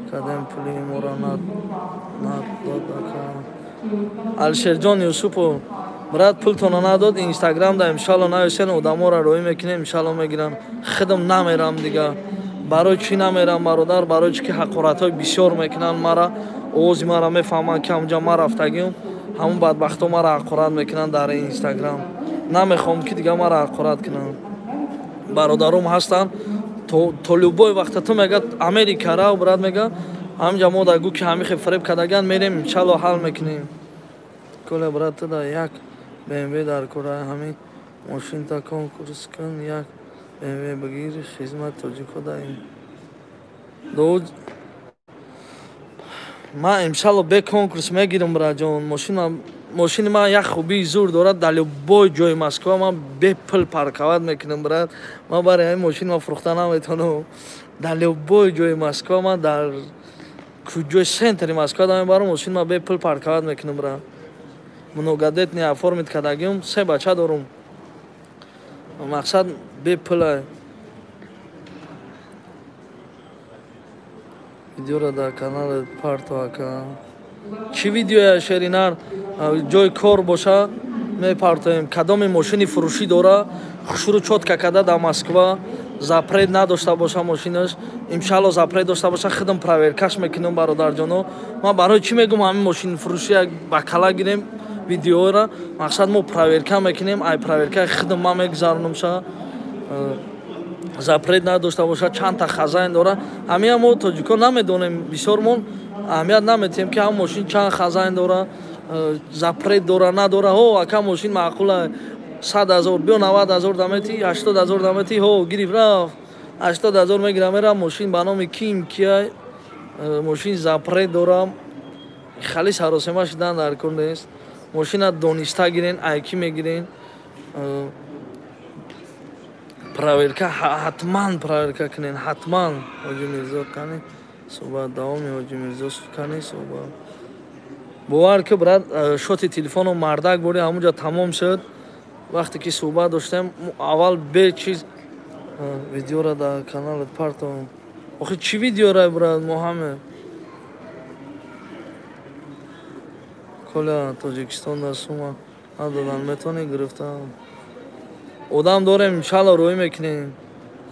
кардем, пули мора надод ака. Алишерҷон Юсупов брат, пултона надод. Инстаграм да иншалло нависен, одамора роҳӣ мекунем, иншалло мегиранд. худам намерам дига. барои чӣ намерам бародар? барои чӣ ки ҳақоратҳои бисёр мекунанд мара. овози мара мефаҳманд ки ҳамҷа ман рафтагиам, ҳамон бадбахтҳо мара ҳақорат мекунанд дар инстаграм. намехоҳам ки дига мара ҳақорат кунанд. бародаром ҳастанд, то любой вақта ту мега Америка рав брат, мега ҳамҷа мо дагӯ ки ҳамихе фреб кардаган мерем, иншалло ҳал мекунем. Коля брат, ту да як BMW дар кора ҳамин мошинта конкурс кун, як BMW бигир, хизмат тоҷико даем. من امشب به کنکورس میگیرم برای جان ماشین من یک خوبی زور دارد در لبای جای مسکو من به پل پارکواد میکنم برات من برای این ماشین من فروختن نمیتونم در لبای جای مسکو من در کجای سنتری مسکو دارم برای ماشین من به پل پارکواد میکنم برات منوگادت نی افرمید کداگیم سه بچه دارم مقصد به پل ویدیو را در کانال پارتو اکا چی ویدیو شرینار جای کار باشه می پارتویم کدام ماشینی فروشی داره شروع چوتکا کده در مسکو запрет نداشته باشه ماشینش انشالله запрет داشته باشه خودم پراورکاش میکنم برادر جانو من برای چی میگم همین ماشین فروشی با کلا گیریم ویدیو را مقصد ما پراورکا میکنیم ای پراورکا خودم ما میگذارونم شه запрет نداشته باشه چند تا خزاین داره همین ما تاجیکا نمیدونیم بسیارمون اهمیت نمیدیم که هم ماشین چند خزاین داره запрет داره نداره هو اکا ماشین معقوله 100,000 بیا 90,000 دامتی 80,000 دامتی هو گریف رفت 80,000 میگیرم میرم ماشین به نام کیم کیای ماشین запрет دارم خالی سراسیمه شدن در کار نیست ماشین دانسته گیرین ایکی میگیرین پراورکا حتما پراورکا کنین حتما حاجی میرزا کنین صبح دوامی حاجی میرزا کنین صبح باور که برات شوتی تلفن مردک بودی همونجا تمام شد وقتی که صحبت داشتم اول به چیز ویدیو را در کانال پارتو آخه چی ویدیو را برات محمد کلا تاجیکستان در سوما ندادن میتونی گرفتم آدم داریم انشالله روی میکنیم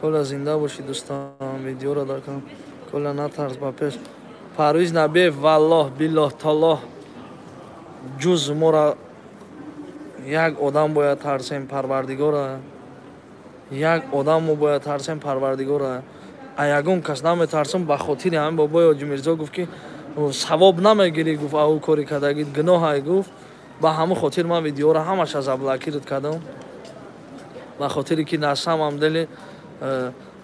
کلا زنده باشی دوستان ویدیو را در کن کلا نترس با پیش پرویز نبی والله بالله تعالی جز ما را یک آدم باید ترسیم پروردگار یک آدم ما باید ترسیم پروردگار یگون کس نمیترسم به خاطر همین بابای حاجی میرزا گفت که ثواب نمیگیری گفت او کاری کردگید گناه گفت به همه خاطر من ویدیو را همش از ابلاکی رد کردم به خاطری که نسم هم دل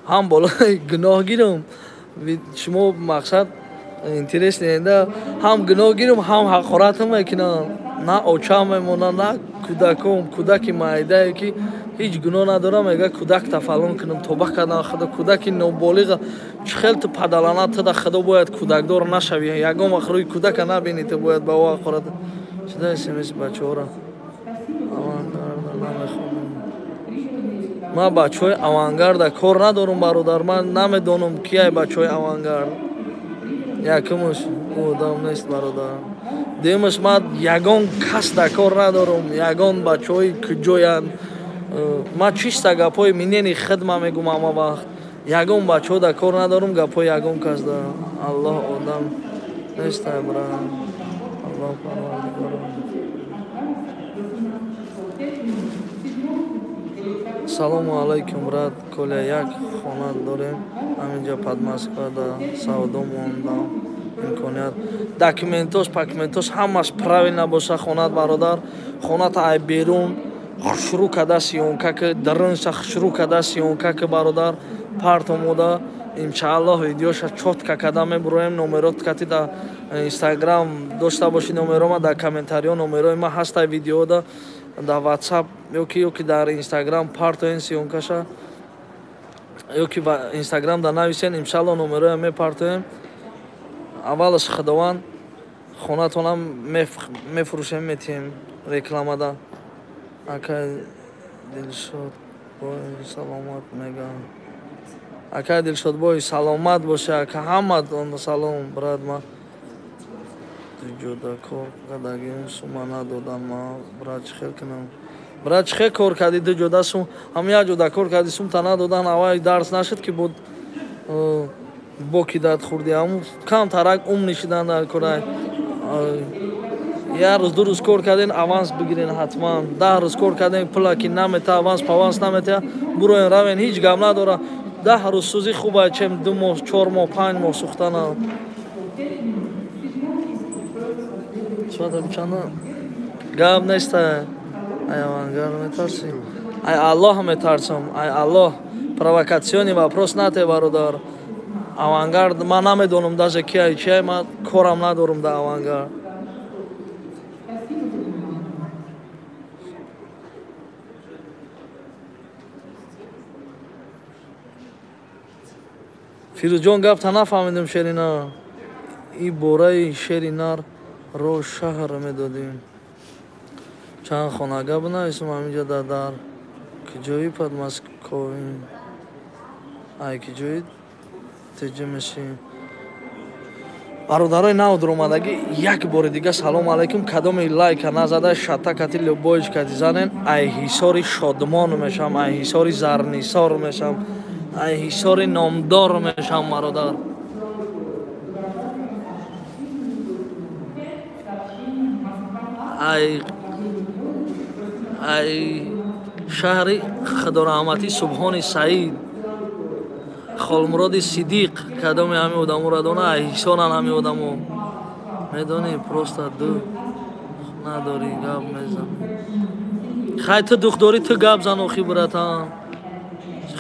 هم بالای گناه گیرم شما مقصد اینترس نینده هم گناه گیرم هم حقارت هم میکنم نه اوچه میمونه نه کودک مایده که هیچ گناه ندارم میگه کودک تفلون کنم توبه کردن خدا کودک نوبالغ چه خیلی تو پدلانه تو خدا باید کودک دار نشوی یگام اخروی کودک نبینی تو باید با او حقارت شده اسمس بچه ها را من بچه های اوانگارد کار ندارم برادر من نمیدونم کیه بچه های اوانگارد یکمش آدم نیست برادر دیمش من یگان کس در کار ندارم یگان بچه های کجاین من چیست گپای منینی خدمه میگم اما وقت یگان بچه ها در کار ندارم گپای یگان کس دارم الله آدم نیست برادر الله پروردگار سلام علیکم برات کلا یک خانه داریم همینجا پدماسکا در سعودو موندم امکانیت داکیومنتاش همش правильно نباشه خانه برادر خانه تا بیرون شروع کرده سیونکا که درونش شروع کرده سیونکا که برادر پارتو مودا انشالله ویدیوش چوتکا کرده میبرویم نمرات کتی در اینستاگرام داشته باشی نمرام در کامنتاریو نمرای ما هست ویدیو دا در واتساپ یوکی در اینستاگرام پارتو این سیونکاشه یوکی با اینستاگرام در نویسین انشالله نمرای می پارتویم اولش خداوند خونتون هم میفروشیم میتیم رکلامه دا اکا دلشد بای سلامت میگم اکا دلشد بای سلامت باشه اکا همه سلام براد ما جدا کار کردگیم سوما ندادم ما برای چه خیل کنم برای چه خیل کار کردی دو جدا سوم همه جدا کار کردی سوم تا ندادن اوای درس نشد که بود باکی داد خوردی همون کم ترک نشیدن در کارای یه روز دو روز کار کردین آوانس بگیرین حتما 10 روز کار کردین پلاکی نمیته آوانس نمیته بروین روین هیچ گم نداره 10 روز سوزی خوبه چم 2 ماه 4 ماه 5 ماه سوختن شده چند گم نیست ای اوانگر میترسی ای الله میترسم ای الله провокационный вопрос نته برادر авангард ман намедонам даже кияй чияй, ман корам надорам да авангард. фирӯзҷон гапта нафаҳмидем шерина. И бораи шери нарро шаҳр медодем. Чанд хонага бинависам ҳаминҷа дар дар. Ки ҷои подмосковӣ. Ай ки ҷои теҷа мешим. бародарои нав дуромадагӣ як бори дига салому алайкум. Кадоми лайка назада шатта кати любоич кати занен. Ай ҳисори шодмон мешам, ай ҳисори зарнисор мешам, ай ҳисори номдор мешам бародар. ай шаҳри худораҳмати субҳони саид, холмуроди сидиқ, кадоми ҳамин одамо дона, ай ҳисонан ҳамин одамо. Медонӣ просто дух надорӣ, гап мезанӣ. Хай ту духдорӣ, ту гап зан охи братан.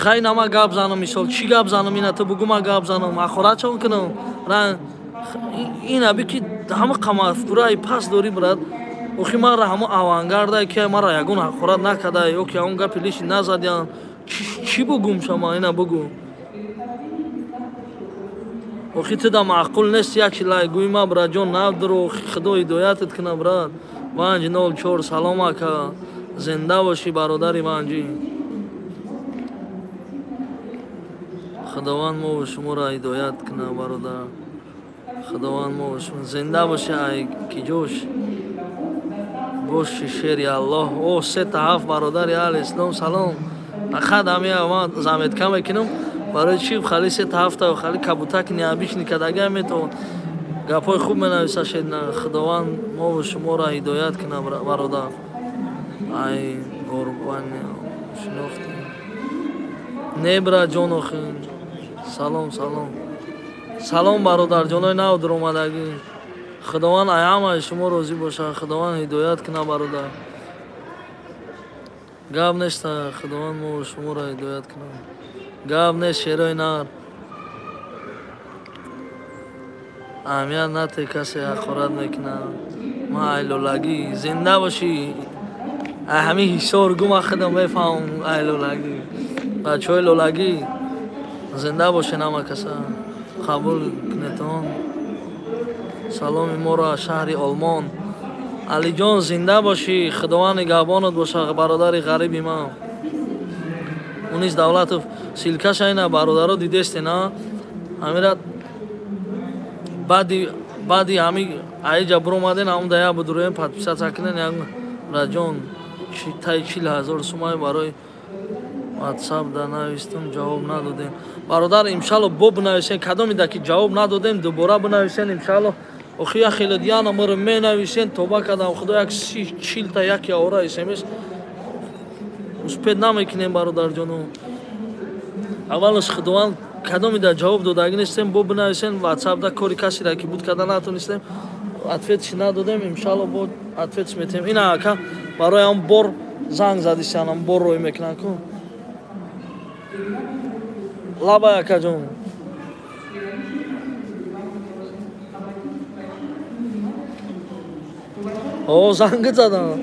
Хай нама гап занам, мисол чӣ гап занам, ина ту бугу ма гап занам, ахорат чон кунам. Ин аби ки ҳама қамафкураи пас дорӣ брат. Охи мара ҳамо авангарда ки мара ягон ахорат накарда, ё ки ягон гапи лиши назадян. Чӣ бугум шама, ина бугу. охи ту да маъқул нест як шилай гӯи ма брат ҷон навдуро, худо ҳидоятат куна брат. Ванҷ 04 салом ака, зинда бошӣ бародари ванҷӣ. худованд мо ва шуморо ҳидоят куна бародар. худованд мо ва шумо зинда бошӣ. Ай ки ҷош боши шери аллоҳ. О 3-7 бародари аҳли ислом салом. Фақат ҳамин ман заметка мекунам. барои чӣ хали 3-7 хали кабутак неабишни кадага мето гапҳои хуб менависа шедна. худованд мо ва шуморо ҳидоят куна бародар. ай горбани шинохтӣ не брат ҷон охи. салом салом салом бародарҷонои нав дуромадагӣ. худованд ай ҳамаи шумо розӣ бошад. худованд ҳидоят куна бародар. гап неста. худованд мо ва шуморо ҳидоят куна. гап нест шерои нар. аҳамият наде касе ҳақорат мекунад. ма ай лолагӣ зинда бошӣ. ай ҳамин ҳисор гума худам мефаҳмам. ай лолагӣ бачаҳои лолагӣ зинда бошен ҳама каса. қабул кунетон саломи моро аз шаҳри олмон. алиҷон зинда бошӣ. худованд нигаҳбонат бошад бародари ғариби ман. униз давлатов силкаша ина бародаро дидестена ҳамира баъди ҳами аиҷа буромаден ҳамун да як будуроем подписатсия кунен як раҷон таи 40,000 сумаи барои ватсап да навистам ҷавоб надодем. бародар иншалло бо бинависен кадоми да ки ҷавоб надодем дубора бинависен иншалло. охи я хеле дияна моро менависен тоба кардам худо як 40 та яки ора смс успед намекунем бародарҷоно. аввалаш худованд кадоми да ҷавоб додагӣ нестем бо бинависен ватсапда кори касира ки буд карда натонистем ответши надодем иншалло бо ответш метем. ина ака барои ҳам бор занг задисанам бор рой мекунам ку лабай акаҷон. о зангит задам.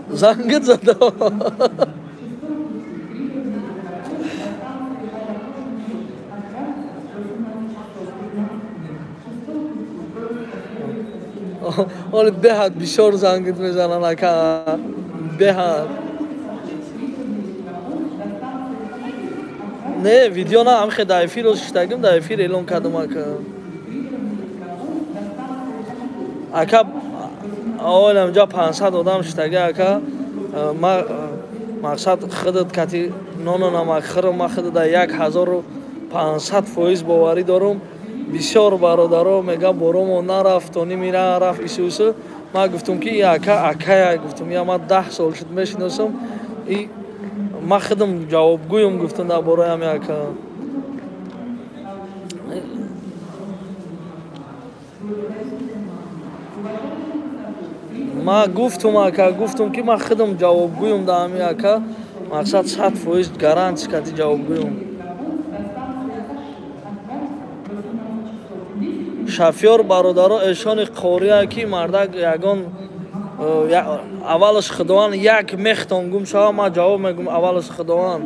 зангит задам. оли беҳад бисёр зангит мезанан ака. беҳад не видео на ҳамхе да эфир шиштагим да эфир эълон кардам ака. ака оилам ҷа 500 одам шиштага ака. мақсад худат кати нону намак хӯрам. ма худат да 1500% боварӣ дорам. бисёр бародаро мега боромо нарафт тони мира рафт исусу. ма гуфтам ки ака акая гуфтам я ма 10 сол шуд мешиносам. и ма худам ҷавобгӯям гуфтам дар бораи ҳамин ака. ма гуфтам ака гуфтам ки ма худам ҷавобгӯям дар ҳамин ака. мақсад 100% гарантия кати ҷавобгӯём. шофёр бародаро эшони қория ки мардак ягон аввалаш худованд як мехтон гум шава ма ҷавоб мегум аввалаш худованд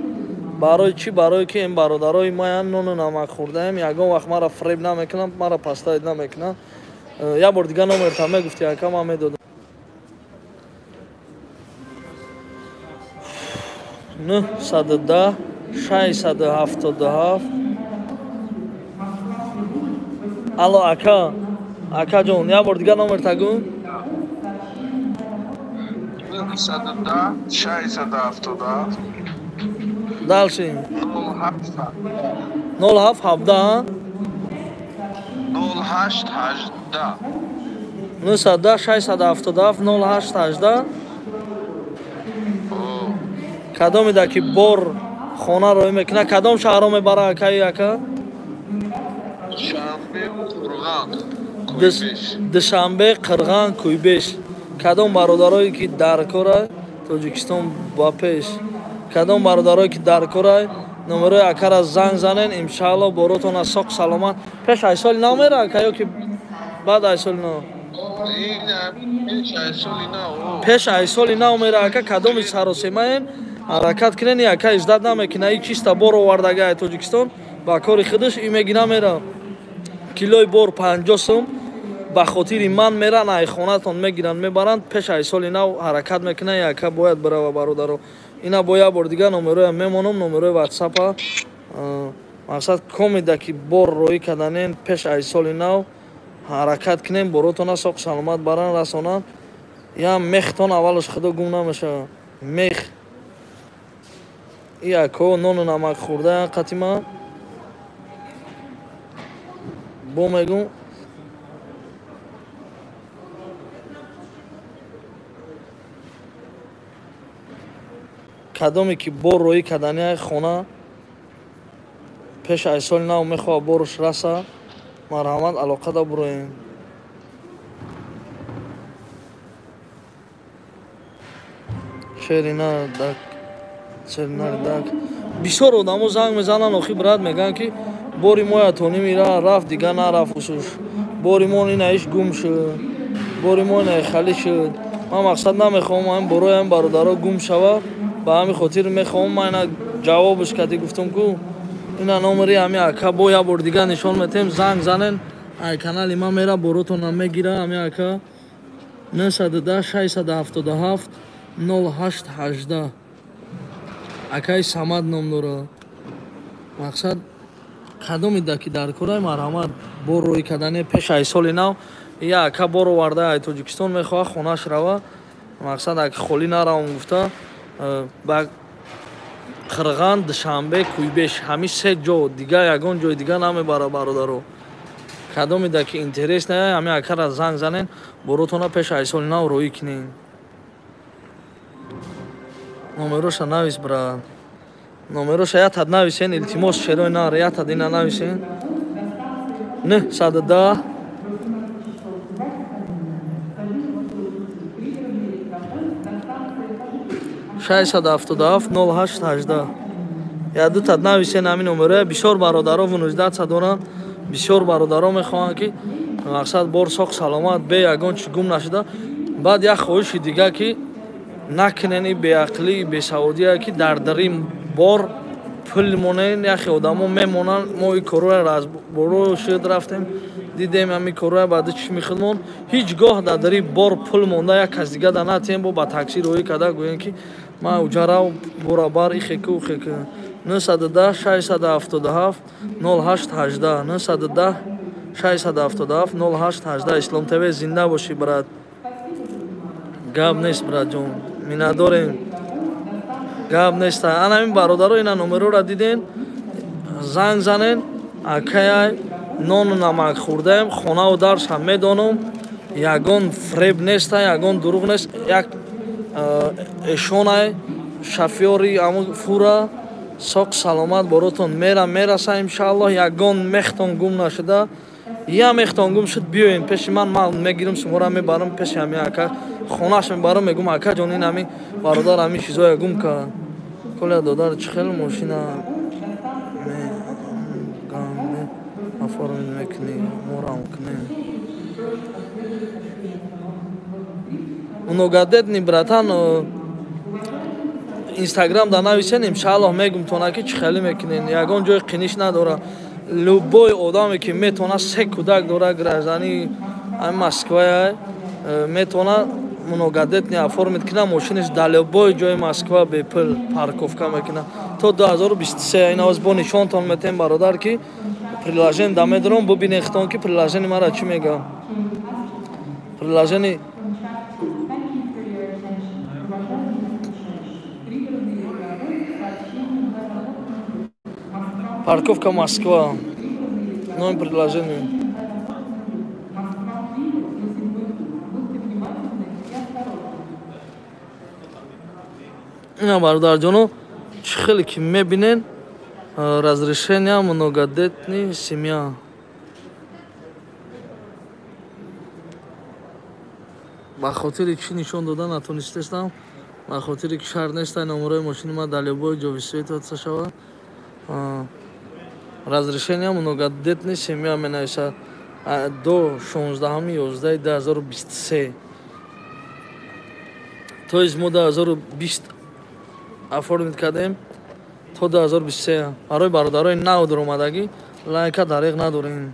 барои чӣ барое ки ин бародарои маян нону намак хӯрдаем ягон вақт мара фреб намекунанд мара пастаид намекунанд. як бор дига номерта мегуфти ака ман медодам 910 677. алло ака ҷон як бор дига номерта гӯ 910 677 далши 0717 0818 910 677 0818. кадомида ки бор хона роӣ мекунад кадом шаҳрро мебара акаи ака душанбе қирған кӯйбеш. кадом бародарое ки дар корай тоҷикистон ба пеш кадом бародарое ки дар корай номерои акара занг занен иншаалло боротона соқ саломат пеш айсоли нав мера ака ё ки баъд айсоли нав пеш айсоли нав мера ака кадоми саросемаен ҳаракат кунен и ака издат намекуна и чиста бор овардагае тоҷикистон ба кори худаш и мегина мера килои бор 50 сум ба хотири ман меран ай хонатон мегиранд мебаранд пеш айсоли нав ҳаракат мекуна и ака бояд барава бародаро. ина бо як бор дига номероям мемонам номерои ватсапа мақсад комида ки бор роӣ каданен пеш айсоли нав ҳаракат кунем боротона соқ саломат баран расонанд я мехтон аввалаш худо гум намешавад мех и ако нону намак хӯрдаям қатима бо мегум кадоме ки бор роӣ каданияи хона пеш айсоли нав мехоҳад борш раса марҳамат алоқада буроем. шерина дак бисёр одамо занг мезананд охи брат мегӯянд ки бори мо ятони мира рафт дига нарафт усуш бори мо инаиш гум шуд бори мо ина хали шуд. ман мақсад намехоҳам ин борои ин бародаро гум шава ба ҳамин хотир мехоҳам ман ина ҷавобш кади гуфтам ку ина номери ҳами ака бо як бор дига нишон метем занг занен ай канали ман мера боротона мегира ҳами ака 910 677 0818 акаи самад ном дора. мақсад кадомида ки дар корай марҳамат бор роӣ кадане пеш айсоли нав я ака бор оварда ай тоҷикистон мехоҳад хонаш рава мақсад ака холӣ наравам гуфта ба қирған душанбе кӯйбеш ҳами се ҷо дига ягон ҷои дига намебара бародаро. кадомида ки интерес наяй ҳами акара занг занен боротона пеш айсоли нав роӣ кунен. номероша навис брат номероша ятад нависен илтимос шерои нар ятад ина нависен 910 677 0818 я дутад нависен ҳамин номероя бисёр бародаро вунуҷдатса доранд бисёр бародаро мехоҳанд ки мақсад бор соқ саломат бе ягон чи гум нашуда. баъд як хоҳиши дига ки накунен и беақлӣ бесаводия ки дар дарим бор пул монен яхе одамо мемонанд мо и корое разборо шуд рафтем дидем ҳами корое баъди чӣ мехудмон ҳеҷ гоҳ дар дари бор пул монда як кас дига да натем бо ба такси роӣ када гӯем ки ман уҷарав борабар ихеку ухеку 910 677 0818 910 677 0818 ислом тв зинда боши брат. гап нест брат ҷон миннатдорем гап нест. ана ҳамин бародаро ина номерора диден занг занен акаяй нону намак хӯрдаем хонаву дарсам медонам ягон фреб неста ягон дурӯғ нест як эшонай шофёри аму фура соқ саломат боротон мераса иншаалло ягон мехтон гум нашуда я мехтон гум шуд биёен пеши ман мегирам шумора мебарам пеши ҳами ака хонаш мебарам мегум ака ҷон ин ҳами бародар ҳами чизоя гум кард коля додар чӣ хел мошина оформит мекунӣ мурам кунӣ многодетни братан инстаграм да нависен иншааллоҳ мегум тонаки чӣ хеле мекунен ягон ҷои қиниш надора любой одаме ки метавона 3 кӯдак дора граждани Москва метавона многодетни оформит кина мошинаш дар любой ҷои Москва бепул парковка мекуна то 2023 ин аваз бо нишонтон метем бародар ки приложение да медорам бубинен хитон ки приложение мара чӣ мегам приложение парковка Москва номер приложения ина бародарҷоно чӣ хеле ки мебинен разрешения многодетни семья ба хотири чӣ нишон дода натонистестам ба хотири ки шарт нестай номерои машини ман дар любой ҷо висветоца шавад разрешения многодетни семья менависад до 16/11/2023 то есть мо 2020 оформит кардем то 2023 барои бародарои нав дуромадагӣ лайка дариқ надорем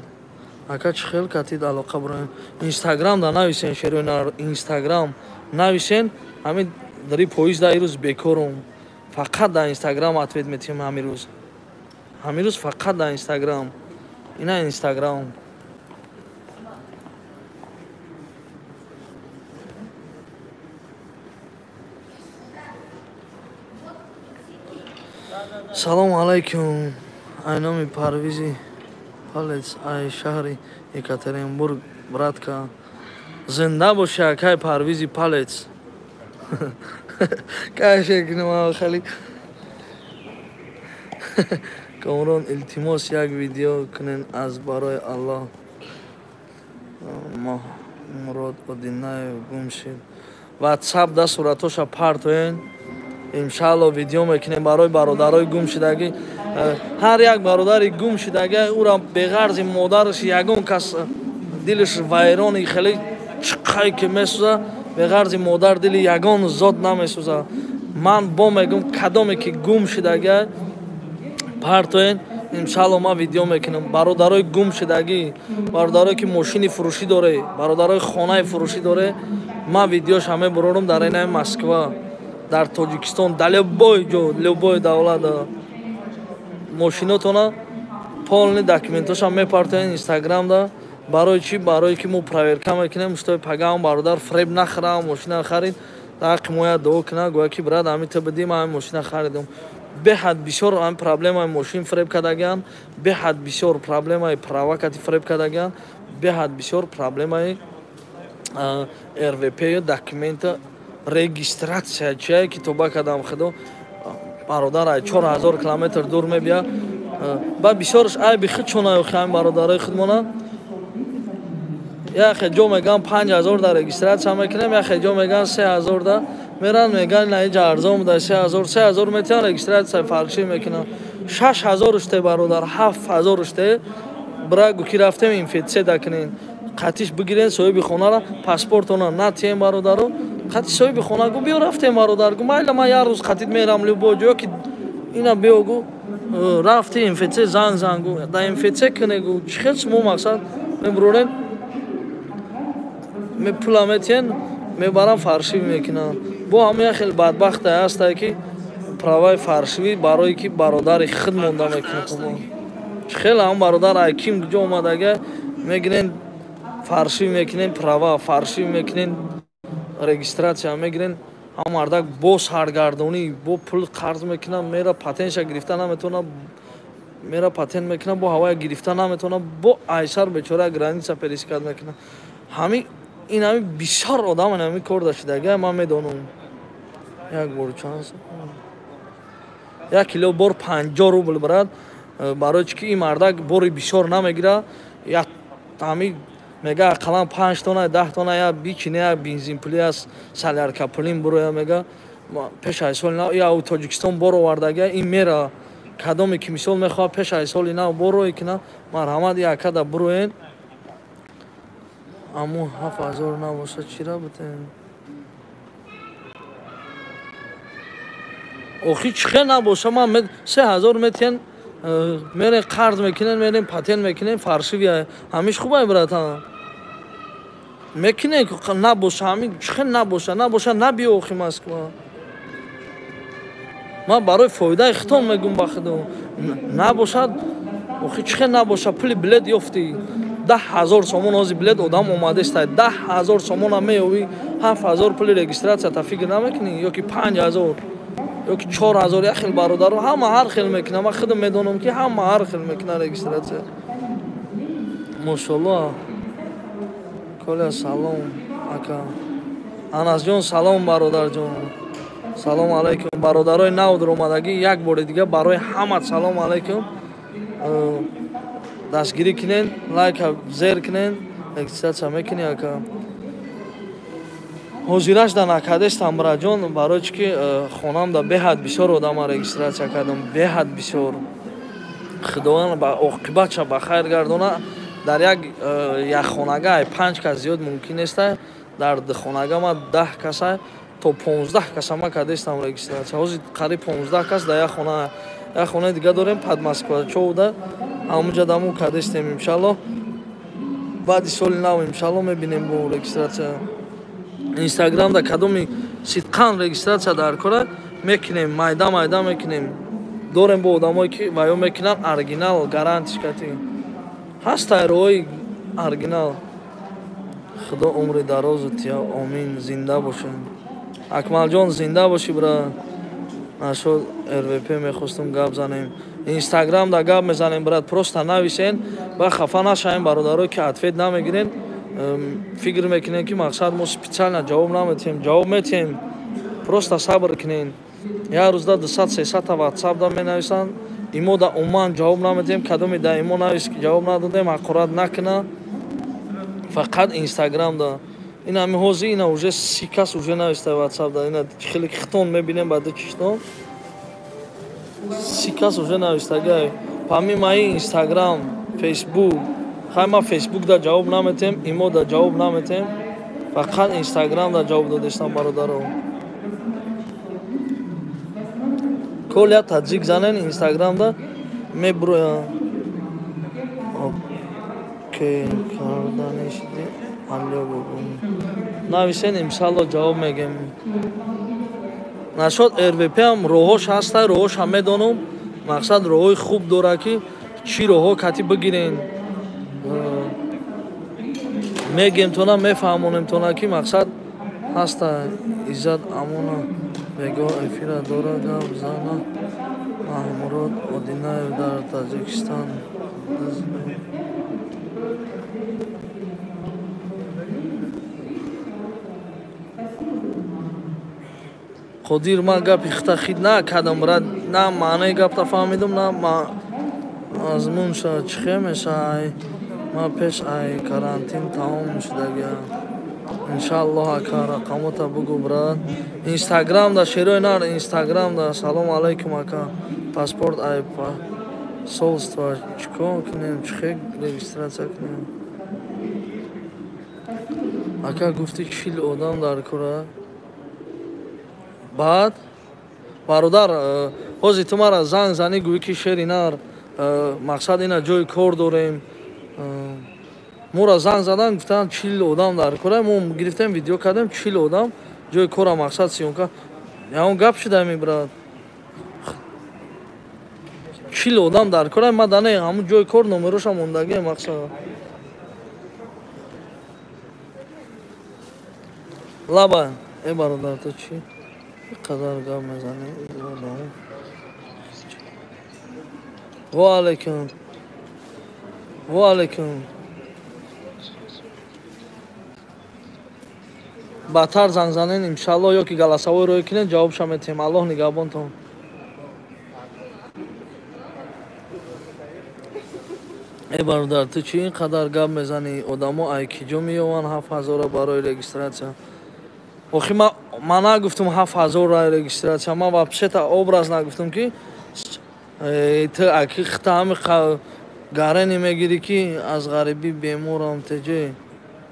ака чӣ хел катид алоқа бурем инстаграм да нависен шерои инстаграм нависен ҳамин дари поизда ирӯз бекорум фақат дар инстаграм ответ метиҳем ҳамин рӯз фақат дар инстаграм ина инстаграм салому алайкум ай номи парвизи палец ай шаҳри екатеринбург братка зинда боши акай парвизи палец кашекнама хали камрон илтимос як видео кунен аз барои аллоҳ мурод одинаев гум шид ватсап да суратоша партоен иншааллоҳ видео мекунем барои бародарои гум шидагӣ ҳар як бародари гум шидагӣ ура беғарзи модараш ягон кас дилаш вайрони хеле чиқай ки месӯза беғарзи модар дили ягон зот намесӯза ман бо мегум кадоме ки гум шидагӣ партоен иншааллоҳ ман видео мекунам бародарои гум шидагӣ бародарое ки мошини фурӯшӣ доре бародарои хонаи фурӯшӣ доре ман видеоша мебурорум дар инаи Москва дар Тоҷикистон дар любой ҷо любой давлат мошинотона полни документоша мепартоен инстаграмда барои чӣ барое ки мо проверка мекунем мустои пагам бародар фреб нахӯрам мошина харид дар ҳаққи мо як дуо кунад гӯя ки брат ҳамин то бидим ҳамин мошина харидам беҳад бисёр ҳамин проблемаи мошин фреб кардагианд беҳад бисёр проблемаи провакати фреб кардагианд беҳад бисёр проблемаи РВП документа регистратсия чие ки тоба кардам худо бародар ай 4000 километр дур мебия ба бисёрш ай бихуд чона охиам бародарои худмона яхе ҷо меган 5000 да регистратсия мекунем яхе ҷо меган 3000 да меран меган наиҷа арзон буда 3000 метиҳам регистратсия фарқшӣ мекунам 6000 уште бародар 7000 уште брагу ки рафтем инфитсия дакунем қатиш бигирен соҳиби хонара паспортона натием бародаро қатиш соҳиби хонагу биё рафтем бародаргу майла ман як рӯз қатид мерам любой ҷо ки ина биёгу рафти инфитсия зангу да инфитсия кунегу чӣ хел шумо мақсад мебурорем пула метиен мебарам фаршивӣ мекунам бо ҳама як хел бадбахта ҳастае ки праваи фаршивӣ барое ки бародари худ монда мекунад чӣ хел ҳам бародар айким ҷо омадаga мегирен фаршивӣ мекунен права фаршивӣ мекунен регистратсия мегирен ҳам мардак бо саргардонӣ бо пул қарз мекунад мера патентша гирифта наметавонад мера патент мекунад бо ҳавая гирифта наметавонад бо айсар бечора граница перескад мекунад ҳамин ин ҳамин бисёр одам ҳамин кор дошидаги ман медонам як бор чанд 1 кило бор 50 рубл брат барои чӣ ки ин мардак бори бисёр намегирад ҳамин мега ақаллан 5 тона 10 тона я бичине як бензин пули аз солярка пулин буроя мега пеш аз соли нав я Тоҷикистон боровардага ин мера кадоме ки мисол мехоҳад пеш аз соли нав борое ки на марҳамат якада буроен аммо 7000 набоша чира бутем охи чихе набоша ман 3000 метиен мерен қарз мекунем мерен патент мекунем фаршивия ҳамиш хубай братан мекунем набоша ҳамин чихе набоша набиё охи Москва ман барои фоидаи хитон мегум ба худо набошад охи чихе набоша пули билет ёфтӣ 10,000 сомон ҳози билет одам омадеста 10,000 сомона меёвӣ 7,000 пули регистратсията фикр намекунӣ ёки 5,000 ёки 4,000 як хел бародаро ҳама ҳар хел мекунам ман худам медонам ки ҳама ҳар хел мекунад регистратсия мошаллоҳ коля салом ака Анасҷон салом бародарҷон салом алайкум бародарои нав дуромадагӣ як бори дига барои ҳамат салом алайкум дастгирӣ кунен лайка зер кунен регистратсия мекунӣ ака ҳозираш дар накадестам браҷон барои чӣ ки хонамда беҳад бисёр одама регистратсия кардам беҳад бисёр худованд ба оқибатша ба хайр гардона дар як хонага ай 5 кас зиёд мумкин неста дар хонага ма 10 каса то 15 каса ма кардестам регистратсия ҳозир қариб 15 кас дар як хона дига дорем Падмосквачовда ҳамунҷа даму кардестем иншаллоҳ баъди соли нав иншаллоҳ мебинем бо регистратсия инстаграмда кадоми сидқан регистратсия дар кора мекунем майда мекунем дорем бо одамое ки ваё мекунанд оригинал гарантишкати ҳастай роҳи оригинал худо умри дарозу тия омин зинда бошем акмалҷон зинда бошӣ бра нашуд рвп мехостум гап занем инстаграмда гап мезанем брат просто нависен ва хафа нашавем бародарое ки ответ намегирен фикр мекунем ки мақсад мо специально ҷавоб наметиҳем ҷавоб метиҳем просто сабр кунен як рӯзда 200-300 ватсапда менависанд имо да умуман ҷавоб наметиҳем кадоме да имо навис ки ҷавоб надодем ҳақорат накуна фақат инстаграмда ин ҳами ҳозир ина уже 30 кас уже нависта ватсапда ина хеле хитон мебинем ба ду чиштон 30 кас уже навистагай помимо ин инстаграм фейсбук хай ма фейсбукда ҷавоб наметиҳем имо да ҷавоб наметиҳем фақат инстаграмда ҷавоб додестам бародаро коля таҷик занен инстаграмда мебуроян окей карданишди алё бубун нависен иншаллоҳ ҷавоб мегем нашод рвп ам роҳош ҳаста роҳоша медонам мақсад роҳои хуб дора ки чӣ роҳо кати бигирен мегемтона мефаҳмонемтона ки мақсад ҳаста иззат амона бегоҳ эфира дора гап зана маҳмурод одинаев дар Таҷикистон қодир ман гапи хитахид накардам брат на маънаи гапта фаҳмидам на мазмунша чихе меша ай ма пеш ай карантин тамом шудагиам иншаллоҳ ака рақамота бугу брат инстаграмда шерои нар инстаграмда салом алайкум ака паспорт ай посолство чико кунем чихе регистратсия кунем ака гуфти 40 одам дар кора баъд бародар ҳозир ту мара занг занӣ гӯӣ ки шери нар мақсад ина ҷои кор дорем мора занг задан гуфтанд 40 одам дар кора мо гирифтем видео кардем 40 одам ҷои кора мақсад сиёнка ямон гап шудами брат 40 одам дар кора ма дане ҳамун ҷои кор номероша мондагия мақсад лаба бародар ту чӣ қадар гап мезанӣ ваалайкум ваалайкум баъдтар занг занен иншаллоҳ ё ки галасавой роҳӣ кунед ҷавобша метиҳем аллоҳ нигаҳбонтон бародар ту чӣ ин қадар гап мезанӣ одамо ай ки ҷо меёванд 7000 барои регистратсия охи ман нагуфтум 7000 регистрация. Ман вообще-то образ нагуфтум ки ты аки хтами гарани мегири ки аз гариби беморам теҷе.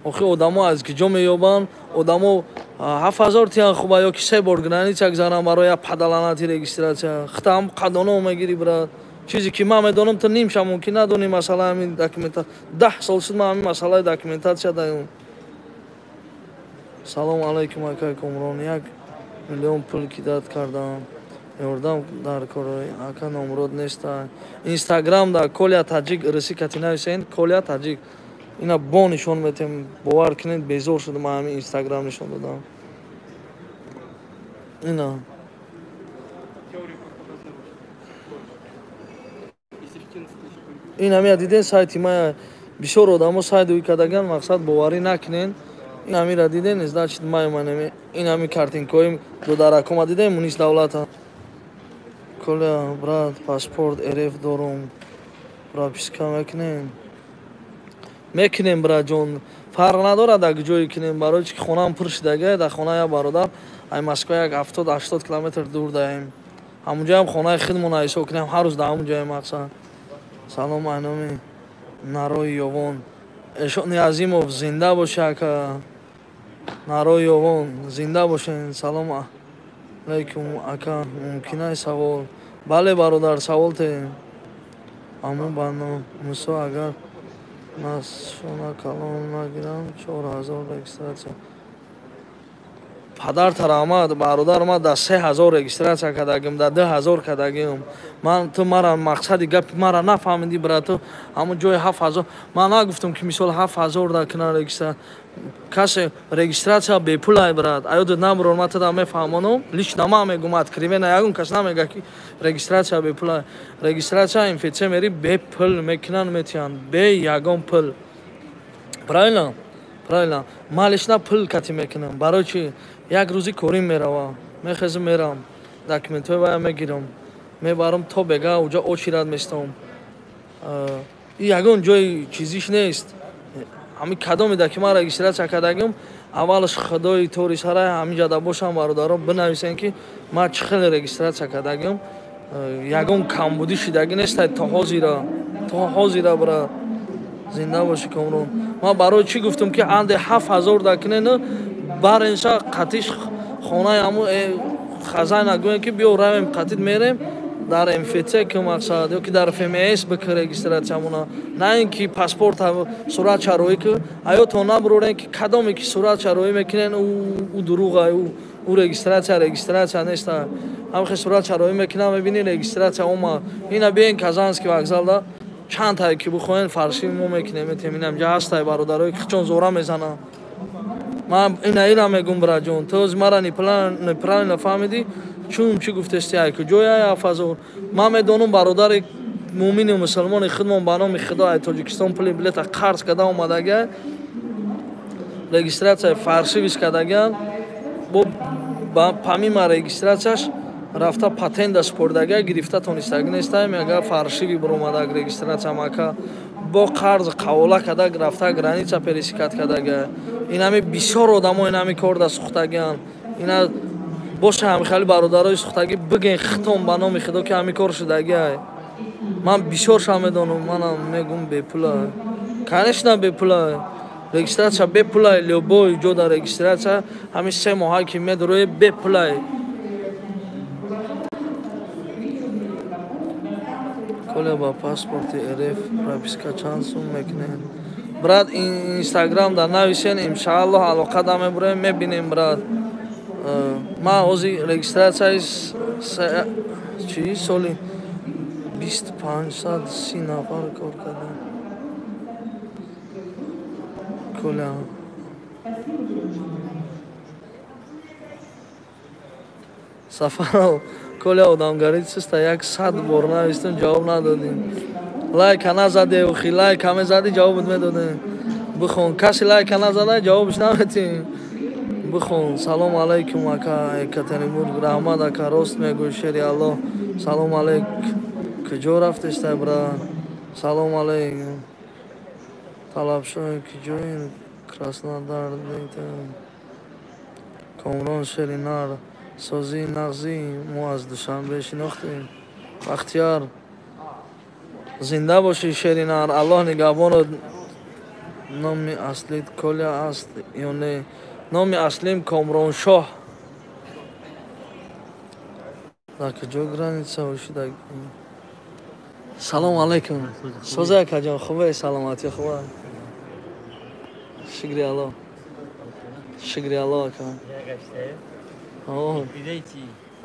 охи одамо аз киҷо меёбанд? Одамо 7000 тиян хуба ё ки 3 бор границак занам барои як падаланати регистрация. хтам қадоно мегири брат. чизе ки ман медонам ту нимша мумкин надони масъалаи ҳамин документация. 10 сол шуд ман ҳамин масъалаи документация даём. салом алайкум акай кумрон. 1 миллион пул кидат кардам. ёрдам дар кори ака номрод неста. Инстаграмда Коля Таҷик риси кати нависен. Коля Таҷик. Ина бо нишон метем. бовар кунед безор шудам ман ҳамин инстаграм нишон додам. Ина ин ҳамия диден сайти ма бисёр одамо сайт дуи кардаган мақсад боварӣ накунен. ин ҳамира диден значит майманем. ин ҳами картинкои дударакома диден мунис давлата. Коля брат паспорт РФ дорум. прописка мекунем брат ҷон. фарқ надорад ак ҷое кунем барои чи ки хонам пур шудага. дар хона як бародар ай Москва як 70-80 километр дур даем. ҳамунҷоям хонаи худмон ҳисоб кунем. ҳар рӯз дар ҳамунҷоем мақсад. салом айноми нарои ёвон. эшони азимов зинда боша ака. нарои ёвон зинда бошен. салом алайкум ака. мумкина савол? бале бародар савол те. аммо бано мусо агар насшона калон нагирам 4000 регистрация. падар тарамад бародар ма да 3000 регистрация кардагим, да 2000 кардагим. ман ту мара мақсади гапи мара нафаҳмидӣ брат. ту ҳамун ҷои 7000 ман нагуфтам ки мисол 7000 да кунам регистрация. касе регистрация бепулай брат. аёдат набурон ма туда мефаҳмонам. лично ман мегум откровенно ягон кас намега ки регистрация бепулай. регистрация инфекция мери бепул мекунанд метиҳанд. бе ягон пул. правильно? правильно. ман лично пул кати мекунам. барои чи як рӯзи корим меравам. мехезам мерам. документҳои ваям мегирам. мебарам то бега уҷа очирад местам. ин ягон ҷои чизиш нест. ҳамин кадомеда ки ман регистрация кардагим аввалаш худои тори сарай ҳаминҷада бошам бародаро бинависен ки ман чӣ хеле регистрация кардагим. ягон камбудӣ шудаги нест то ҳозира бра. зинда боши комрон. ман барои чӣ гуфтам ки анде 7000 да кунен баренша қатиш хонаи ҳаму хазайн нагӯем ки биё равем қатид мерем дар МФЦ ки мақсад ё ки дар ФМС бик регистратсиямона. на ин ки паспорт сурат чароӣ ки аё то набурорем ки кадоме ки сурат чароӣ мекунен ӯ дуруға ӯ регистрация неста. ҳамихе сурат чароӣ мекунам мебини регистрация ома. ина биен Казанский вокзалда чанд тае ки бихоҳен фарши мо мекунем метем. ин ҳамҷа ҳастай бародарои ки чон зора мезанам. ман ина мегум брат ҷон. ту оз мара неправильно фаҳмидӣ. чун чӣ гуфтести ай куҷоя 7000? ман медонам бародари муъмини мусулмони худмон ба номи худо ай Тоҷикистон пули билета қарз карда омадага регистрация фаршивиш кардаган. помимо регистрацияш рафта патента супордага гирифта тонистаги нестаем. агар фаршиви биромадаг регистрация мака бо қарз қавола кардаг рафта граница пересекат кардага. инами бисёр одамо инами кор да сухтагиан. ина боша ҳамихали бародарои сухтагӣ биген хитом ба номи худо ки ҳамин кор шудагиай. ман бисёр ша медонам. манам мегум бепулай. конечно бепулай. регистрация бепулай. любой ҷо да регистрация ҳамин 3 моҳа ки медурои бепулай. коля ба паспорти РФ прописка чанд сум мекунед? брат инстаграм да нависен иншааллоҳ алоқа да мебурем мебинем брат. ман ҳозир регистрацияи соли 2530 нафар кор кардам. коля сафаров коля одамгарӣ чиста 100 бор навистем ҷавоб надодем. лайка назаде ухи лайка мезади ҷавобот медодем. бихон каси лайка назада ҷавобиш наметем. бихон. салом алайкум ака Екатеринбург. раҳмат ака рост мегӯй шери аллоҳ. салом алейк. куҷо рафтештай брат? салом алейкум. талабшои куҷои Краснодар کامران شرینار سازی نغزی ما از دوشنبه شناختیم بختیار زنده باشی شرینار الله نگهبان نام اصلیت کلیا است یا نه نام اصلیم کامران شاه در کجا گرانیتسا باشی در سلام علیکم سوزه کجا خوبه سلامتی خوبه شکری الله شکری الله کن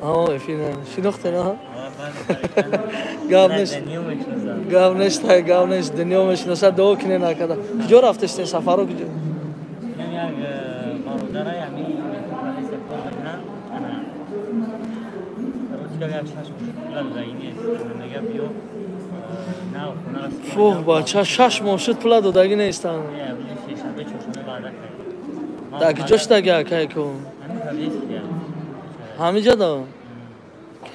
افیدن شناخته نه گاو نیست دنیا میشناسه دعا کنه نکرده کجا رفتستین سفر رو کجا فوق بچه 6 ماه شد پول دادگی نیستن در کجاش دگه که کن همینجا دا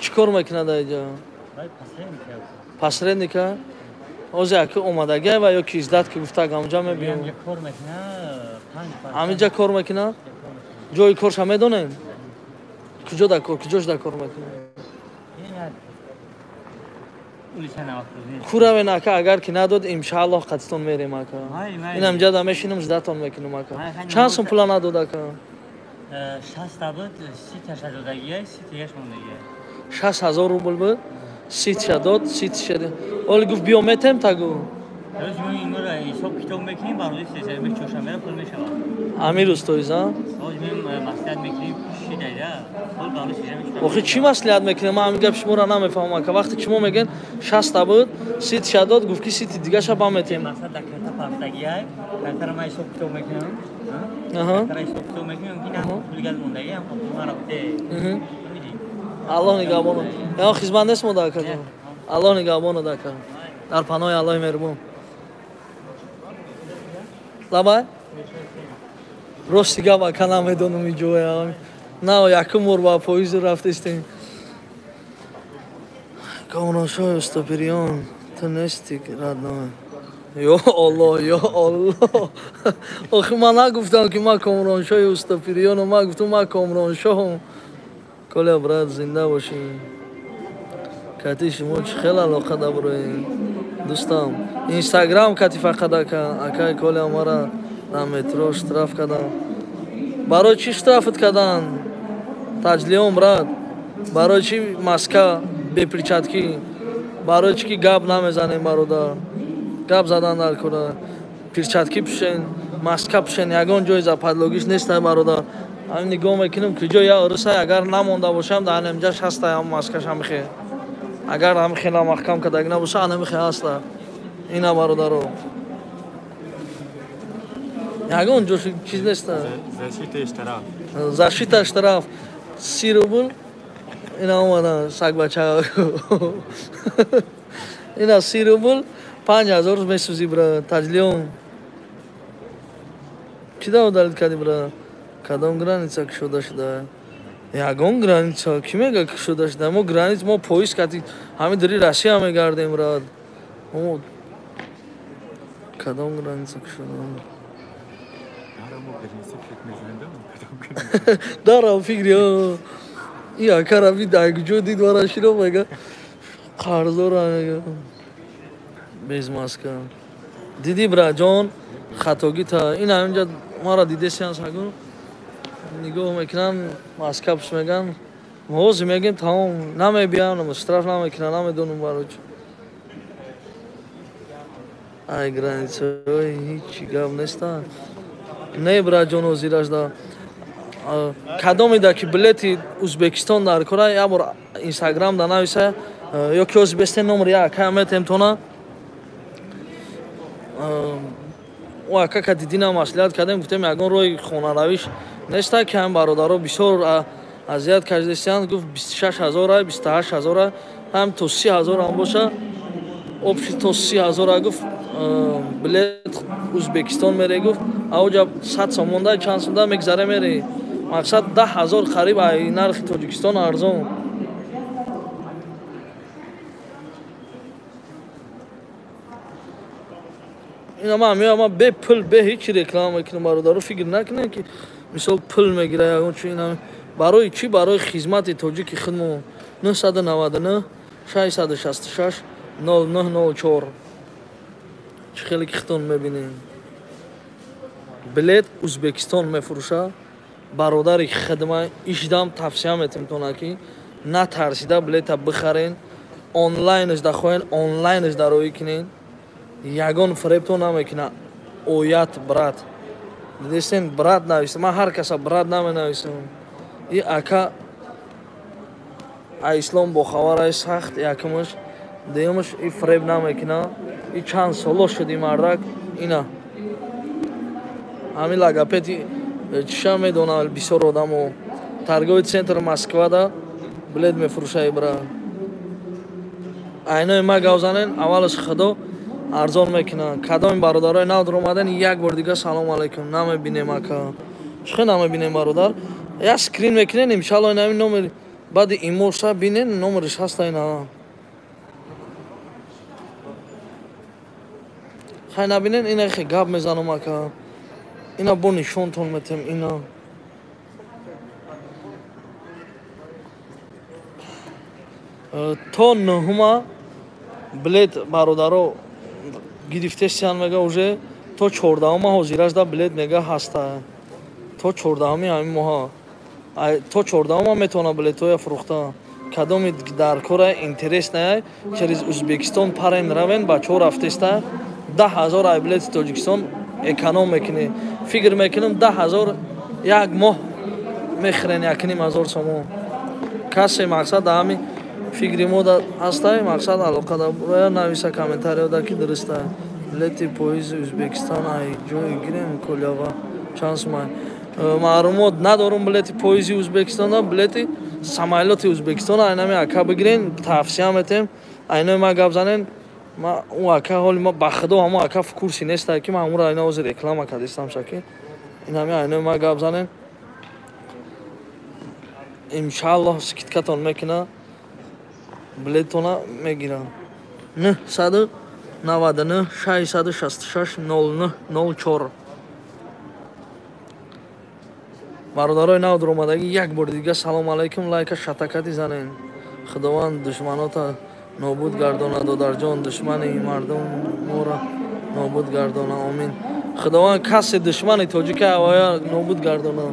چی کار میکنه در اینجا پسرندی که از یکی اومدگه و یا کیزدت که گفته همونجا میبیم همینجا کار میکنه جای کارش همه دونیم کجا در کار کجاش در کار میکنه کوره نکه اگر که نداد انشاءالله قدستان میریم اکا این همجا دا میشینم زدتان میکنم اکا چند سون پولا نداد اکا 60 بود 30 تا دادگیه 30 تاش موندگیه 60,000 روبل بود 30 داد 30 شد ولی گفت بیومترم تا گو روز این رو حساب کتاب میکنیم برای سه چهارشنبه پول میشه امیر استویزا روز مصلحت میکنیم چی دیده پول برای سه آخه چی مصلحت میکنه من میگم شما را نمیفهمم که وقتی شما میگن 60 بود 30 شداد گفت کی 30 دیگه شب میتیم مثلا دکتر پافتگیه دکتر ما حساب کتاب میکنم دکتر حساب کتاب میکنم که نه پول گل موندگی هم پول ما رفته الله نگهبان یا خدمت است مدعا کنم الله نگهبان دکا در پناه الله مهربان لبا راستی گفت کنم میدونم اینجا نه یکم مور با پاییز رفتستیم کامران شاه استاپریان تو نستی رد نامه یا الله آخه من نگفتم که ما کامران شاه استاپریان ما گفتم ما کامران شاه کلی برات زنده باشین کتی شما چه خیلی علاقه دارین دوستان اینستاگرام کتی فقط که اکای کلی امارا در مترو اشتراف کردن برای چی اشترافت کردن تجلیه برات برای چی ماسکا بپرچاتکی برای چی که گاب نمیزنیم برادر گاب زدن در کنه پرچاتکی پشین ماسکا پشین یگان جای زپادلوگیش نیست برادر همین نگاه میکنم که جای عروسه اگر نمونده باشم در همینجاش هسته هم ماسکش هم میخواه اگر هم خیلی محکم که دگنه باشه هم میخواه هسته اینا برادر رو یگان جوش چیز نیست زشیت اشتراف 30 روبل اینا اومدن سگ بچه اینا 30 روبل 5,000 میسوزی برا تجلیون چی داو دلت کردی برا کدام گرانیتسا که شده شده یگان گرانیتسا کی میگه که شده شده ما گرانیت ما پویس کردیم همین داری رسی همه گردیم راد کدام گرانیتسا که شده دارم فکری ها این اکر همی دایگو دید ورشی رو میگه قرضو را میگه بیز ماسکا دیدی برا جان خطاگی تا این همینجا ما را دیده سیانس هگو نگاه میکنن ماسکا پس میگن موز میگیم تمام نمیبیان مسترف نمیکنن نمیدونم برای چی ای گرانیتسا هیچی گم نیستن نه برا جان وزیرش دا کدام میده که بلیتی ازبکستان در کره یا بر اینستاگرام دا نویسه یا که ازبکستان نمر یا که همه تیمتونه و که دیدین مسئولیت کردیم گفتیم یگان روی خانه رویش نیسته که هم برادرها بسیار اذیت کردستیان گفت 26,000 28,000 هم تا 30,000 هم باشه آبشی تا 30,000 گفت بلیت ازبکستان میره گفت اوجا 100 سامونده چند سونده میگذره میره مقصد 10,000 خریب ای نرخ تاجیکستان ارزان اینا ما به پول به هیچ رکلام میکنم برادرو فکر نکنه که мисол пул мегира ягон чӣ ин барои чӣ барои хизмати тоҷики худмо 999 666 0904 чӣ хеле ки хитон мебинем билет Узбекистон мефурӯша бародари хидма ишдам тавсия метавонам ки натарсида билета бихарен онлайнш дахоҳен онлайнш дароӣ кунен ягон фребтон намекунад оят брат дидестен брат нависем ман ҳар каса брат наменависам и ака ислом бохабар аст сахт якумаш дуюмаш и фреб намекунад и чанд соло шуди мардак ина ҳамин логопеди чиша медонам бисёр одамо торговый центр Москвада билет мефурӯшад брат айнои ма гап занен аввалаш худо арзон мекунад кадоми бародарои нав омаден як бор дига салом алайкум намебинем ака чӣ намебинем бародар як скрин мекунен иншалло ин ҳамин номер баъди имоша бинен номериш ҳаста ина хай набинен ина хе гап мезанам ака ина бо нишонтон метем ина то нӯҳума билет бародаро гирифтестиян мега уже то 14 ҳозираш да билет мега ҳаста то 14 ҳамин моҳа то 14 метавона билетоя фурӯхта кадоми дар кора интересная через Узбекистон парен равен бачаҳо рафтеста 10,000 ай билети Тоҷикистон эконом мекунӣ фикр мекунам 10,000 як моҳ мехӯрен 1,500 сомон касе мақсад ҳамин фикри мо ҳастай мақсад алоқада бояд нависа комментарияда ки дуруста билети поезди Узбекистон ай ҷои гирем кӯлява чанд сомон маълумот надорум билети поезди Узбекистона билети самолети Узбекистона айнами ака бигирен тавсия метем айнои ма гап занен ма он ака ҳоли ма ба худо ҳамон ака в курси нестае ки ман ҳамонро айна ҳозир реклама кардистам шаки инами айнои ма гап занен иншаллоҳ скидкатон мекунад билетона мегирам 999 666 0904 бародарои нав дуромадагӣ як бор дига салом алайкум лайка шатакати занен худованд душманота нобуд гардона додарҷон душмани мардум моро нобуд гардона омин худованд касе душмани тоҷика авоя нобуд гардона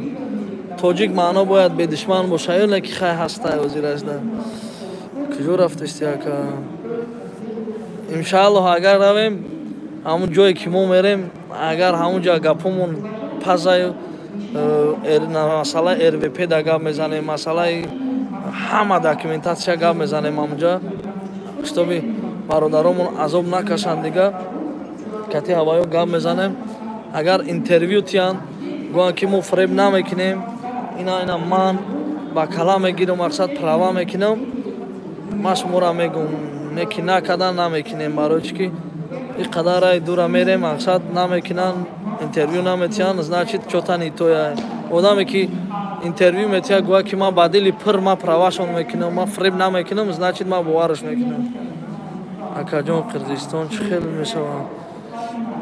тоҷик маъно бояд бедушман боша ёне ки хай ҳастай ҳозирашда куҷо рафтисти ака иншаллоҳ агар равем ҳамун ҷое ки мо мерем агар ҳамун ҷо гапомон пазаю масъалаи РВП да гап мезанем масъалаи ҳама документатсия гап мезанем ҳамунҷа хитоби бародаромон азоб накашанд дига кати ҳаваё гап мезанем агар интервю тиянд гӯян ки мо фреб намекунем ина ман ба калам мегирам мақсад права мекунам ман шуморо мегӯм неки накардан намекунем барои чӣ ки и қадарай дура мерем мақсад намекунанд интервю наметиҳанд значит чотани тоя одаме ки интервю метиҳад гӯя ки ман ба дили пир ман правашон мекунам ман фреб намекунам значит ман бовараш мекунам акаҷон қирғизистон чӣ хел мешавад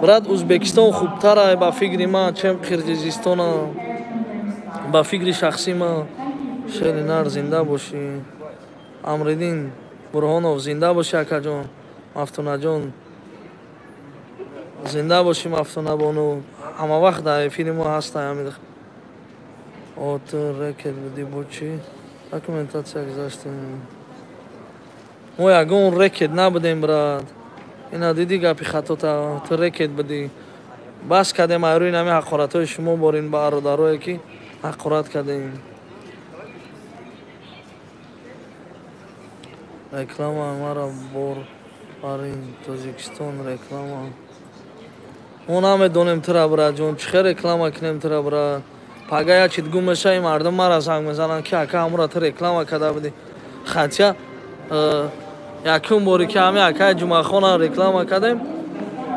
брат Узбекистон хубтара ба фикри ман чем қирғизистона ба фикри шахси ман шери нар зинда бошӣ Амриддин Бурҳонов зинда бошӣ акаҷон Мафтунаҷон зинда бошӣ Мафтунабону ҳама вақт дар эфири мо ҳастай ҳамин ту рекет будӣ бо чӣ документатсия гузаштем мо ягон рекет набудем брат ина дидӣ гапи хатота ту рекет будӣ бас кардем айрӯи нами ҳақоратҳои шумо борин бародарое ки ҳақорат кардем реклама мара бор барин Тоҷикистон реклама мо намедонем тура брат ҷон чӣ хел реклама кунем тура брат пага як чит гум мешави мардум мара занг мезананд ки ака ҳамура ту реклама карда будӣ хатя якум боре ки ҳамин акаи ҷумъахона реклама кардем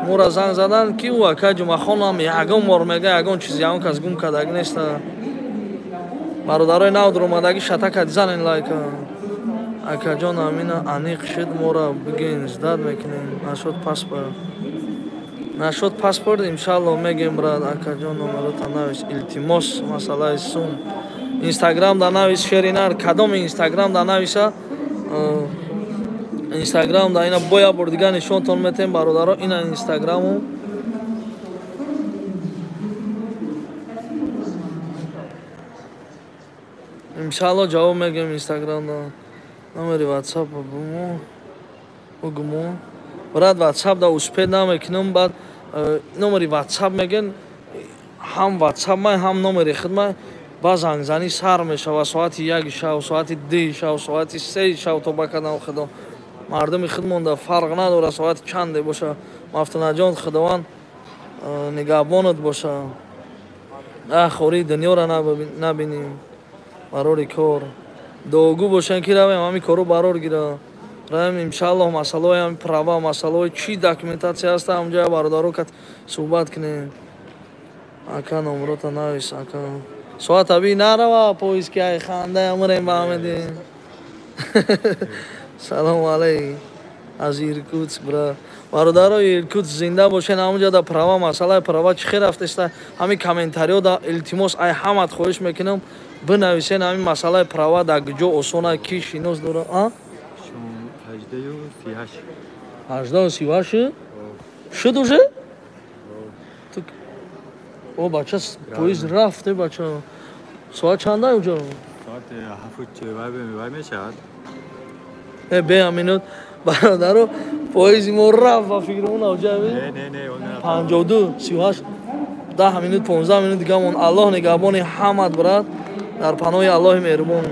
мора занг заданд ки ӯ акаи ҷумъахонам ягон бор мега ягон чиз ягон кас гум кардаги неста бародарои нав дуромадагӣ шатакати занен лайка акаҷон амина аниқ шуд мора бигӯен ждат мекунем нашуд паспорт нашуд паспорт иншаллоҳ мегем брат акаҷон номерота навис илтимос масъалаи сум инстаграмда навис шеринар кадоми инстаграмда нависа инстаграмда ина боя бор дига нишонтон метем бародаро ина инстаграму иншаллоҳ ҷавоб мегем инстаграмда номери ватсап бугумо брат ватсапда успед намекунам баъд номери ватсап мегӯн ҳам ватсап май ҳам номери хидмат ба зангзанӣ сар мешава соати 1 шав соати 2 шав соати 3 шав то бакадам худо мардуми хидмонда фарқ надорад соати чанде боша мафтунаҷон худованд нигаҳбонат боша хори дунёро набинем барори кор догу бошем ки равем ҳамин кору барор гира равем иншаллоҳ масъалаҳои ҳамин права масъалаҳои чӣ документатсия ҳаста ҳамҷоя бародаро кат суҳбат кунем ака номерота навис ака соат аби нарава поиски ай ханда амрем ба ҳамеди салому алейк аз иркутск брат бародарои иркутск зинда бошен ҳамҷода права масъалаи права чӣ хел рафтеста ҳамин комментариёда илтимос ай ҳамат хоҳиш мекунам бинависен ҳамин масъалаи права дар куҷо осона ки шинос дора 18:38 шуд уже о бача поезд рафт бача соат чанда уҷо беа минут бародаро поезди мо рафт ва фикрмон авҷаби 52 38 10 минут 15 минут дига мон аллоҳ нигаҳбони ҳамат брат дар паноҳи аллоҳи меҳрубон